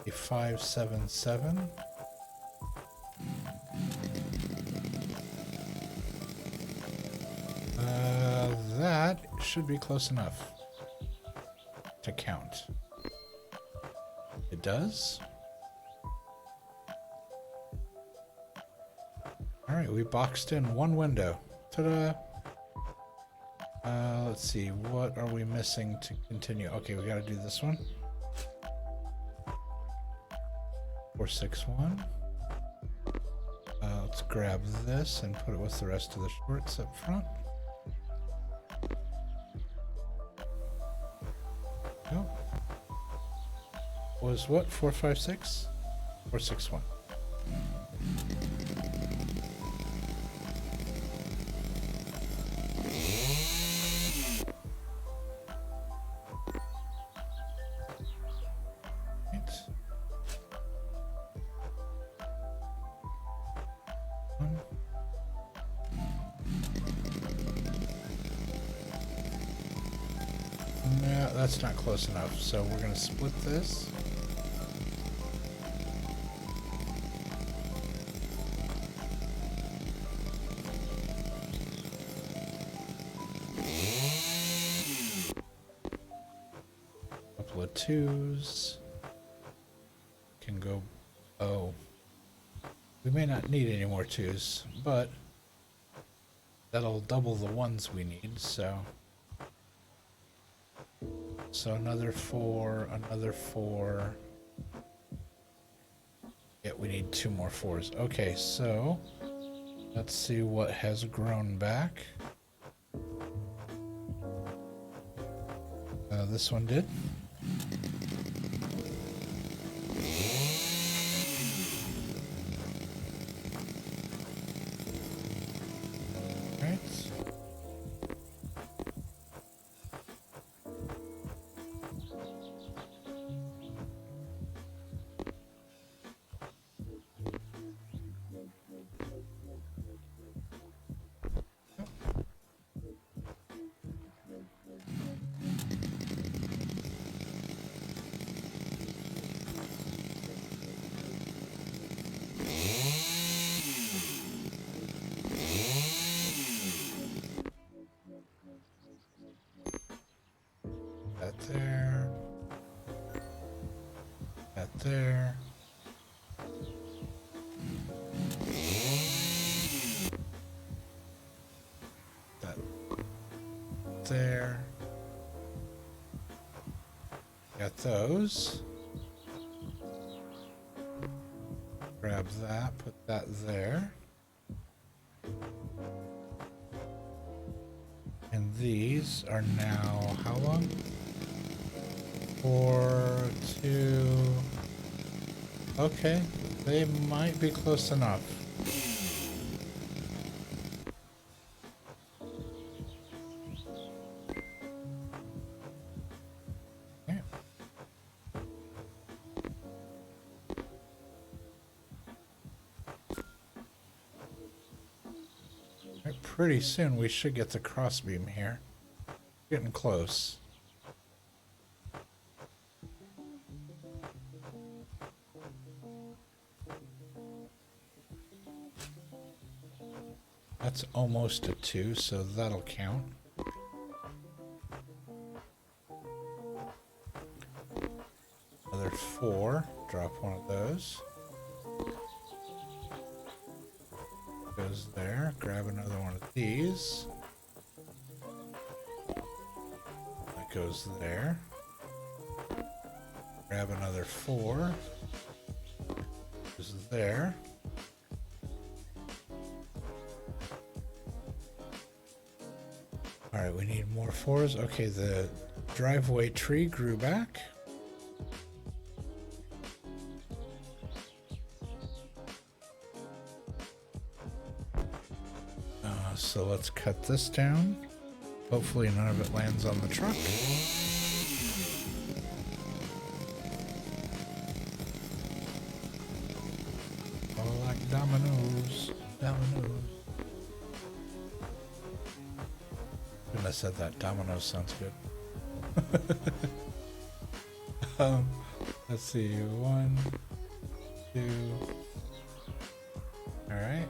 a 577. That should be close enough to count. It does? Alright, we boxed in one window. Ta-da! Let's see, what are we missing to continue? Okay, we gotta do this one. 461. Let's grab this and put it with the rest of the shorts up front. Go. Was what? 456? 461. No, that's not close enough, so we're going to split this. Couple of twos. Can go... Oh. We may not need any more twos, but that'll double the ones we need, so... So another 4, another 4. Yeah, we need 2 more 4s. Okay, so let's see what has grown back. This one did. Right. That there. That there. That there. Got those. Grab that, put that there. And these are now how long? 4, 2. Okay, they might be close enough. Okay. Right, pretty soon we should get the crossbeam here. Getting close. That's almost a 2, so that'll count. Another 4. Drop one of those. Goes there. Grab another one of these. That goes there. Grab another 4. Goes there. Alright, we need more 4s. Okay, the driveway tree grew back. So let's cut this down. Hopefully none of it lands on the truck. Oh, like dominoes. Dominoes. Couldn't have said that. Dominoes sounds good. Let's see. 1, 2. All right.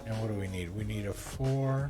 And what do we need? We need a 4.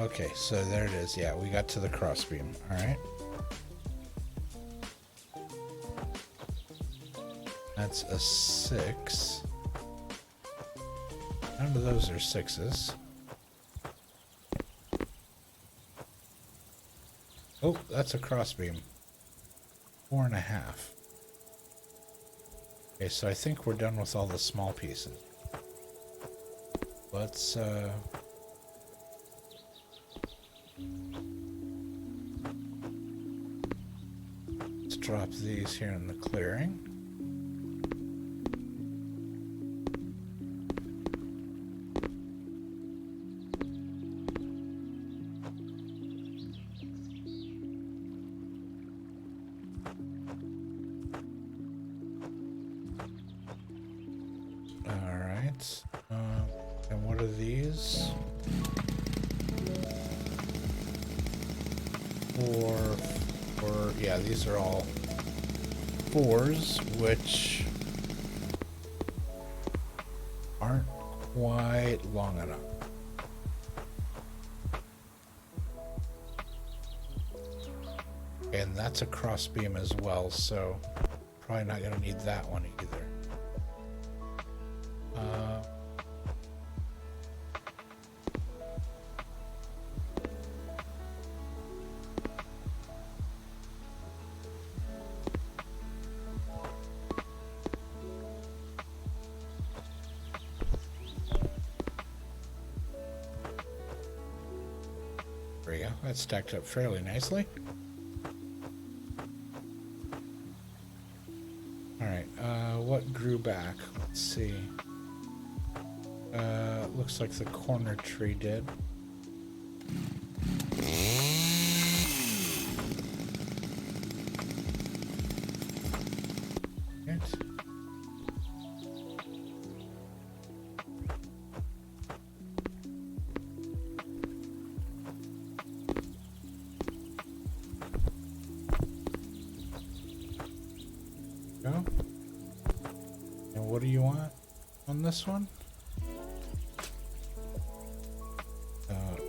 Okay, so there it is. Yeah, we got to the crossbeam. All right. That's a 6. None of those are 6s. Oh, that's a crossbeam. 4.5. Okay, so I think we're done with all the small pieces. Let's drop these here in the clearing. All right. And what are these? 4. Yeah, these are all 4s, which aren't quite long enough. And that's a cross beam as well, so probably not going to need that one either. There we go. That's stacked up fairly nicely. Alright, what grew back? Let's see. Looks like the corner tree did. Right. Go. And what do you want on this one?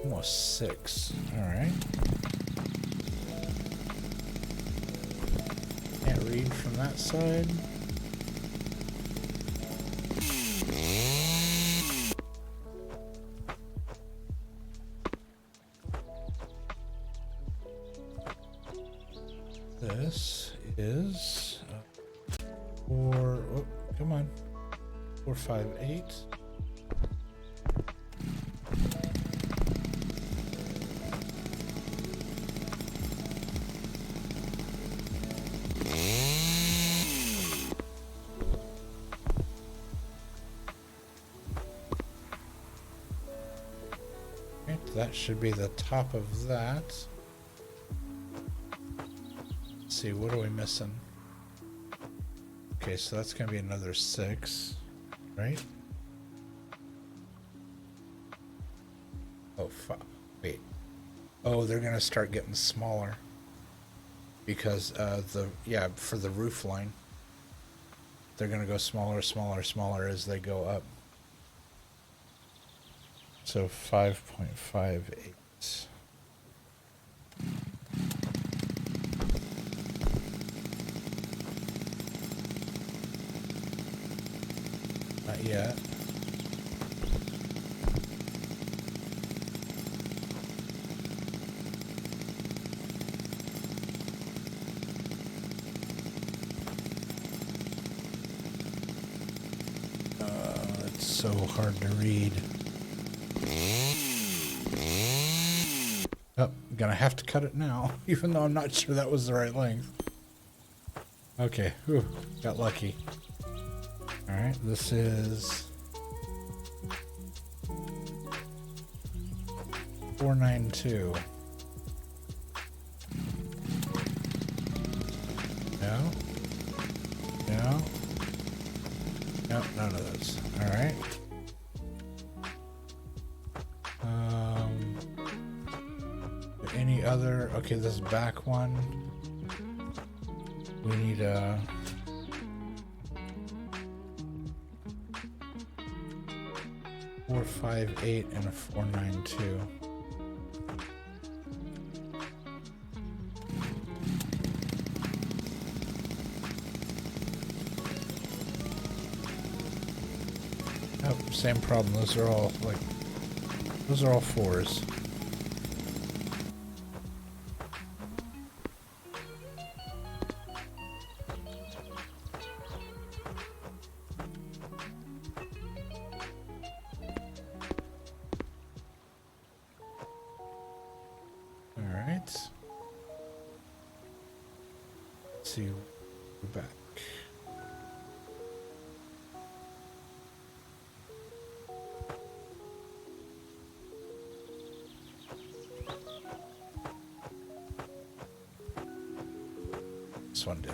Almost 6. All right. Can't read from that side. This is 4. Oh, come on. 4, 5, 8. that should be the top of that. Let's see, what are we missing? Okay, so that's going to be another 6, right? Oh, fuck. Wait. Oh, they're going to start getting smaller. Because, for the roof line. They're going to go smaller, smaller, smaller as they go up. So 5.58. Not yet. It's so hard to read. Oh, gonna have to cut it now, even though I'm not sure that was the right length. Okay, whew, got lucky. Alright, this is 492. No. No. Nope, none of those. Alright. Any other? Okay, this back one. We need a 458 and a 492. Oh, same problem. Those are all those are all 4s. Back. This one did.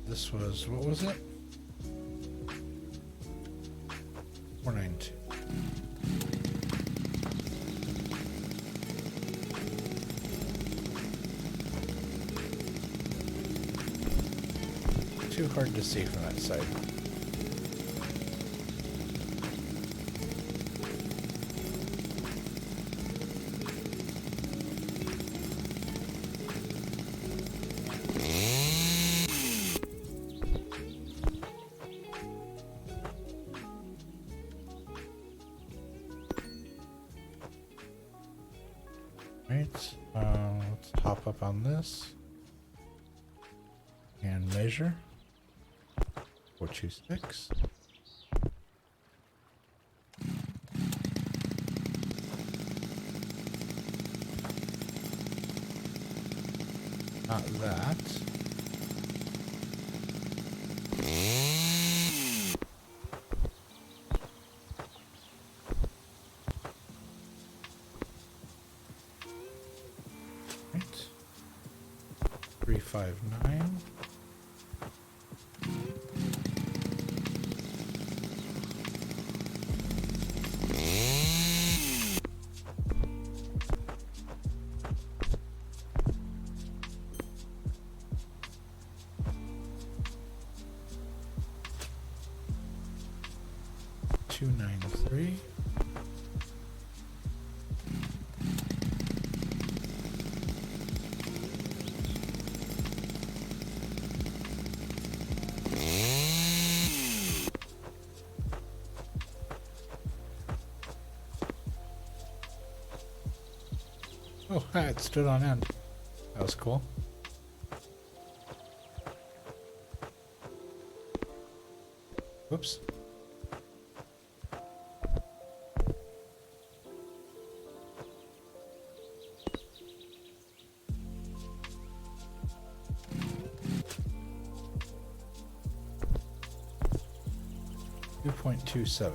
This was, what was it? 492. Too hard to see from that side. Let's hop up on this and measure. 426. Not that. Right. 359. $293. Oh, it stood on end. That was cool. Whoops. 2.27.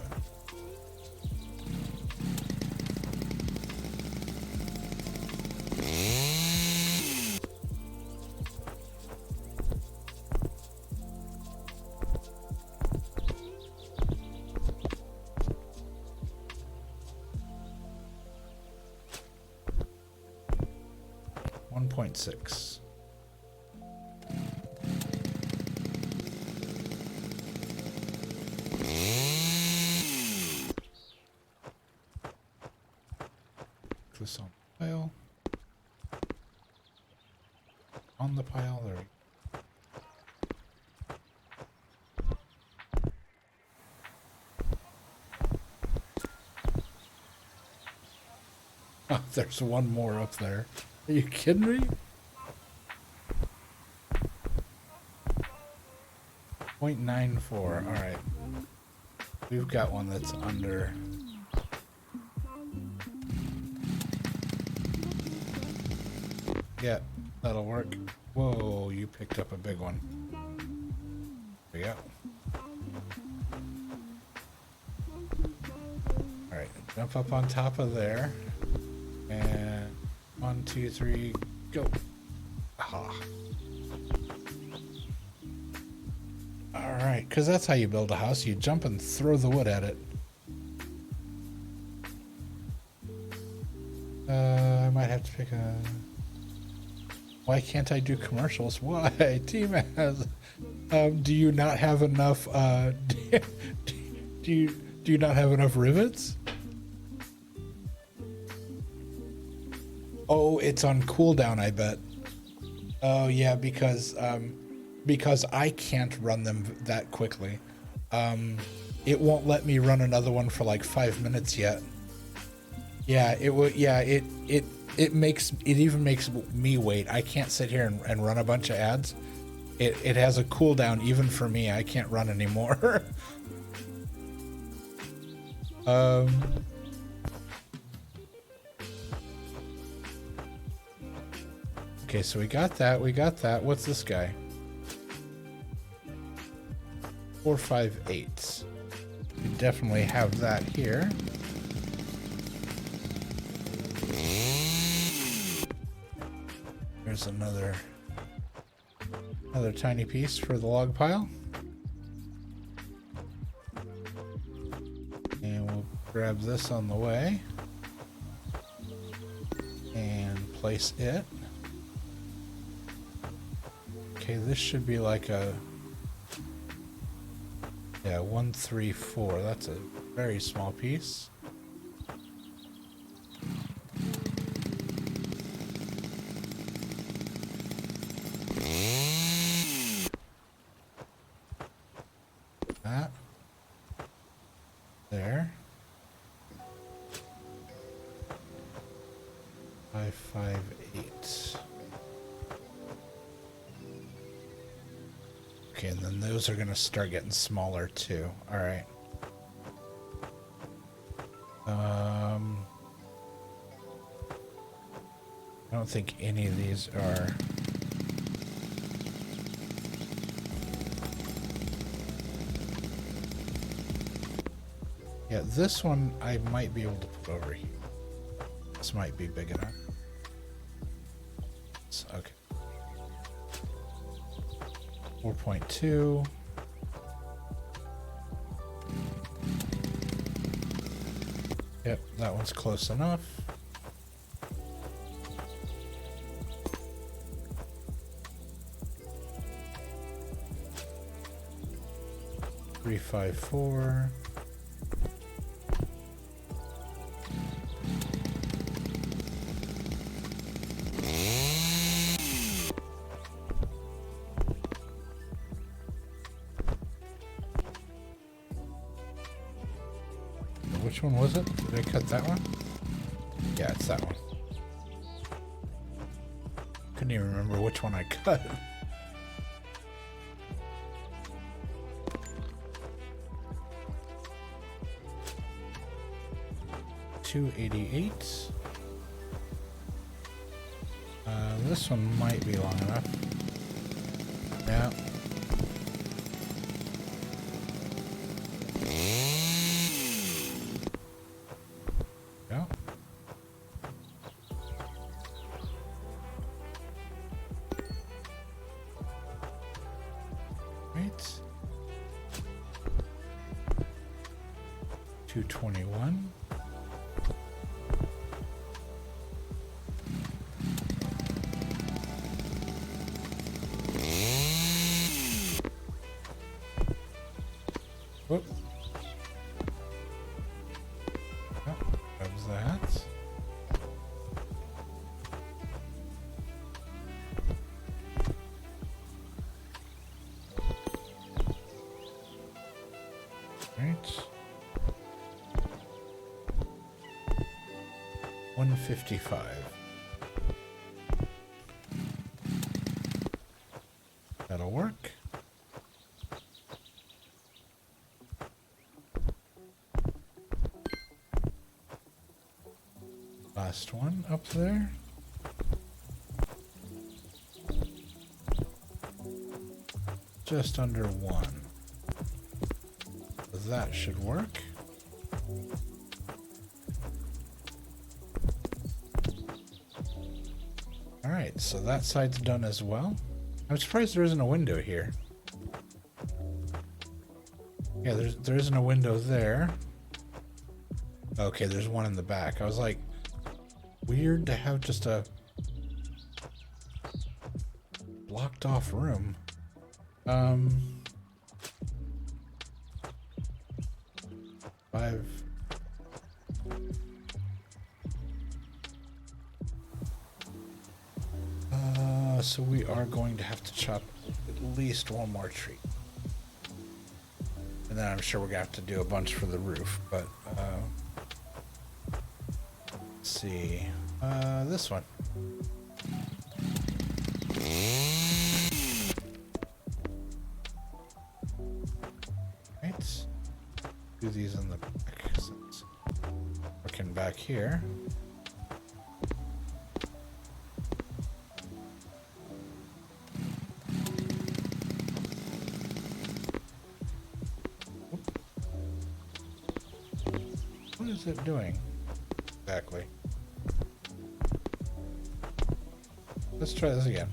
.6. This on the pile. On the pile there. Oh, there's one more up there. Are you kidding me? 0.94. All right. We've got one that's under. Yeah, that'll work. Whoa, you picked up a big one. There we go. All right, jump up on top of there. And 1, 2, 3, go. Aha. Alright, because that's how you build a house. You jump and throw the wood at it. I might have to pick a... Why can't I do commercials? Why? tmaaz. Do you not have enough, do you not have enough rivets? Oh, it's on cooldown, I bet. Oh, yeah, because I can't run them that quickly. It won't let me run another one for like 5 minutes yet. Yeah, it will. Yeah, it even makes me wait. I can't sit here and run a bunch of ads. It has a cooldown even for me. I can't run anymore. Okay, so we got that. What's this guy? 458. We definitely have that here. There's another tiny piece for the log pile. And we'll grab this on the way and place it. Okay, this should be like a, yeah, 1, 3, 4. That's a very small piece. That. There. 5, 5, 8. Okay, and then those are going to start getting smaller too. All right. I don't think any of these are. Yeah, this one I might be able to put over here. This might be big enough. Okay. 4.2. Yep, that one's close enough. Three, 5, 4. Which one was it? Did I cut that one? Yeah, it's that one. Couldn't even remember which one I cut. $288. This one might be long enough. Yeah. Right. 221. Whoop. Oh, that was that. Right. 155. That'll work. Last one up there. Just under 1. That should work. Alright, so that side's done as well. I'm surprised there isn't a window here. Yeah, there isn't a window there. Okay, there's one in the back. I was like, weird to have just a blocked off room. Five. So we are going to have to chop at least one more tree. And then I'm sure we're gonna have to do a bunch for the roof, but let's see. This one. Right. Do these in the back since working back here. What is it doing exactly? Let's try this again.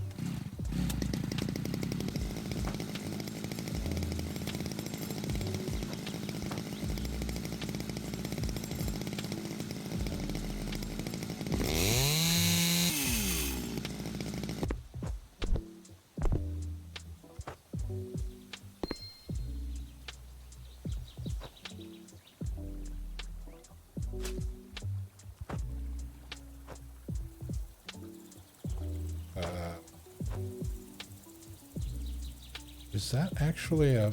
Is that actually a...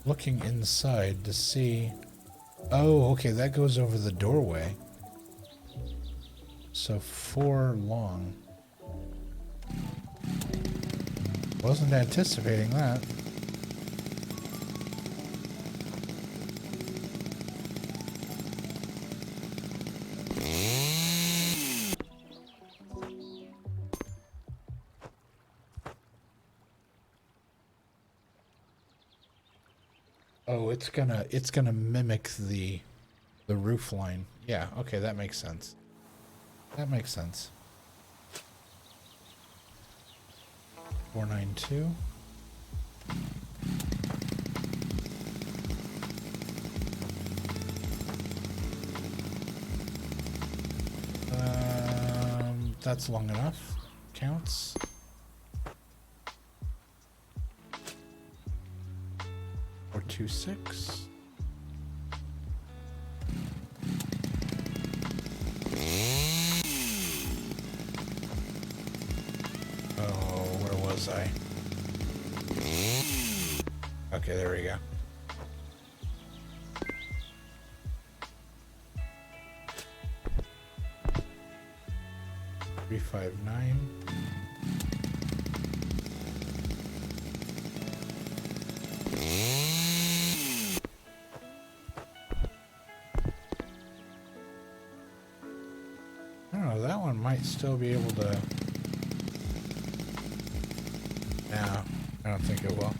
Looking inside to see... Oh, okay, that goes over the doorway. So 4 long. Wasn't anticipating that. Oh, it's gonna mimic the roof line. Yeah, okay, that makes sense. That makes sense. 492. That's long enough. Counts. Or 26. Oh, where was I? Okay, there we go. Three, 5, 9. I don't know, that one might still be able to... No, I don't think it will.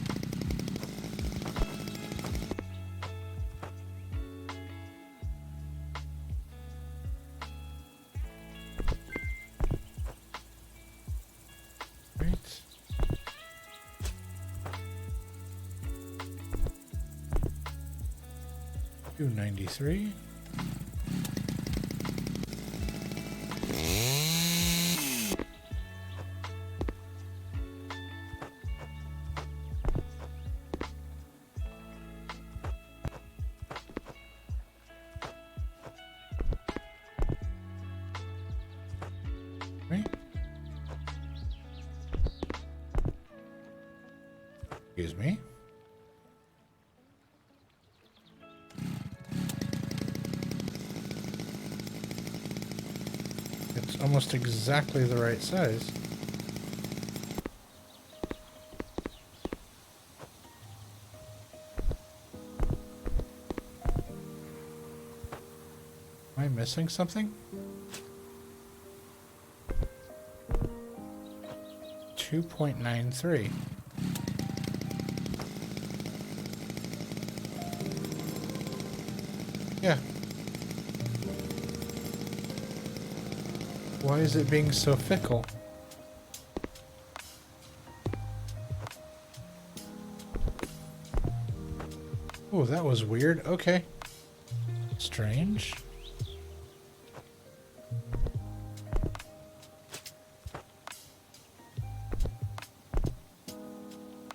Right. 293. Excuse me. It's almost exactly the right size. Am I missing something? 2.93. Yeah. Why is it being so fickle? Oh, that was weird. Okay. Strange.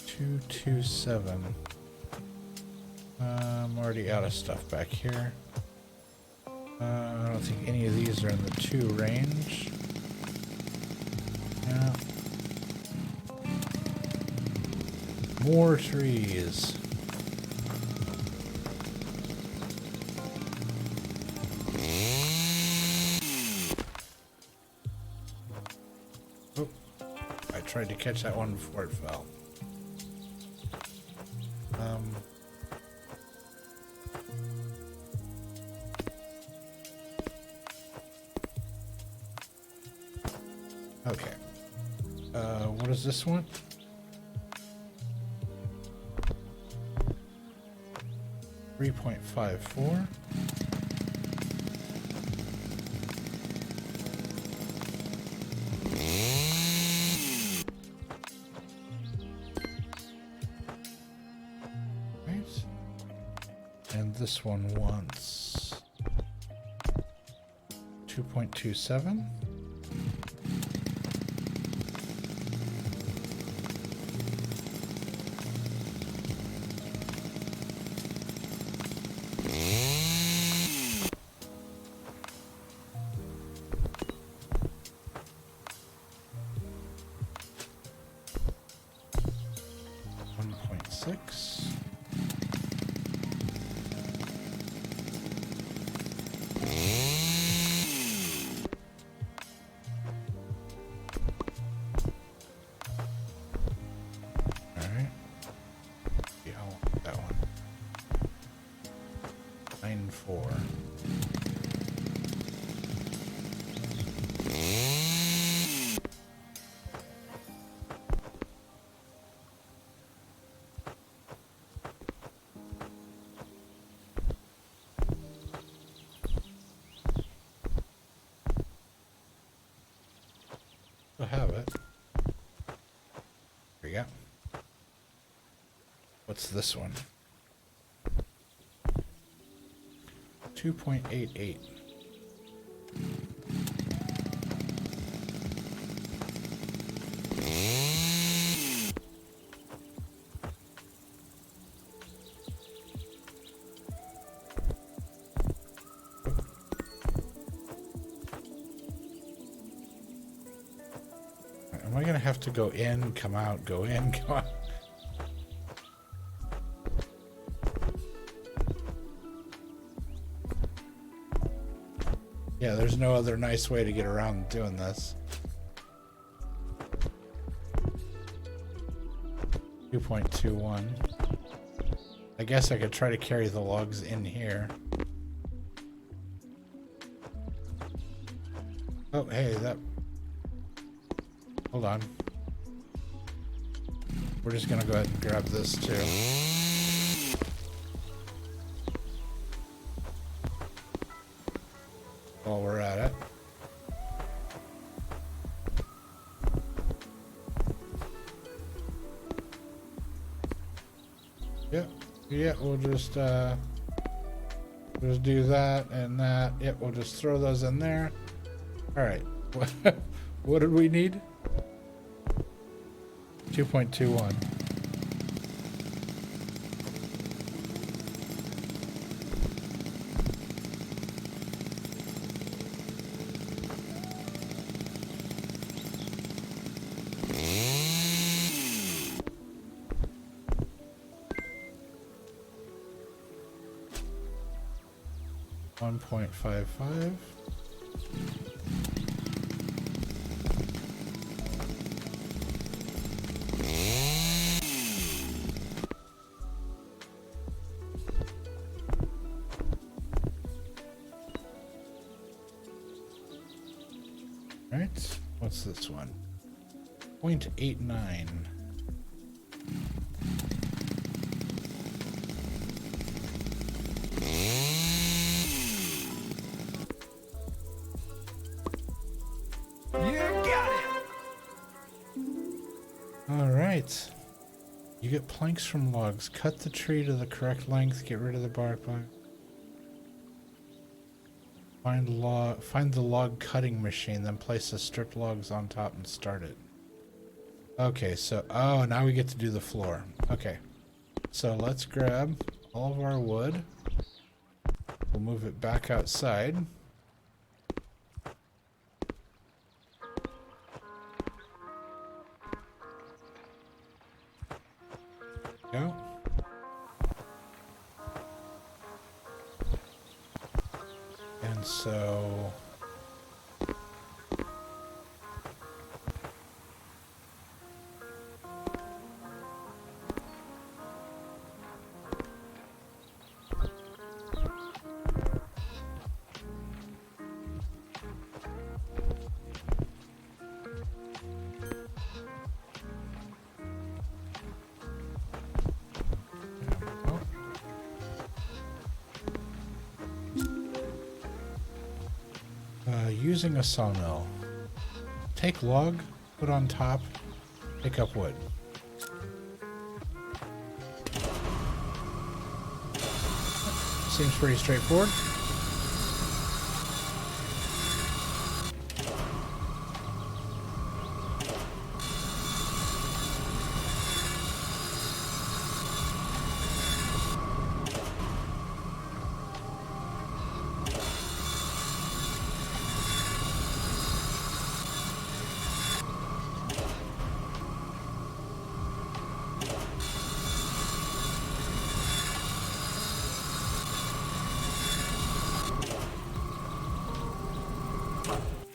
Two, 227. I'm already out of stuff back here. I don't think any of these are in the 2 range. Yeah. More trees. Oh, I tried to catch that one before it fell. Okay. What is this one? .54. Right. And this one wants 2.27. Have it. There you go. What's this one? 2.88. Am I gonna have to go in, come out, go in, come out? Yeah, there's no other nice way to get around doing this. 2.21. I guess I could try to carry the logs in here. Oh, hey, that... Hold on. We're just gonna go ahead and grab this too. While we're at it. Yeah, we'll just Just do that and that. Yep, we'll just throw those in there. All right. What did we need? 2.21. $1.55. Right, what's this one? 0.89. Alright. You get planks from logs. Cut the tree to the correct length. Get rid of the bark. Find the log cutting machine, then place the stripped logs on top and start it. Okay, so now we get to do the floor. Okay. So let's grab all of our wood. We'll move it back outside. Go. And so using a sawmill. Take log, put on top, pick up wood. Seems pretty straightforward.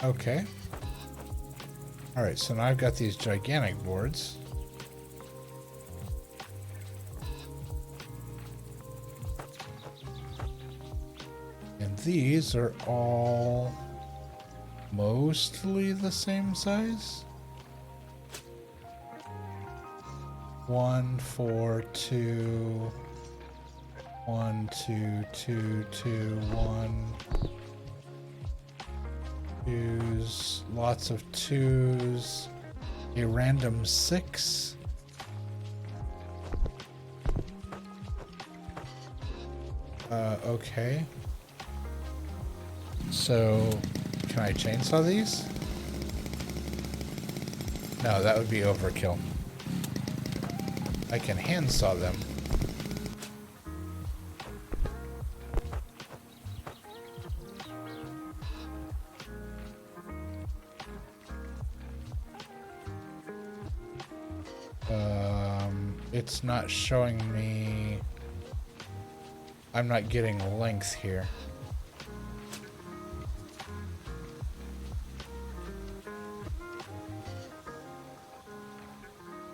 Okay. Alright, so now I've got these gigantic boards. And these are all mostly the same size. 1, 4, 2, 1, 2, 2, 2, 1. Twos, lots of twos, a random 6. Okay. So, can I chainsaw these? No, that would be overkill. I can handsaw them. It's not showing me. I'm not getting length here.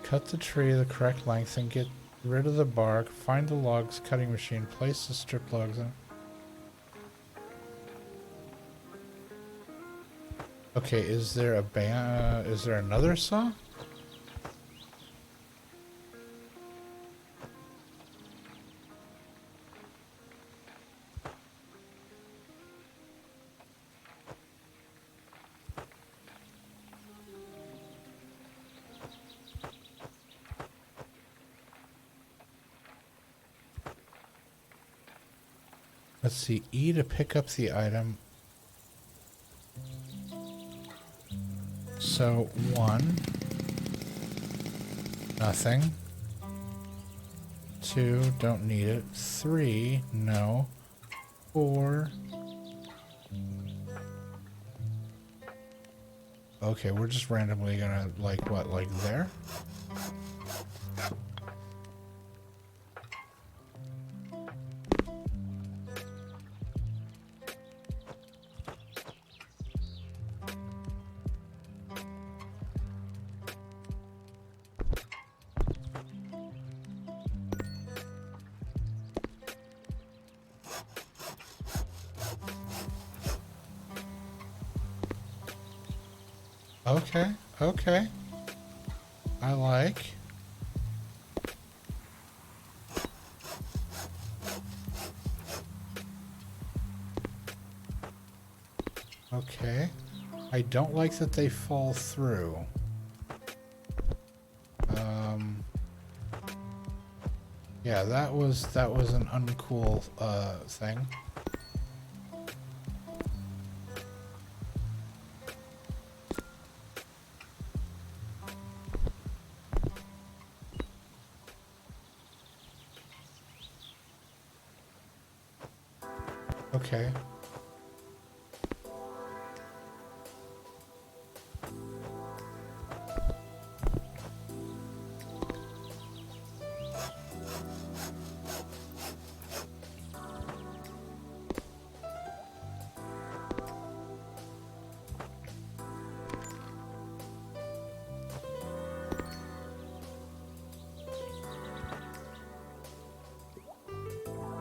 Cut the tree the correct length and get rid of the bark. Find the logs cutting machine. Place the strip logs in. Okay, is there is there another saw? Let's see, E to pick up the item. So 1, nothing. 2, don't need it. 3, no. 4. Okay, we're just randomly gonna, like, what, like there? Okay, okay. I like. Okay. I don't like that they fall through. Yeah, that was an uncool thing. Okay.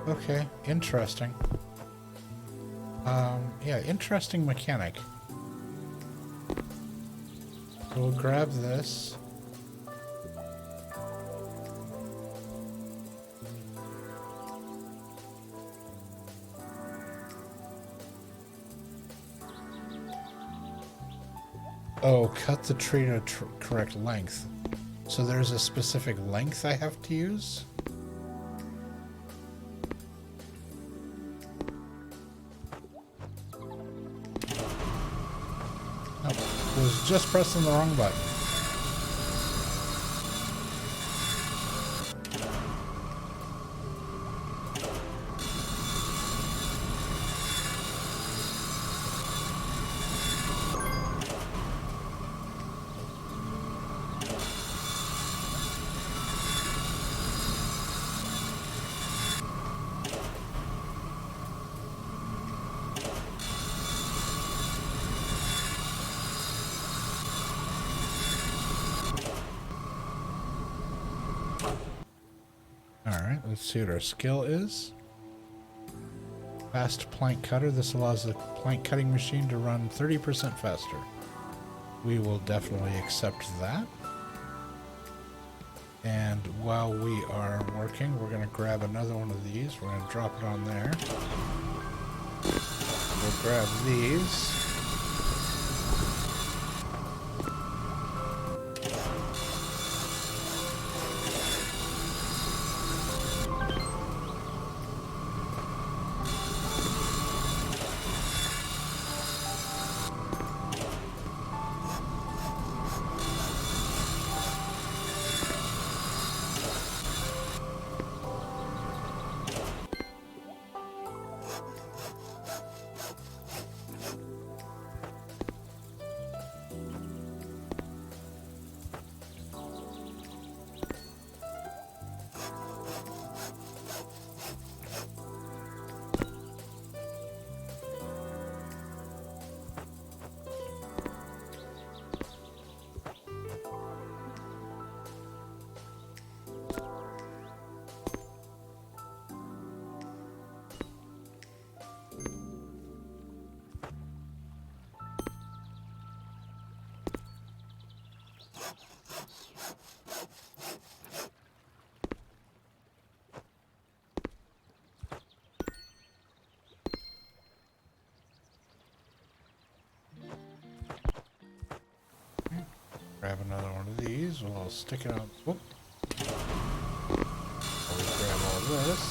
Okay, interesting. Yeah, interesting mechanic. We'll grab this. Oh, cut the tree to correct length. So there's a specific length I have to use? Was just pressing the wrong button. Alright, let's see what our skill is. Fast plank cutter. This allows the plank cutting machine to run 30% faster. We will definitely accept that. And while we are working, we're going to grab another one of these. We're going to drop it on there. We'll grab these. Grab another one of these. We'll stick it out. Whoop. We'll grab all this.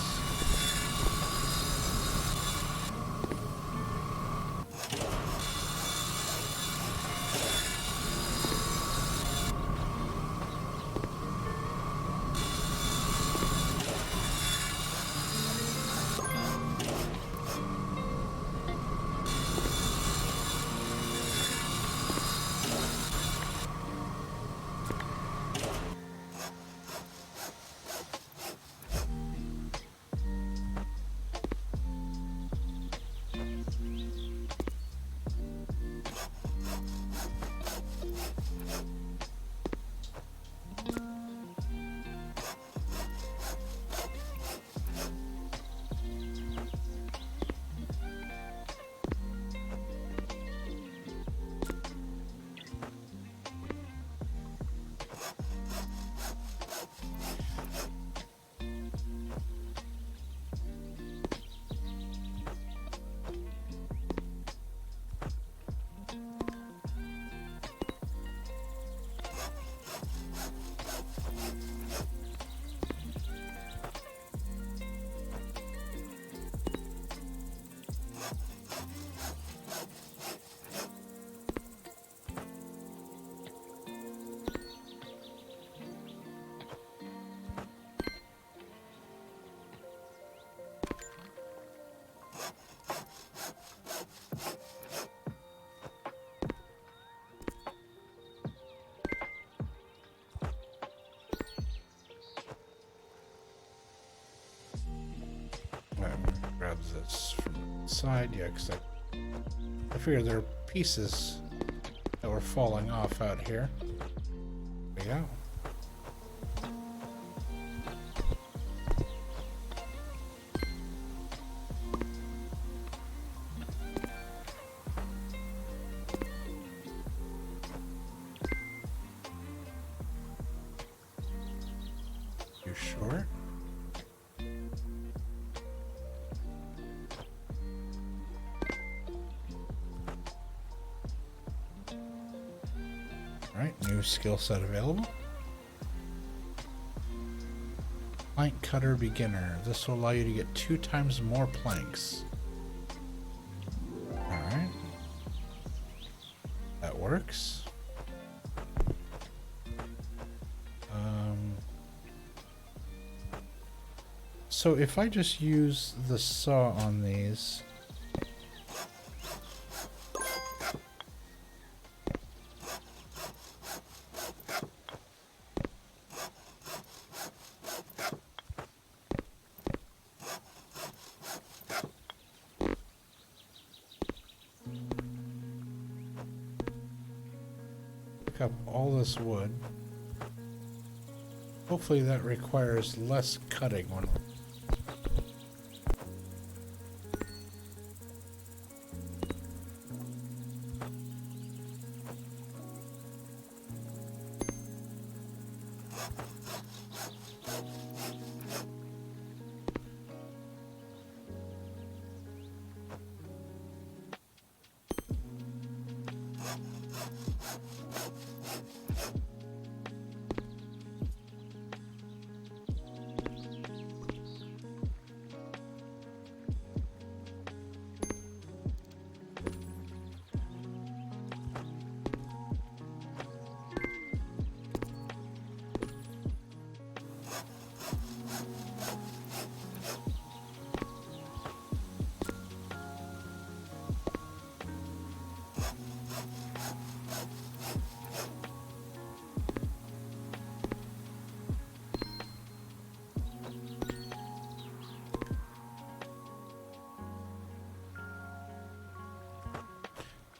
this from the side, yeah, because I figured there are pieces that were falling off out here. There we go. You sure? Alright, new skill set available. Plank cutter beginner. This will allow you to get 2 times more planks. Alright. That works. So if I just use the saw on these, pick up all this wood. Hopefully that requires less cutting when we're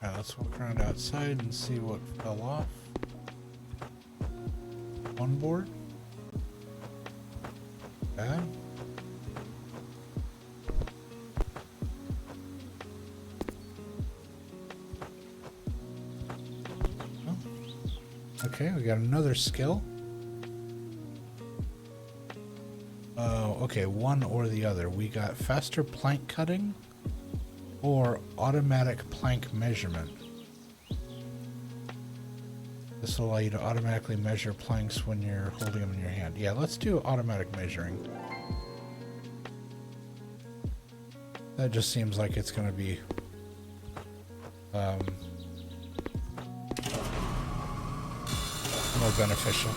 Alright, let's walk around outside and see what fell off. One board. Bad. Oh. Okay, we got another skill. Oh, okay, one or the other. We got faster plank cutting or automatic plank measurement. This will allow you to automatically measure planks when you're holding them in your hand. Yeah, let's do automatic measuring. That just seems like it's going to be more beneficial.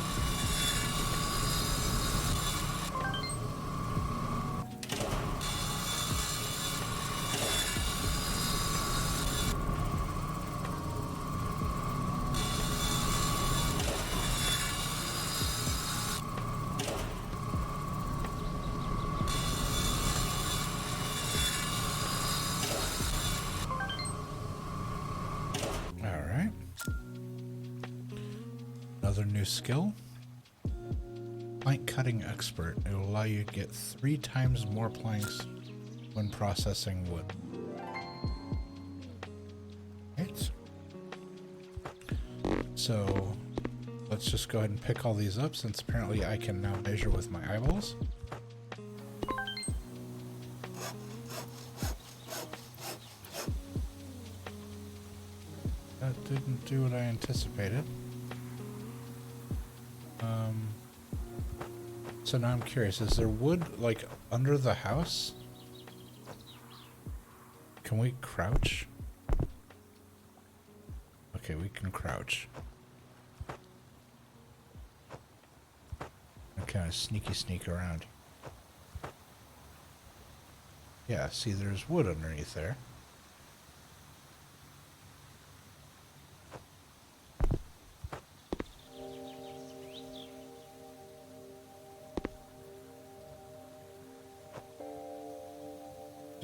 Another new skill. Plank cutting expert. It will allow you to get 3 times more planks when processing wood. Right. So let's just go ahead and pick all these up since apparently I can now measure with my eyeballs. That didn't do what I anticipated. So now I'm curious, is there wood, like, under the house? Can we crouch? Okay, we can crouch. I kind of sneak around. Yeah, see, there's wood underneath there.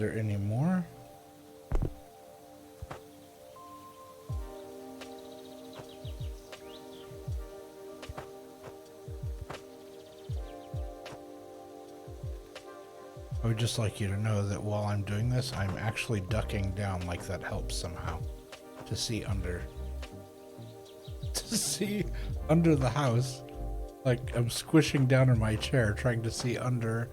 there any more? I would just like you to know that while I'm doing this, I'm actually ducking down, like that helps somehow to see under. To see under the house. Like I'm squishing down in my chair trying to see under.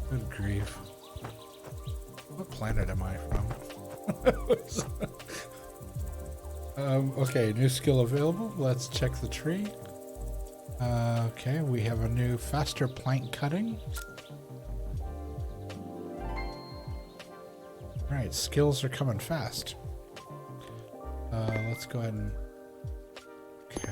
Good grief. What planet am I from? Okay, new skill available. Let's check the tree. Okay, we have a new faster plank cutting. Alright, skills are coming fast. Let's go ahead and... Okay.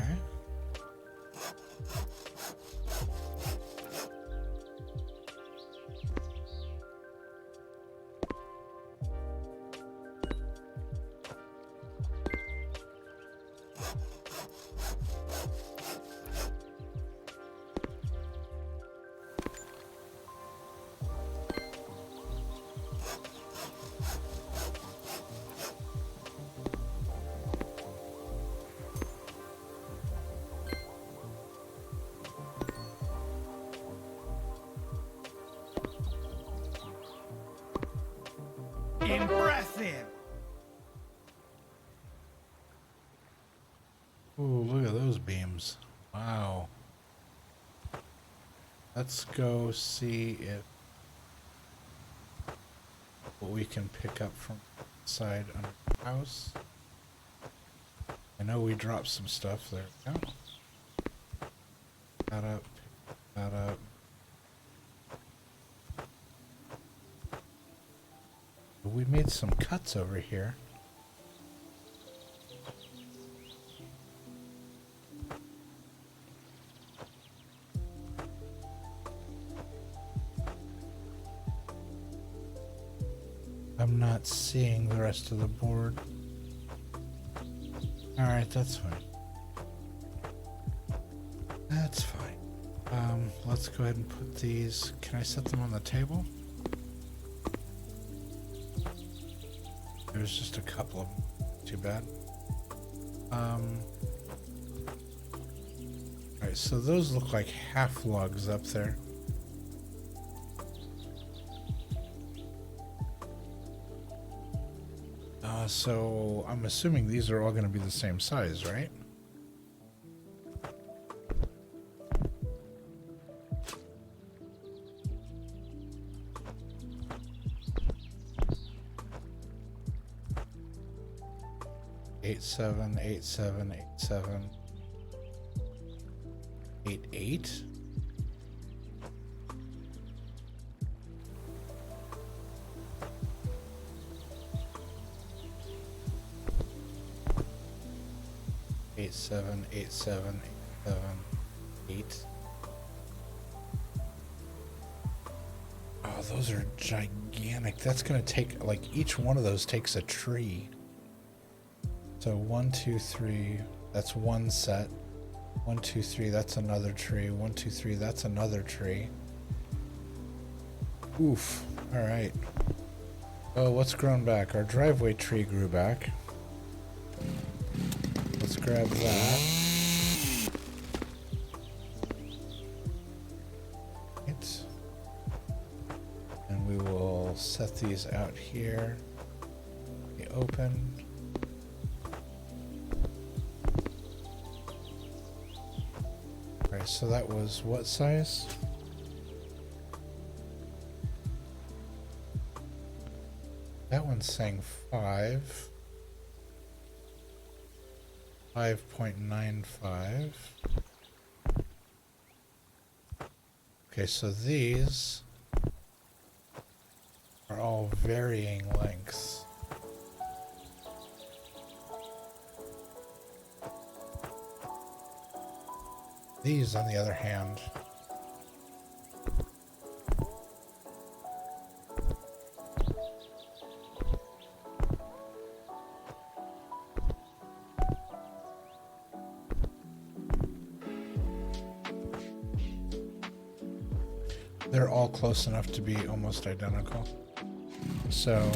Impressive! Ooh, look at those beams. Wow. Let's go see if what we can pick up from inside under the house. I know we dropped some stuff there. Yeah. That up, pick that up. We made some cuts over here. I'm not seeing the rest of the board. Alright, that's fine. That's fine. Let's go ahead and put these... Can I set them on the table? There's just a couple of them. Too bad. Alright, so those look like half logs up there. So I'm assuming these are all going to be the same size, right? Eight, 7, 8, 7, 8, 7, 8, 8. Eight, 7, 8, 7, 8, 7, 8. Oh, those are gigantic. That's gonna take, like, each one of those takes a tree. So 1, 2, 3, that's one set. 1, 2, 3, that's another tree. 1, 2, 3, that's another tree. Oof. Alright. Oh, what's grown back? Our driveway tree grew back. Let's grab that. Right. And we will set these out here. Be open. Alright, so that was what size? That one's saying 5. 5.95. Okay, so these are all varying lengths. These, on the other hand, they're all close enough to be almost identical. So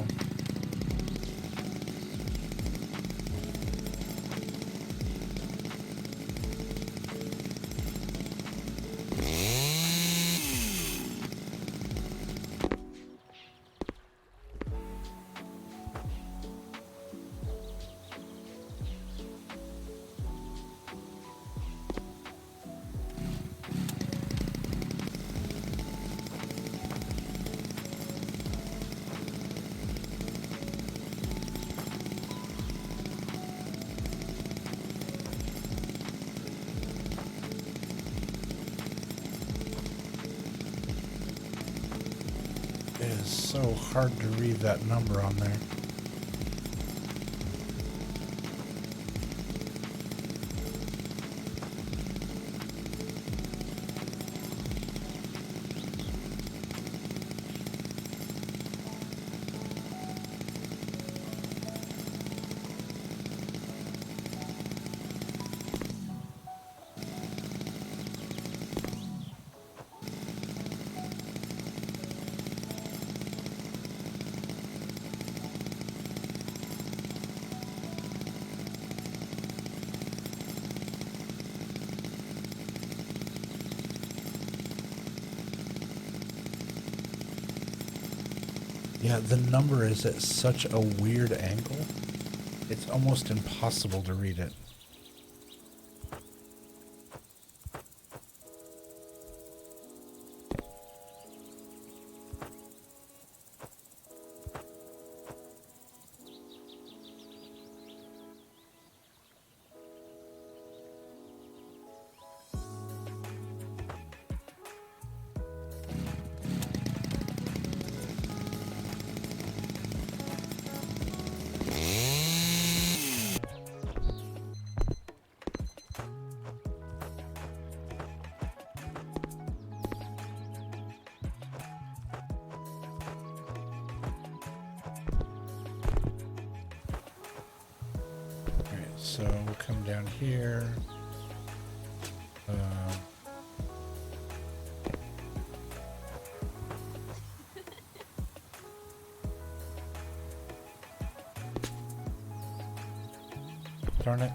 it is so hard to read that number on there. Yeah, the number is at such a weird angle, it's almost impossible to read it. So we'll come down here. Darn it.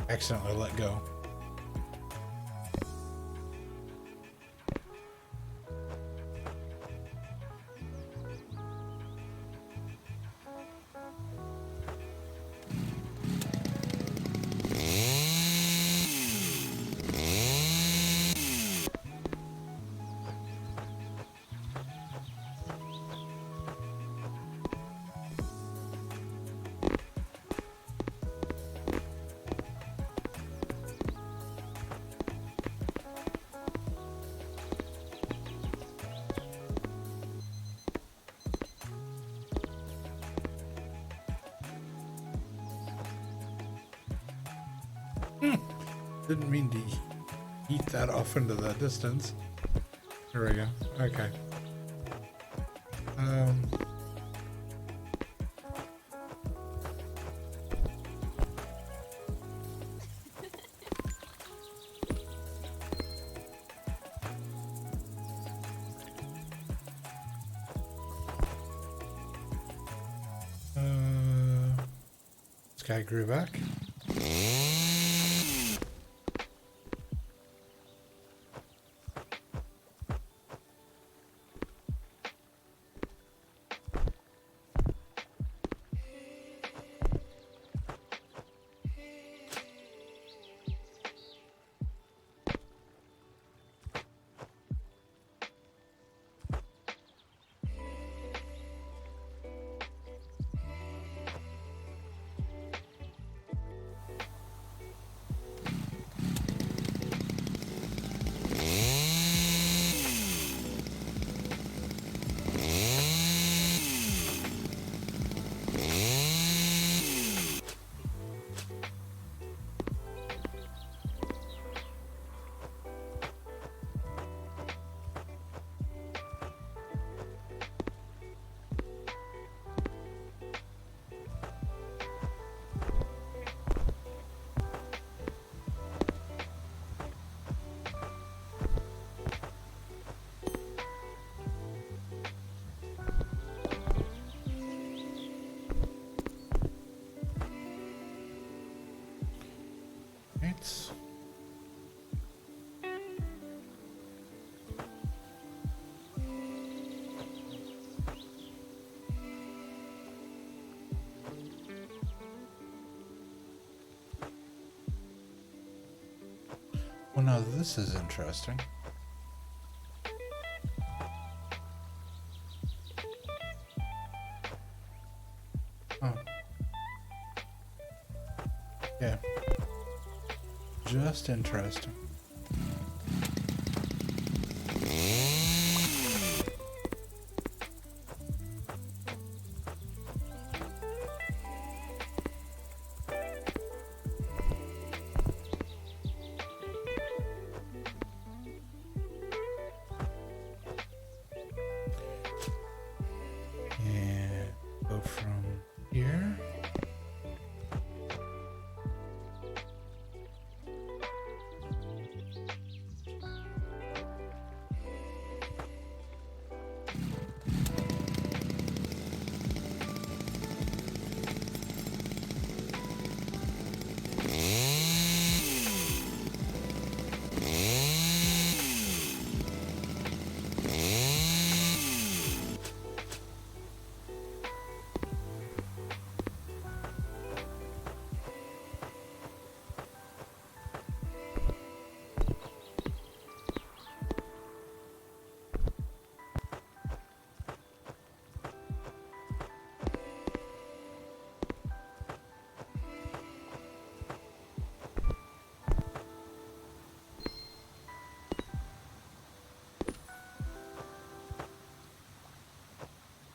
Accidentally let go. Didn't mean to eat that off into the distance. There we go. Okay. This guy grew back. Right. Well, now this is interesting. Oh. Yeah. Just interesting. And go from here.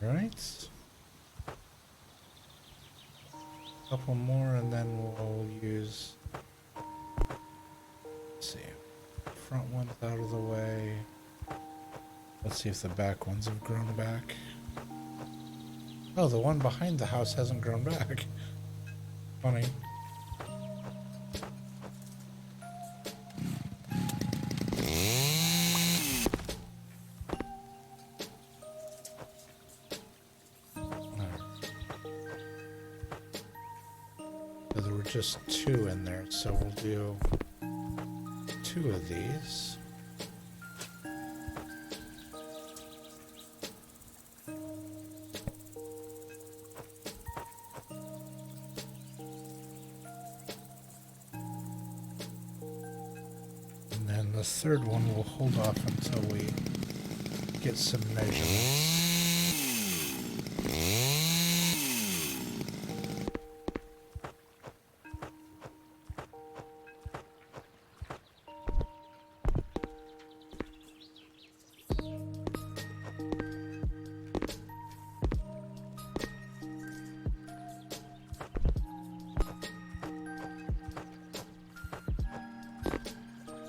Right. Couple more and then we'll use, let's see, front one's out of the way. Let's see if the back ones have grown back. Oh, the one behind the house hasn't grown back. Funny. So there were just two in there, so we'll do two of these. And then the third one we'll hold off until we get some measurements.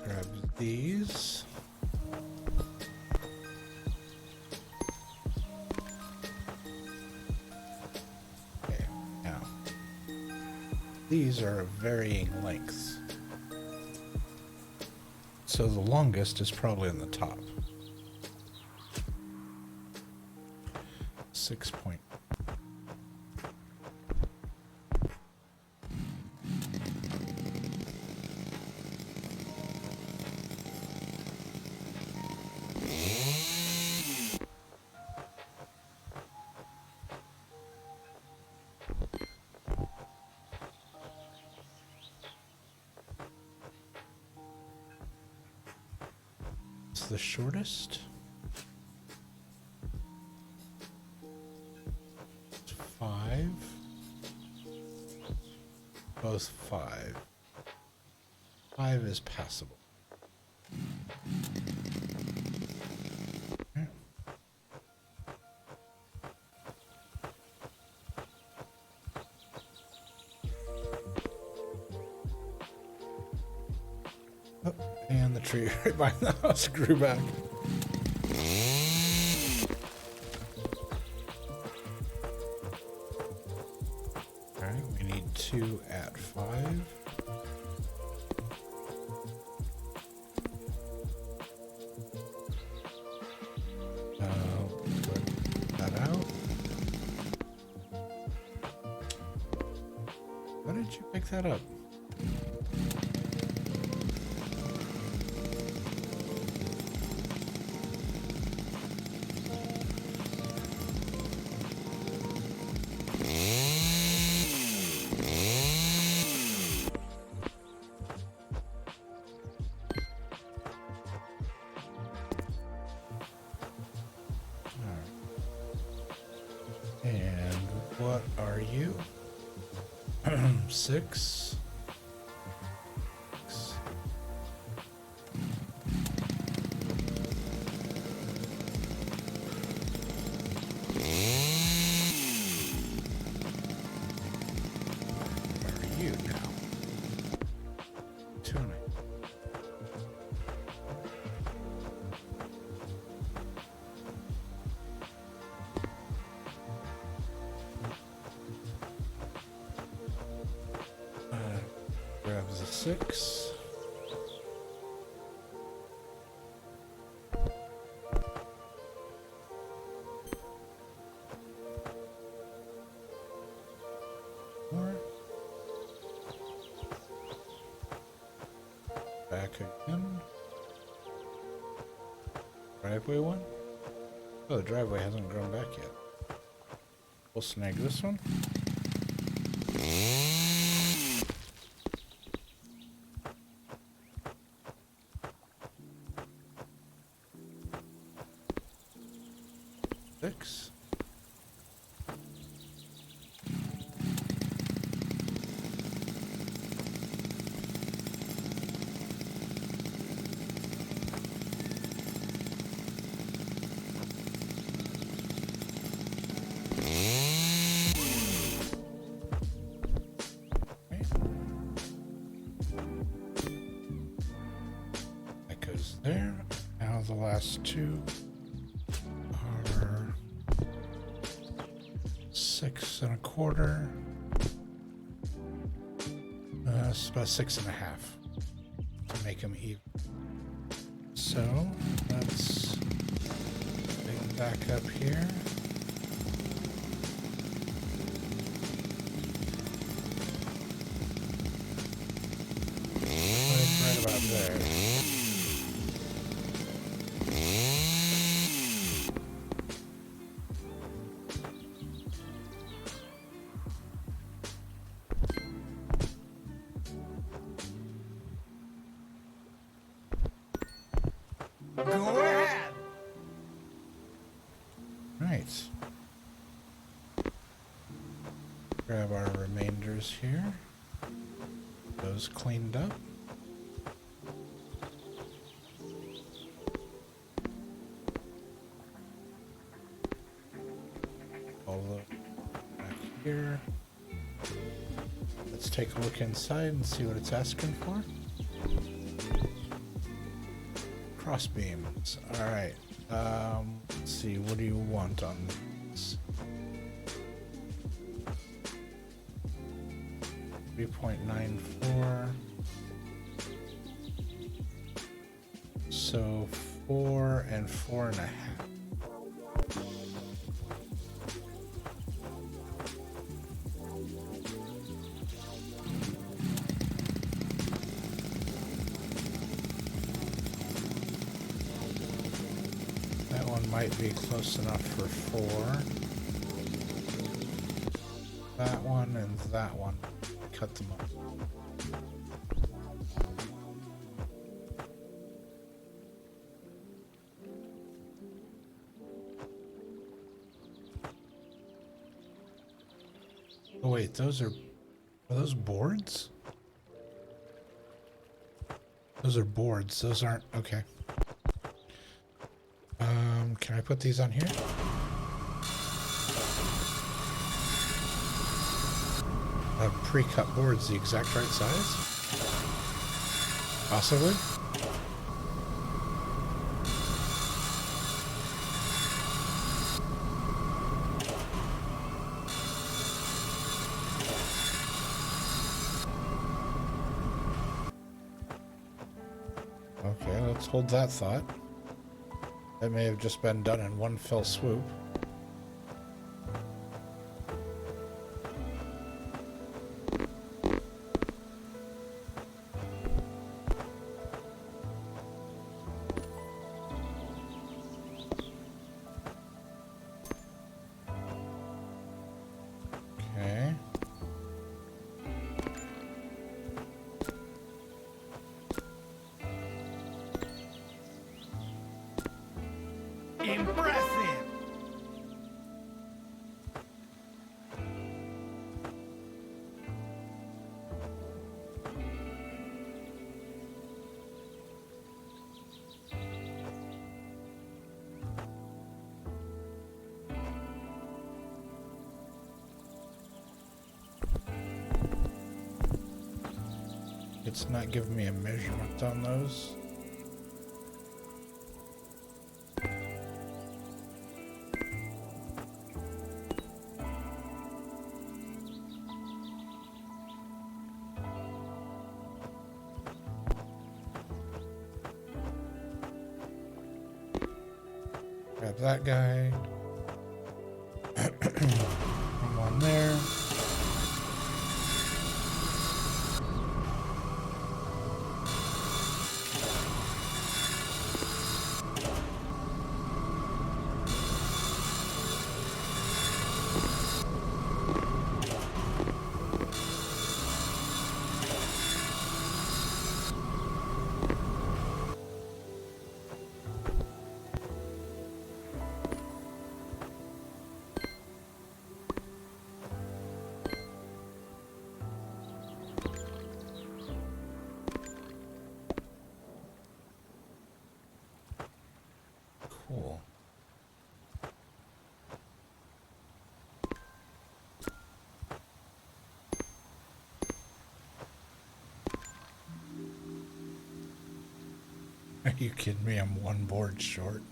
Grab these. Okay, now these are of varying lengths. So the longest is probably in the top. 6 point. It's the shortest. It's 5. Both 5. 5 is passable. Okay. Oh, and the tree right behind the house grew back. Alright, we need 2 at 5. Let's go ahead and put that out. Why did you pick that up? Six. Where are you now? Tuna. Grabs a 6. More. Back again. Driveway one? Oh, the driveway hasn't grown back yet. We'll snag this one. Six. That goes there. Now the last two are 6 1/4. It's about 6 1/2 to make them even. So let's dig back up here. Right about there. Go ahead. Right. Grab our remainders here. Those cleaned up. All the back here. Let's take a look inside and see what it's asking for. Cross beams. All right. Let's see. What do you want on this? 3.94. So 4 and 4 1/2. That one might be close enough for 4. That one and that one. Cut them up. Oh wait, are those boards? Those are boards. Those aren't okay. Can I put these on here? Pre-cut boards the exact right size? Possibly. Okay, let's hold that thought. That may have just been done in one fell swoop. Okay. Impressive. It's not giving me a measurement on those. Grab that guy. One there. Cool. Are you kidding me? I'm one board short.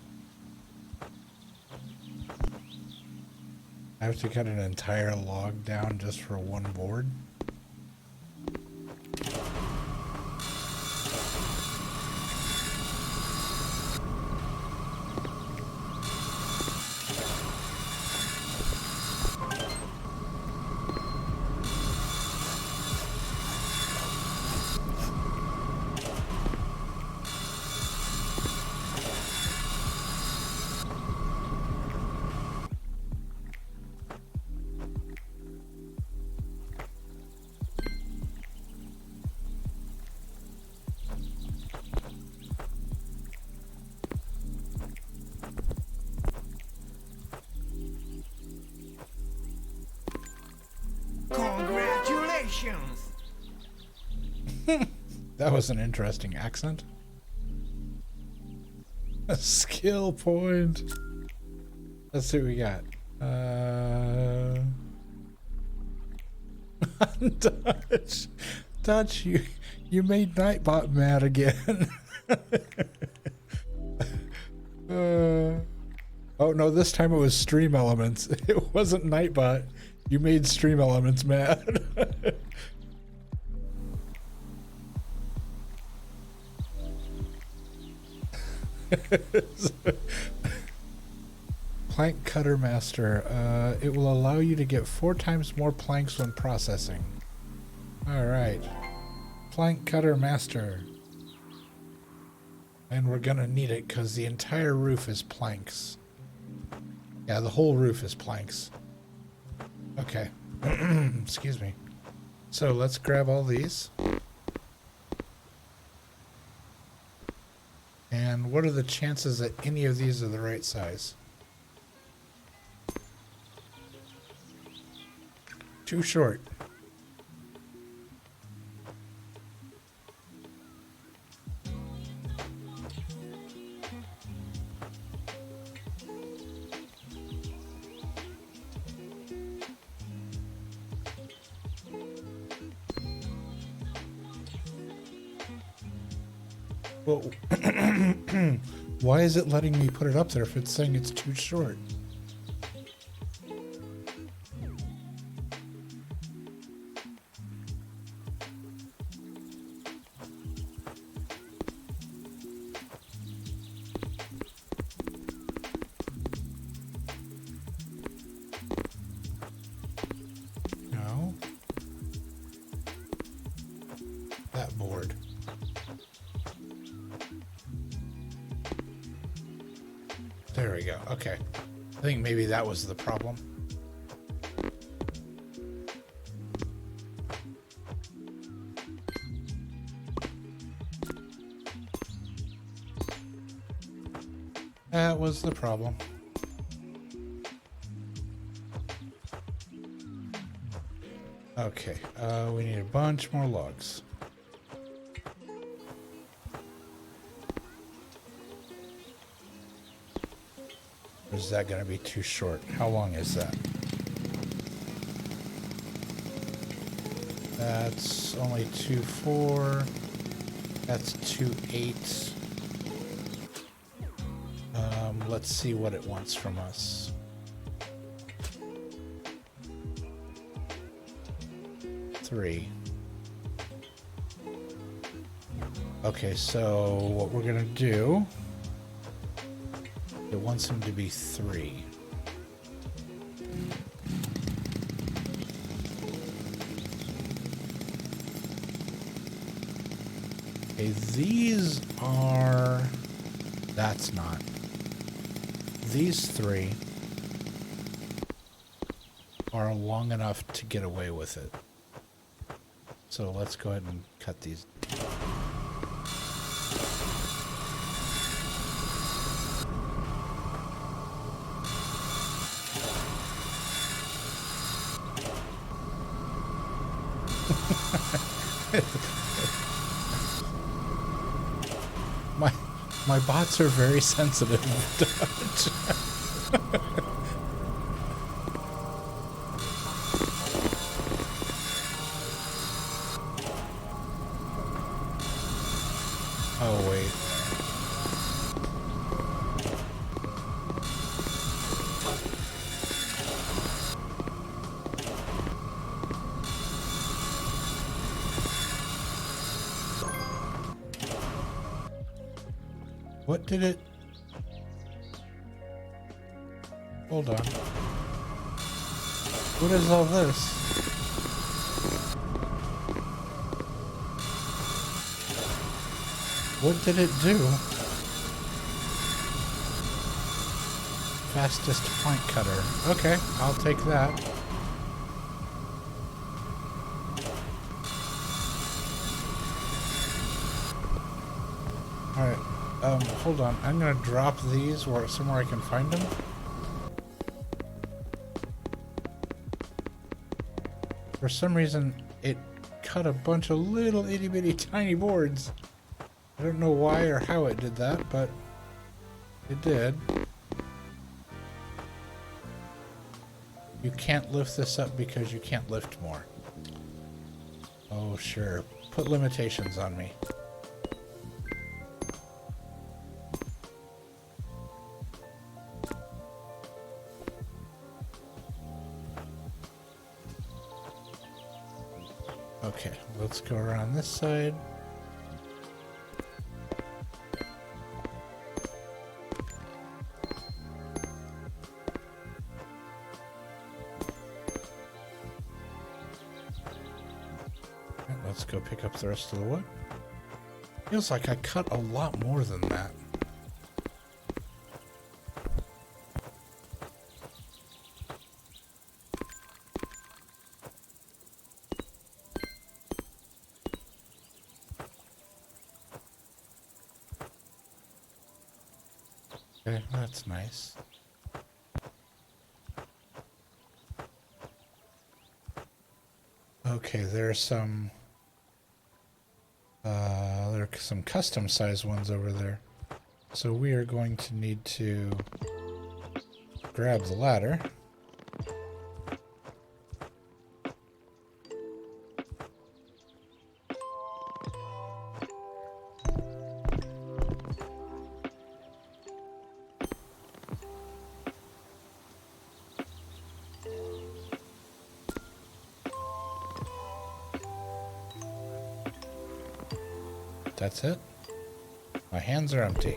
I have to cut an entire log down just for one board. Congratulations! That was an interesting accent. A skill point. Let's see what we got. Dutch, you made Nightbot mad again. Oh no, this time it was Stream Elements. It wasn't Nightbot. You made Stream Elements mad. Plank Cutter Master. It will allow you to get 4 times more planks when processing. Alright. Plank Cutter Master. And we're gonna need it because the entire roof is planks. Yeah, the whole roof is planks. Okay. Excuse me. So let's grab all these. And what are the chances that any of these are the right size? Too short. Well, why is it letting me put it up there if it's saying it's too short? No. That board. There we go. Okay. I think maybe that was the problem. That was the problem. Okay. We need a bunch more logs. Or is that going to be too short? How long is that? That's only 2, 4. That's 2, 8. Let's see what it wants from us. 3. Okay, so what we're gonna do, it wants him to be 3. Okay, these are, that's not. These 3 are long enough to get away with it. So let's go ahead and cut these. My bots are very sensitive to touch. Oh, wait. What did it? Hold on. What is all this? What did it do? Fastest plank cutter. Okay, I'll take that. Alright. Hold on. I'm gonna drop these somewhere I can find them. For some reason, it cut a bunch of little itty bitty tiny boards. I don't know why or how it did that, but it did. You can't lift this up because you can't lift more. Oh, sure. Put limitations on me. Okay, let's go around this side. And let's go pick up the rest of the wood. Feels like I cut a lot more than that. Okay, that's nice. Okay, there are some custom size ones over there. So we are going to need to grab the ladder. That's it. My hands are empty.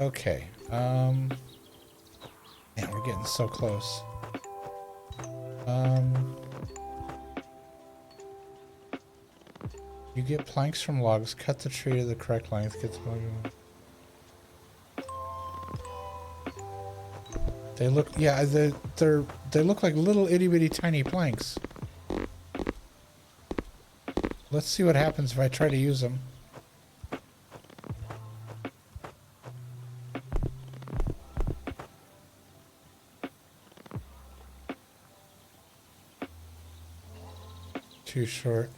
Okay. Man, we're getting so close. You get planks from logs, cut the tree to the correct length, get the They look, yeah, they look like little itty bitty tiny planks. Let's see what happens if I try to use them. Too short.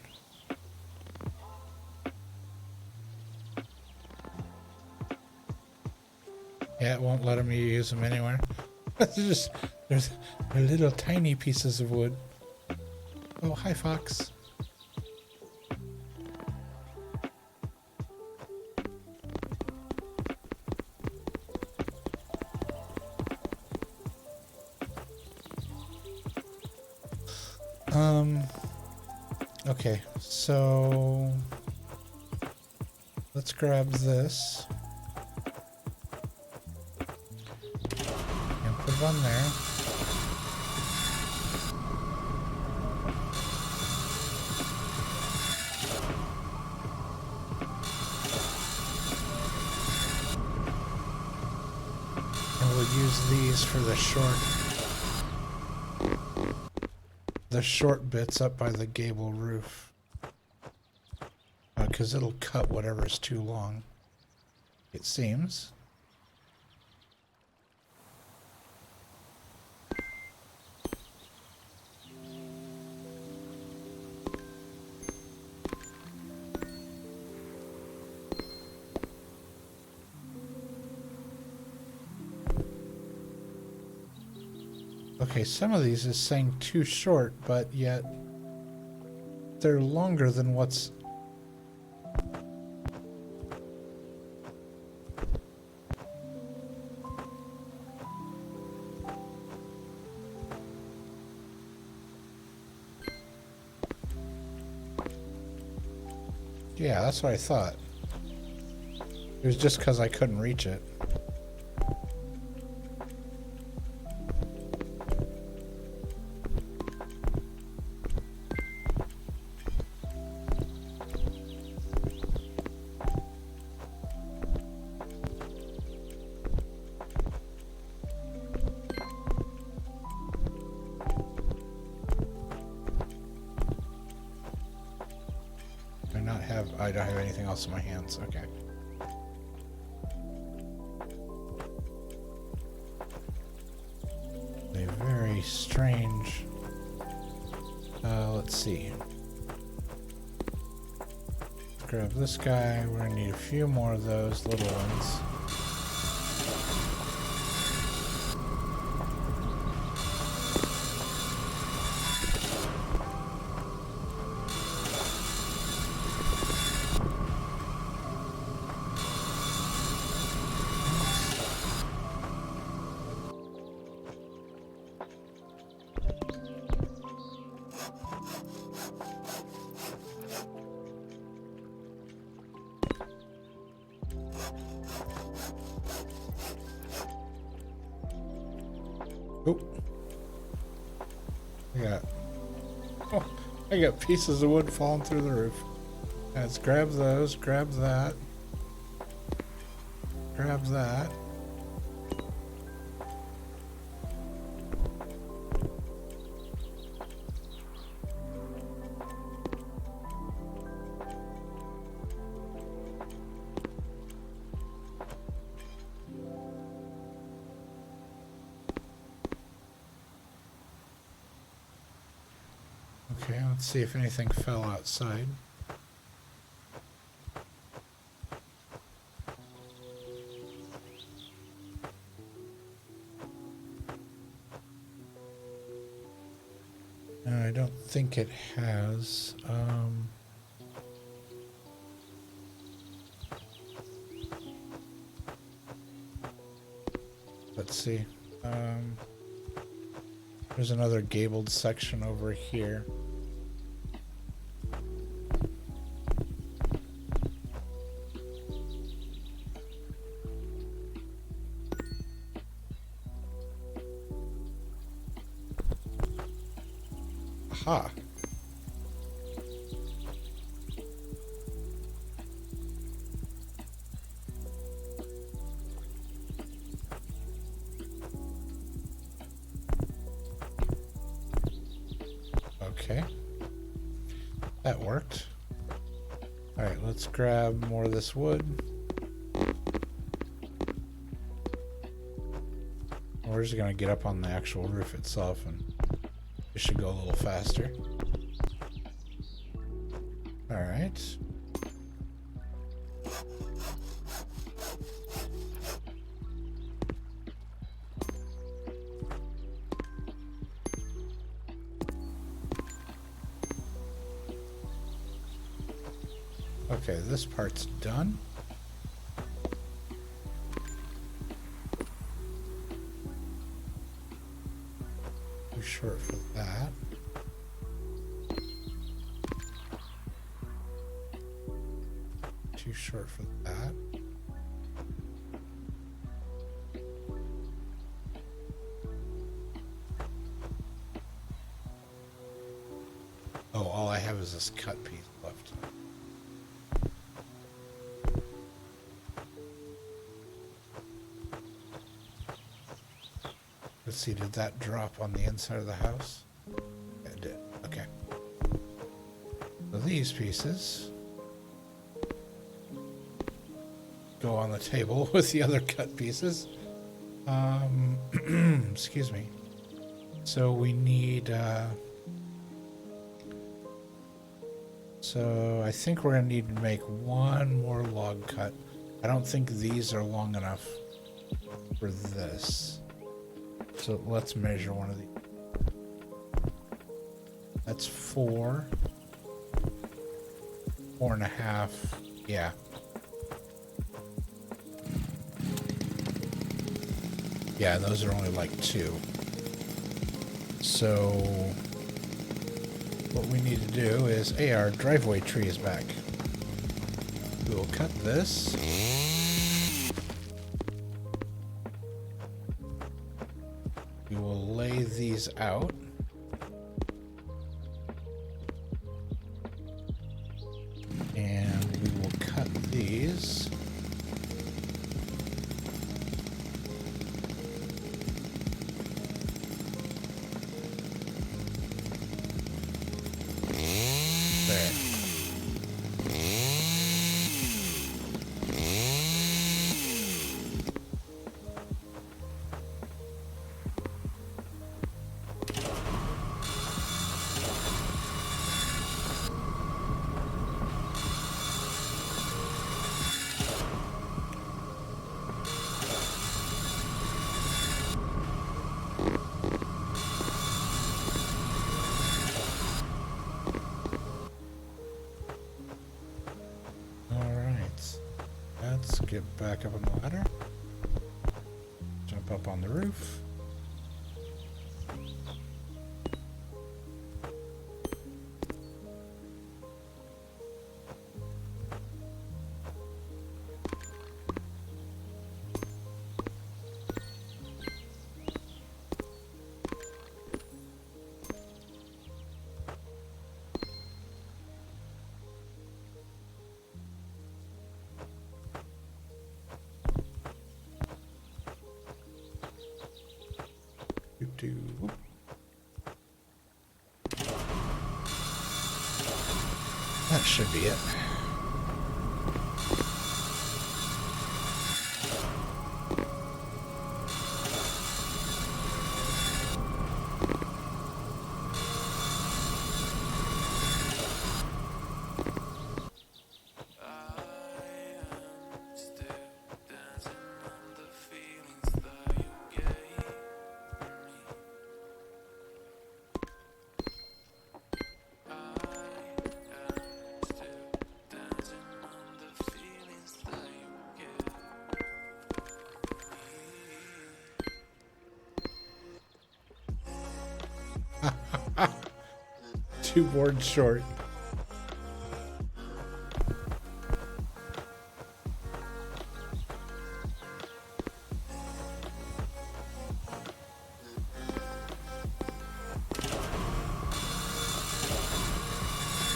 Yeah, it won't let me use them anywhere. they're little tiny pieces of wood. Oh, hi, Fox. Okay, so let's grab this and put it on there. And we'll use these for the short bits up by the gable roof. Because it'll cut whatever's too long, it seems. Okay, some of these is saying too short, but yet they're longer than what's... Yeah, that's what I thought. It was just because I couldn't reach it. I don't have anything else in my hands. Okay. A very strange. Let's see. Grab this guy. We're gonna need a few more of those little ones. I got pieces of wood falling through the roof. Let's grab those, grab that, grab that. Okay, let's see if anything fell outside. No, I don't think it has. Let's see. There's another gabled section over here. Aha. Okay. That worked. Alright, let's grab more of this wood. We're just gonna get up on the actual roof itself and it should go a little faster. Alright. Okay, this part's done. Too short for that. Too short for that. Oh, all I have is this cut piece left. Let's see, did that drop on the inside of the house? Yeah, it did. Okay. So these pieces go on the table with the other cut pieces. Excuse me. So we need, so I think we're gonna need to make one more log cut. I don't think these are long enough for this. So let's measure one of these. That's 4. 4.5. Yeah. Yeah, those are only like 2. So what we need to do is, hey, our driveway tree is back. We will cut this. We will lay these out. And we will cut these. There. Let's get back up on the ladder. Jump up on the roof. Whoop. That should be it. Two boards short.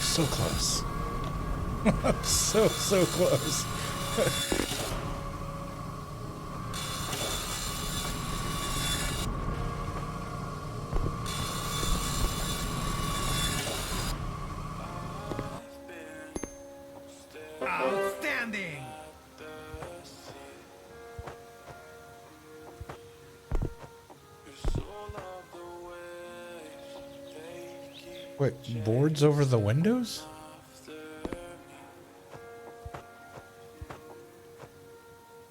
So close. so close. Outstanding! Wait, boards over the windows?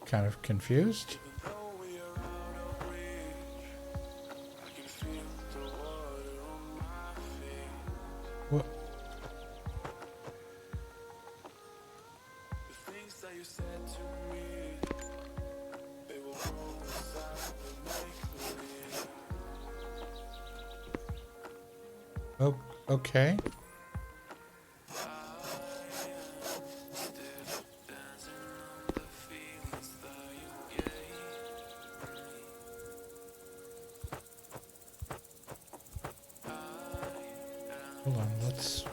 Kind of confused. What? Okay. Hold on, let's...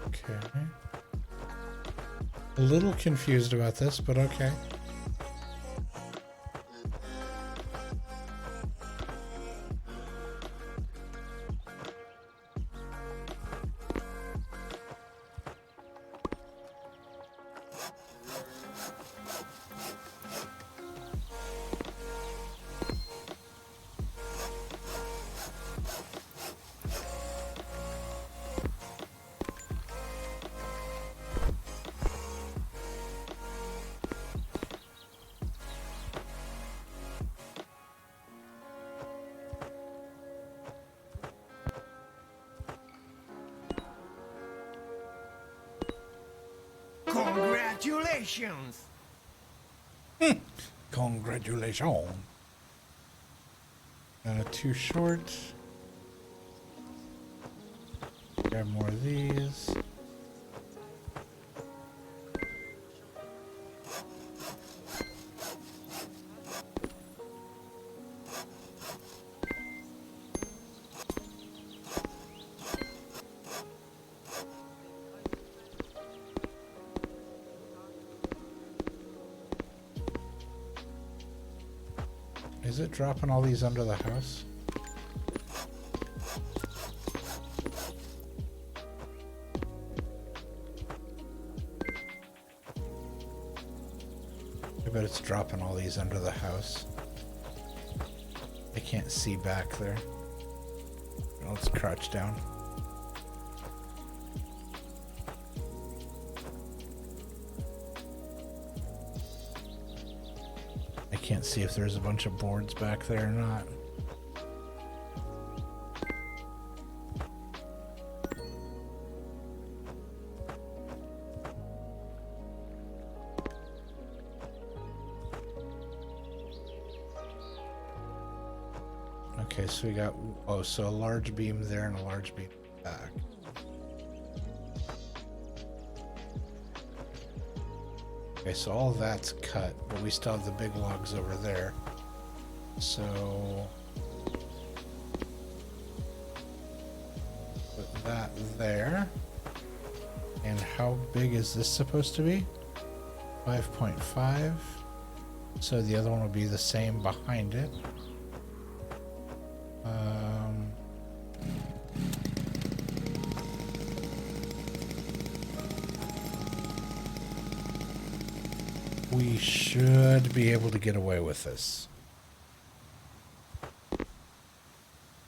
Okay. A little confused about this, but okay. Congratulations! Congratulations. Too short. Grab more of these. Is it dropping all these under the house? I bet it's dropping all these under the house. I can't see back there. Let's crouch down. I can't see if there's a bunch of boards back there or not. Okay, so we got, oh, so a large beam there and a large beam back. Okay, so all that's cut, but we still have the big logs over there. So put that there. And how big is this supposed to be? 5.5. So the other one will be the same behind it. We should be able to get away with this.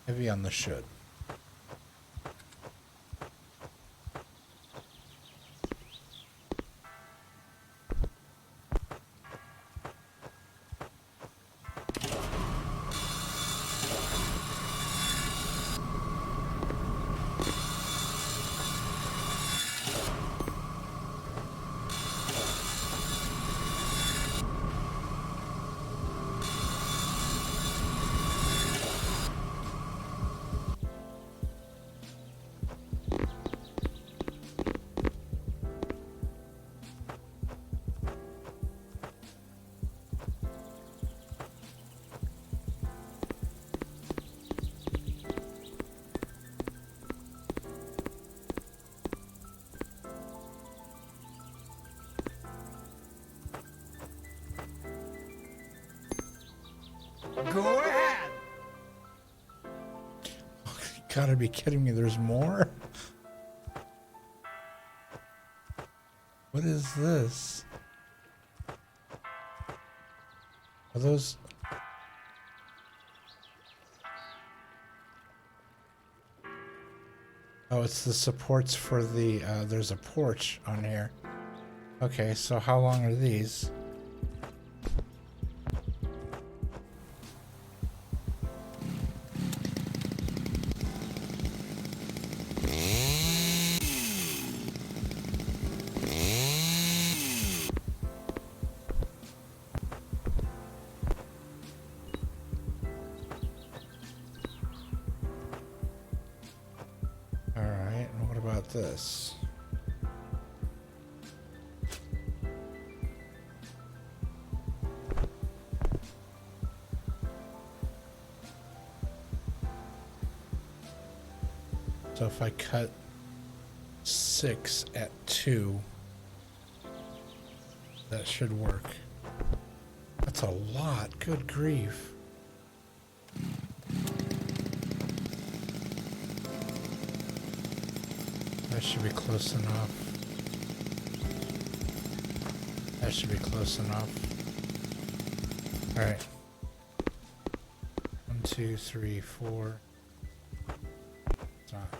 Heavy on the should. Go ahead! You gotta be kidding me, there's more? What is this? Are those... Oh, it's the supports for the, there's a porch on here. Okay, so how long are these? about this? So if I cut 6 at 2, that should work. That's a lot. Good grief. That should be close enough. That should be close enough. All right. 1, 2, 3, 4. It's not.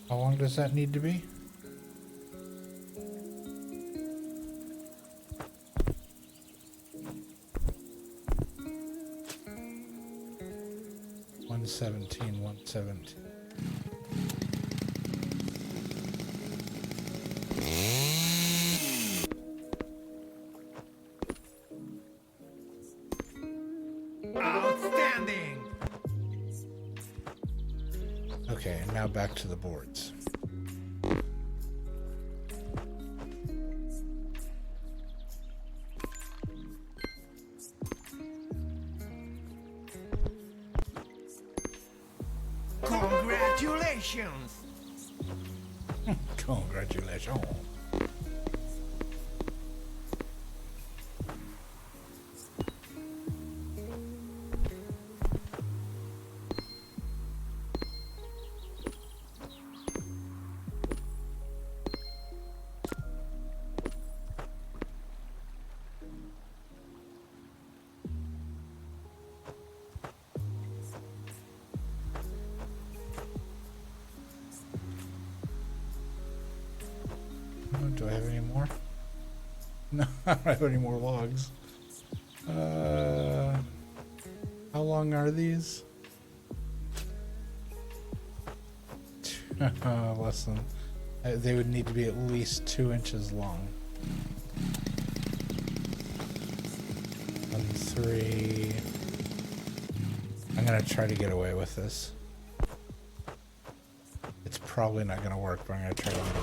How long does that need to be? $117, $117. Outstanding! Okay, and now back to the boards. Congratulations! Congratulations. Do I have any more? No, I don't have any more logs. How long are these? Less than. They would need to be at least 2 inches long. 1, 3. I'm gonna try to get away with this. It's probably not gonna work, but I'm gonna try to get away.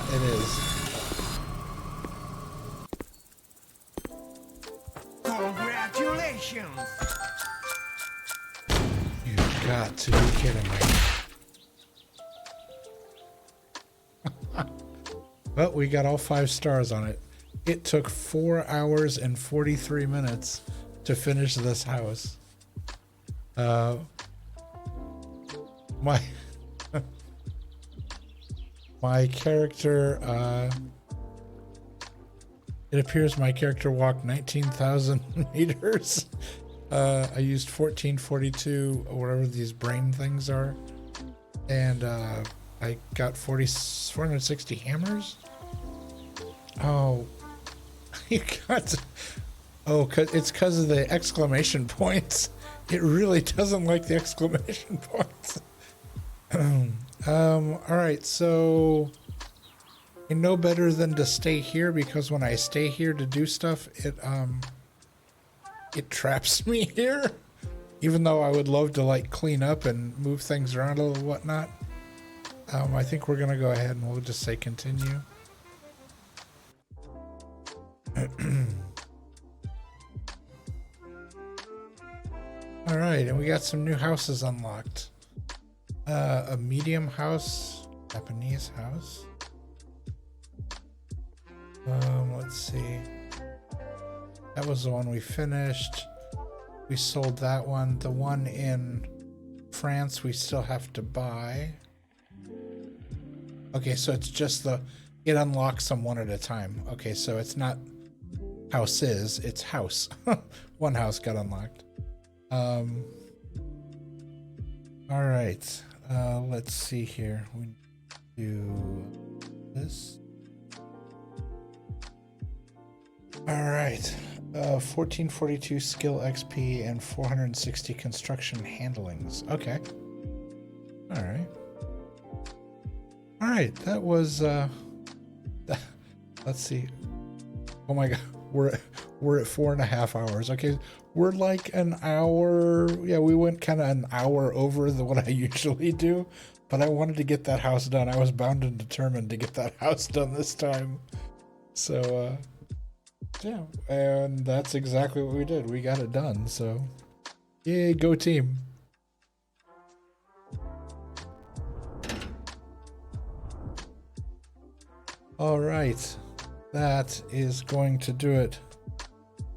It is. Congratulations! You've got to be kidding me. Well, we got all 5 stars on it. It took 4 hours and 43 minutes to finish this house. My character, it appears my character walked 19,000 meters. I used 1442, or whatever these brain things are. And I got 460 hammers. Oh, you got to, it's because of the exclamation points. It really doesn't like the exclamation points. All right, so I know better than to stay here, because when I stay here to do stuff, it traps me here. Even though I would love to like clean up and move things around a little whatnot. I think we're gonna go ahead and we'll just say continue. All right, and we got some new houses unlocked. A medium house, Japanese house. Let's see. That was the one we finished. We sold that one. The one in France we still have to buy. Okay, so it's just it unlocks them one at a time. Okay, so it's not houses, it's house. One house got unlocked. All right. Let's see here. We do All right. 1442 skill XP and 460 construction handlings. Okay. All right. All right. That was. Let's see. Oh my God. We're at 4.5 hours. Okay. We're like an hour. Yeah, we went kind of an hour over what I usually do, but I wanted to get that house done. I was bound and determined to get that house done this time. So, yeah, and that's exactly what we did. We got it done. So, yay, go team. All right. That is going to do it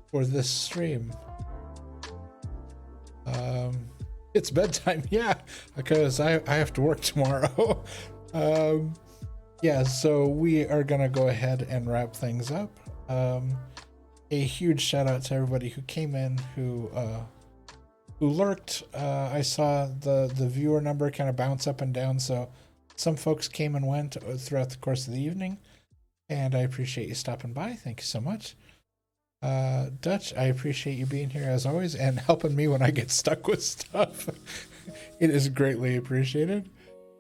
for this stream. It's bedtime, yeah, because I have to work tomorrow. Yeah, so we are gonna go ahead and wrap things up. A huge shout out to everybody who came in, who lurked. I saw the viewer number kind of bounce up and down, so some folks came and went throughout the course of the evening, and I appreciate you stopping by. Thank you so much. Dutch, I appreciate you being here as always and helping me when I get stuck with stuff. It is greatly appreciated.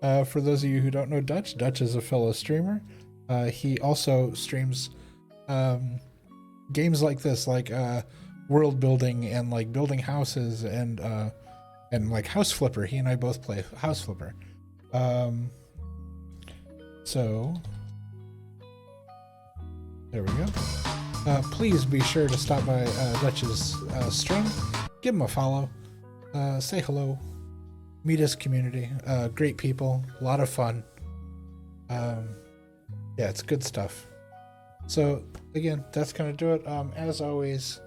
For those of you who don't know Dutch, Dutch is a fellow streamer. He also streams games like this, like world building and like building houses and like House Flipper. He and I both play House Flipper. So there we go. Please be sure to stop by Dutch's stream, give him a follow, say hello, meet his community. Great people, a lot of fun. Yeah, it's good stuff. So again, that's gonna do it. As always,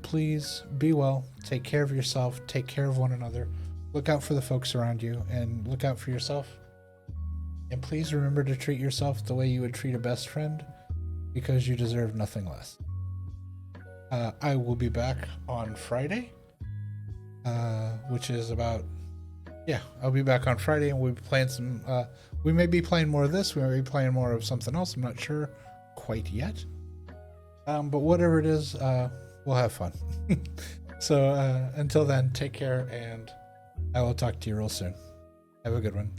please be well, take care of yourself, take care of one another, look out for the folks around you, and look out for yourself. And please remember to treat yourself the way you would treat a best friend, because you deserve nothing less. I will be back on Friday, which is about, yeah, I'll be back on Friday, and we'll be playing some, we may be playing more of this, we may be playing more of something else, I'm not sure quite yet. But whatever it is, we'll have fun. So until then, take care, and I will talk to you real soon. Have a good one.